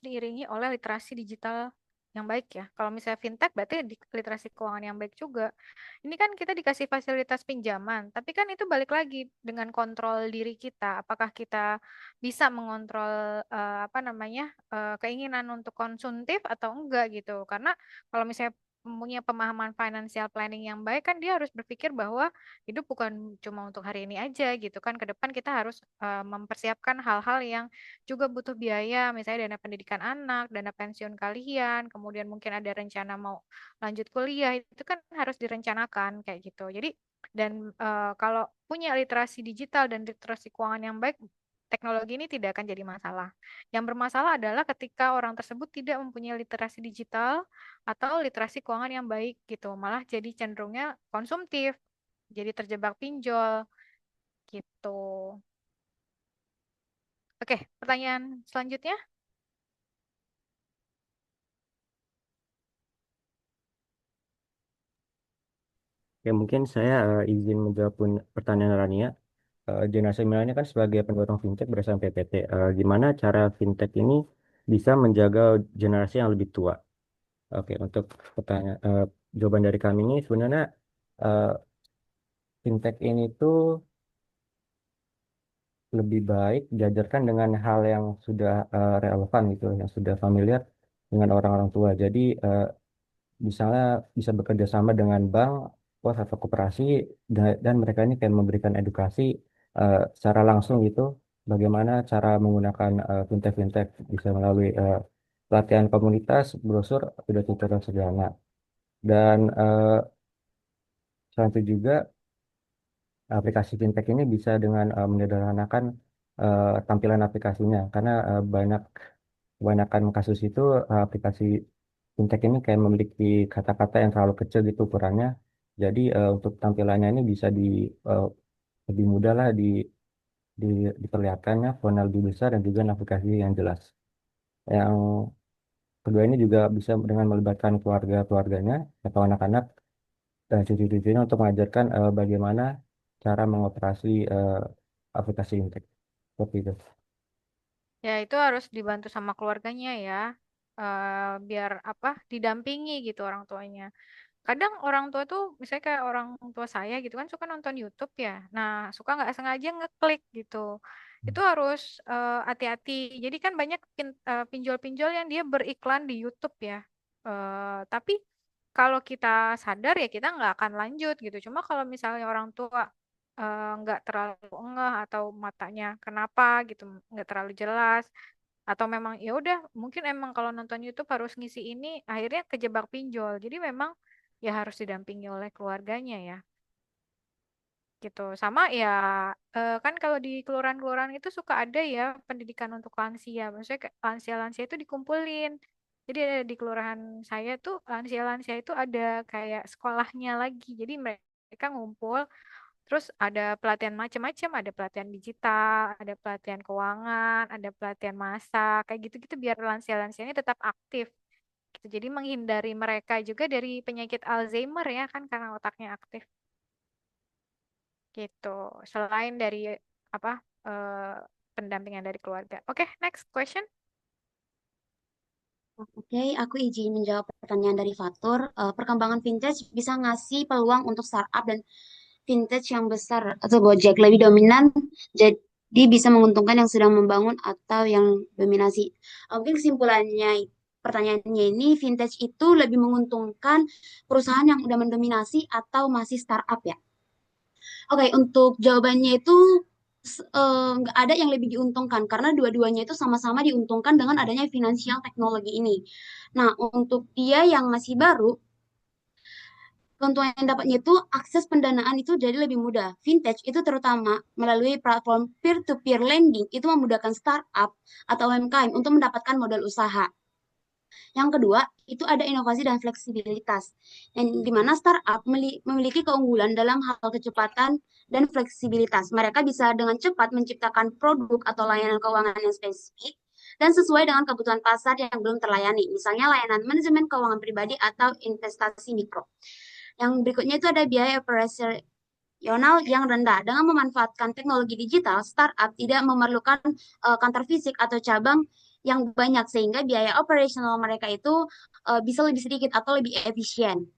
diiringi oleh literasi digital yang baik ya. Kalau misalnya fintech berarti literasi keuangan yang baik juga. Ini kan kita dikasih fasilitas pinjaman, tapi kan itu balik lagi dengan kontrol diri kita. Apakah kita bisa mengontrol apa namanya keinginan untuk konsumtif atau enggak gitu. Karena kalau misalnya punya pemahaman financial planning yang baik kan dia harus berpikir bahwa hidup bukan cuma untuk hari ini aja gitu kan. Ke depan kita harus mempersiapkan hal-hal yang juga butuh biaya, misalnya dana pendidikan anak, dana pensiun kalian, kemudian mungkin ada rencana mau lanjut kuliah, itu kan harus direncanakan kayak gitu. Jadi dan kalau punya literasi digital dan literasi keuangan yang baik, teknologi ini tidak akan jadi masalah. Yang bermasalah adalah ketika orang tersebut tidak mempunyai literasi digital atau literasi keuangan yang baik gitu, malah jadi cenderungnya konsumtif, jadi terjebak pinjol gitu. Oke, pertanyaan selanjutnya. Ya, mungkin saya izin menjawab pertanyaan Rania. Generasi milenial kan sebagai pendorong fintech berdasarkan PPT. Gimana cara fintech ini bisa menjaga generasi yang lebih tua? Oke, untuk pertanyaan jawaban dari kami ini sebenarnya eh, fintech ini tuh lebih baik diajarkan dengan hal yang sudah relevan gitu, yang sudah familiar dengan orang-orang tua. Jadi misalnya bisa bekerja sama dengan bank pos atau koperasi, dan mereka ini kayak memberikan edukasi secara langsung gitu, bagaimana cara menggunakan fintech bisa melalui pelatihan komunitas, brosur, video tutorial segala. Dan selain itu juga aplikasi fintech ini bisa dengan menyederhanakan tampilan aplikasinya, karena kebanyakan kasus itu aplikasi fintech ini kayak memiliki kata-kata yang terlalu kecil gitu ukurannya. Jadi untuk tampilannya ini bisa eh, lebih mudah lah diperlihatkannya, font lebih besar dan juga navigasi yang jelas. Yang kedua ini juga bisa dengan melibatkan keluarga-keluarganya atau anak-anak dan cucu-cucunya untuk mengajarkan bagaimana cara mengoperasi aplikasi fintech. Seperti itu. Ya, itu harus dibantu sama keluarganya ya. Biar apa? Didampingi gitu orang tuanya. Kadang orang tua tuh, misalnya kayak orang tua saya gitu kan suka nonton YouTube ya. Nah, suka nggak sengaja ngeklik gitu. Itu harus hati-hati. Jadi kan banyak pinjol-pinjol yang dia beriklan di YouTube ya. Tapi kalau kita sadar ya kita nggak akan lanjut gitu. Cuma kalau misalnya orang tua nggak terlalu ngeh atau matanya kenapa gitu, nggak terlalu jelas, atau memang ya udah mungkin emang kalau nonton YouTube harus ngisi ini, akhirnya kejebak pinjol. Jadi memang ya harus didampingi oleh keluarganya ya gitu. Sama ya kan kalau di kelurahan-kelurahan itu suka ada ya pendidikan untuk lansia. Maksudnya kayak lansia-lansia itu dikumpulin. Jadi ada di kelurahan saya tuh lansia-lansia itu ada kayak sekolahnya lagi. Jadi mereka ngumpul. Terus ada pelatihan macam-macam, ada pelatihan digital, ada pelatihan keuangan, ada pelatihan masak, kayak gitu-gitu biar lansia-lansia ini tetap aktif. Gitu. Jadi menghindari mereka juga dari penyakit Alzheimer ya kan karena otaknya aktif. Gitu. Selain dari apa pendampingan dari keluarga. Oke, next question. Oke, aku izin menjawab pertanyaan dari Fatur. Perkembangan vintage bisa ngasih peluang untuk startup dan vintage yang besar atau Gojek lebih dominan, jadi bisa menguntungkan yang sedang membangun atau yang dominasi. Mungkin kesimpulannya pertanyaannya ini vintage itu lebih menguntungkan perusahaan yang udah mendominasi atau masih startup ya? Oke, untuk jawabannya itu nggak ada yang lebih diuntungkan karena dua-duanya itu sama-sama diuntungkan dengan adanya finansial teknologi ini. Nah, untuk dia yang masih baru, keuntungan yang dapatnya itu akses pendanaan itu jadi lebih mudah. Vintage itu terutama melalui platform peer-to-peer lending itu memudahkan startup atau UMKM untuk mendapatkan modal usaha. Yang kedua, itu ada inovasi dan fleksibilitas. Yang dimana startup memiliki keunggulan dalam hal kecepatan dan fleksibilitas. Mereka bisa dengan cepat menciptakan produk atau layanan keuangan yang spesifik dan sesuai dengan kebutuhan pasar yang belum terlayani. Misalnya layanan manajemen keuangan pribadi atau investasi mikro. Yang berikutnya itu ada biaya operasional yang rendah. Dengan memanfaatkan teknologi digital, startup tidak memerlukan kantor fisik atau cabang yang banyak sehingga biaya operasional mereka itu bisa lebih sedikit atau lebih efisien.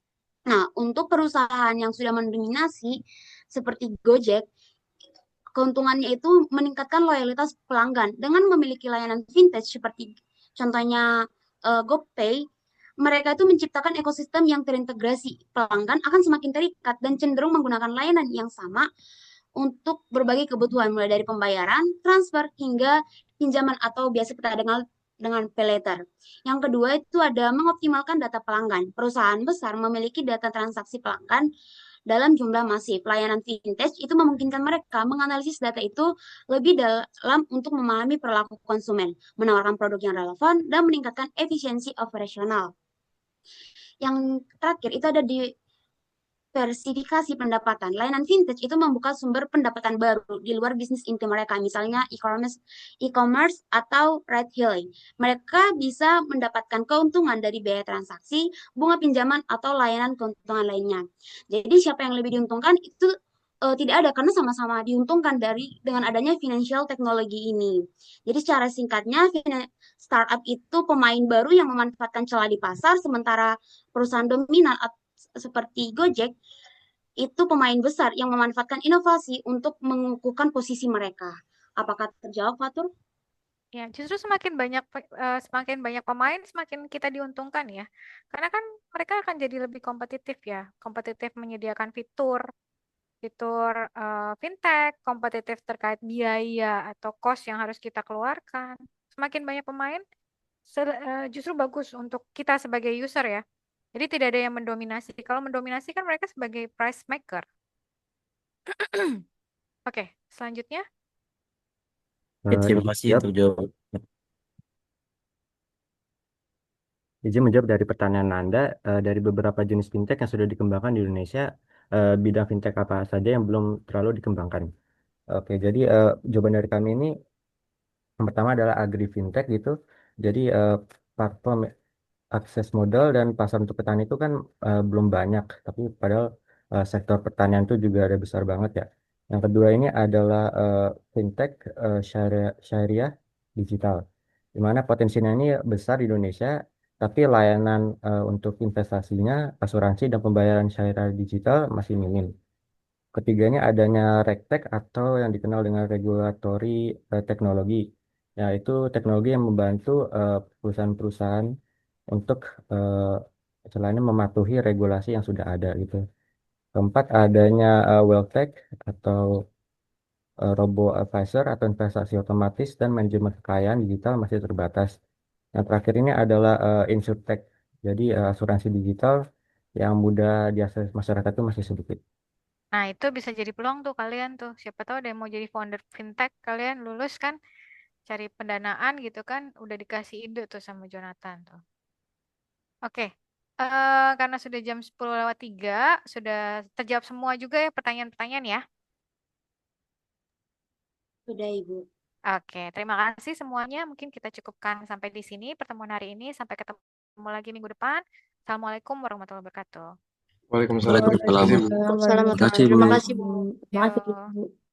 Nah, untuk perusahaan yang sudah mendominasi seperti Gojek, keuntungannya itu meningkatkan loyalitas pelanggan dengan memiliki layanan vintage seperti contohnya GoPay. Mereka itu menciptakan ekosistem yang terintegrasi. Pelanggan akan semakin terikat dan cenderung menggunakan layanan yang sama untuk berbagai kebutuhan, mulai dari pembayaran, transfer, hingga pinjaman atau biasa kita dengar dengan pay later. Yang kedua itu ada mengoptimalkan data pelanggan. Perusahaan besar memiliki data transaksi pelanggan dalam jumlah masif. Layanan vintage itu memungkinkan mereka menganalisis data itu lebih dalam untuk memahami perilaku konsumen, menawarkan produk yang relevan, dan meningkatkan efisiensi operasional. Yang terakhir itu ada diversifikasi pendapatan. Layanan vintage itu membuka sumber pendapatan baru di luar bisnis inti mereka, misalnya e-commerce atau ride hailing. Mereka bisa mendapatkan keuntungan dari biaya transaksi, bunga pinjaman, atau layanan keuntungan lainnya. Jadi siapa yang lebih diuntungkan itu tidak ada karena sama-sama diuntungkan dengan adanya financial teknologi ini. Jadi secara singkatnya startup itu pemain baru yang memanfaatkan celah di pasar, sementara perusahaan dominan seperti Gojek itu pemain besar yang memanfaatkan inovasi untuk mengukuhkan posisi mereka. Apakah terjawab, Fatur? Ya, justru semakin banyak pemain, semakin kita diuntungkan ya. Karena kan mereka akan jadi lebih kompetitif ya, kompetitif menyediakan fitur fintech, kompetitif terkait biaya atau cost yang harus kita keluarkan. Semakin banyak pemain, justru bagus untuk kita sebagai user ya. Jadi tidak ada yang mendominasi. Kalau mendominasi kan mereka sebagai price maker. Oke, selanjutnya. Ya, terima kasih Yap, untuk jawaban. izin menjawab dari pertanyaan Anda, dari beberapa jenis fintech yang sudah dikembangkan di Indonesia, bidang fintech apa saja yang belum terlalu dikembangkan? Oke, jadi jawaban dari kami ini yang pertama adalah agri fintech gitu. Jadi platform akses modal dan pasar untuk petani itu kan belum banyak, tapi padahal sektor pertanian itu juga ada besar banget ya. Yang kedua ini adalah fintech syariah digital, di mana potensinya ini besar di Indonesia, tapi layanan untuk investasinya, asuransi dan pembayaran syariah digital masih minim. Ketiganya adanya RegTech atau yang dikenal dengan regulatory teknologi, yaitu teknologi yang membantu perusahaan-perusahaan untuk istilahnya mematuhi regulasi yang sudah ada gitu. Keempat adanya WealthTech atau robo advisor atau investasi otomatis dan manajemen kekayaan digital masih terbatas. Yang terakhir ini adalah InsurTech, jadi asuransi digital yang mudah diakses masyarakat itu masih sedikit. Nah, itu bisa jadi peluang tuh kalian tuh. Siapa tahu ada yang mau jadi founder fintech, kalian lulus kan, cari pendanaan gitu kan, udah dikasih ide tuh sama Jonathan tuh. Oke, karena sudah jam 10:03, sudah terjawab semua juga ya pertanyaan-pertanyaan ya. Sudah, Ibu. Oke, terima kasih semuanya. Mungkin kita cukupkan sampai di sini pertemuan hari ini. Sampai ketemu lagi minggu depan. Assalamualaikum warahmatullahi wabarakatuh. Waalaikumsalam. Waalaikumsalam. Terima kasih, Bu. Waalaikumsalam Terima kasih, Bu. warahmatullahi wabarakatuh. Terima kasih, Bu. Yo.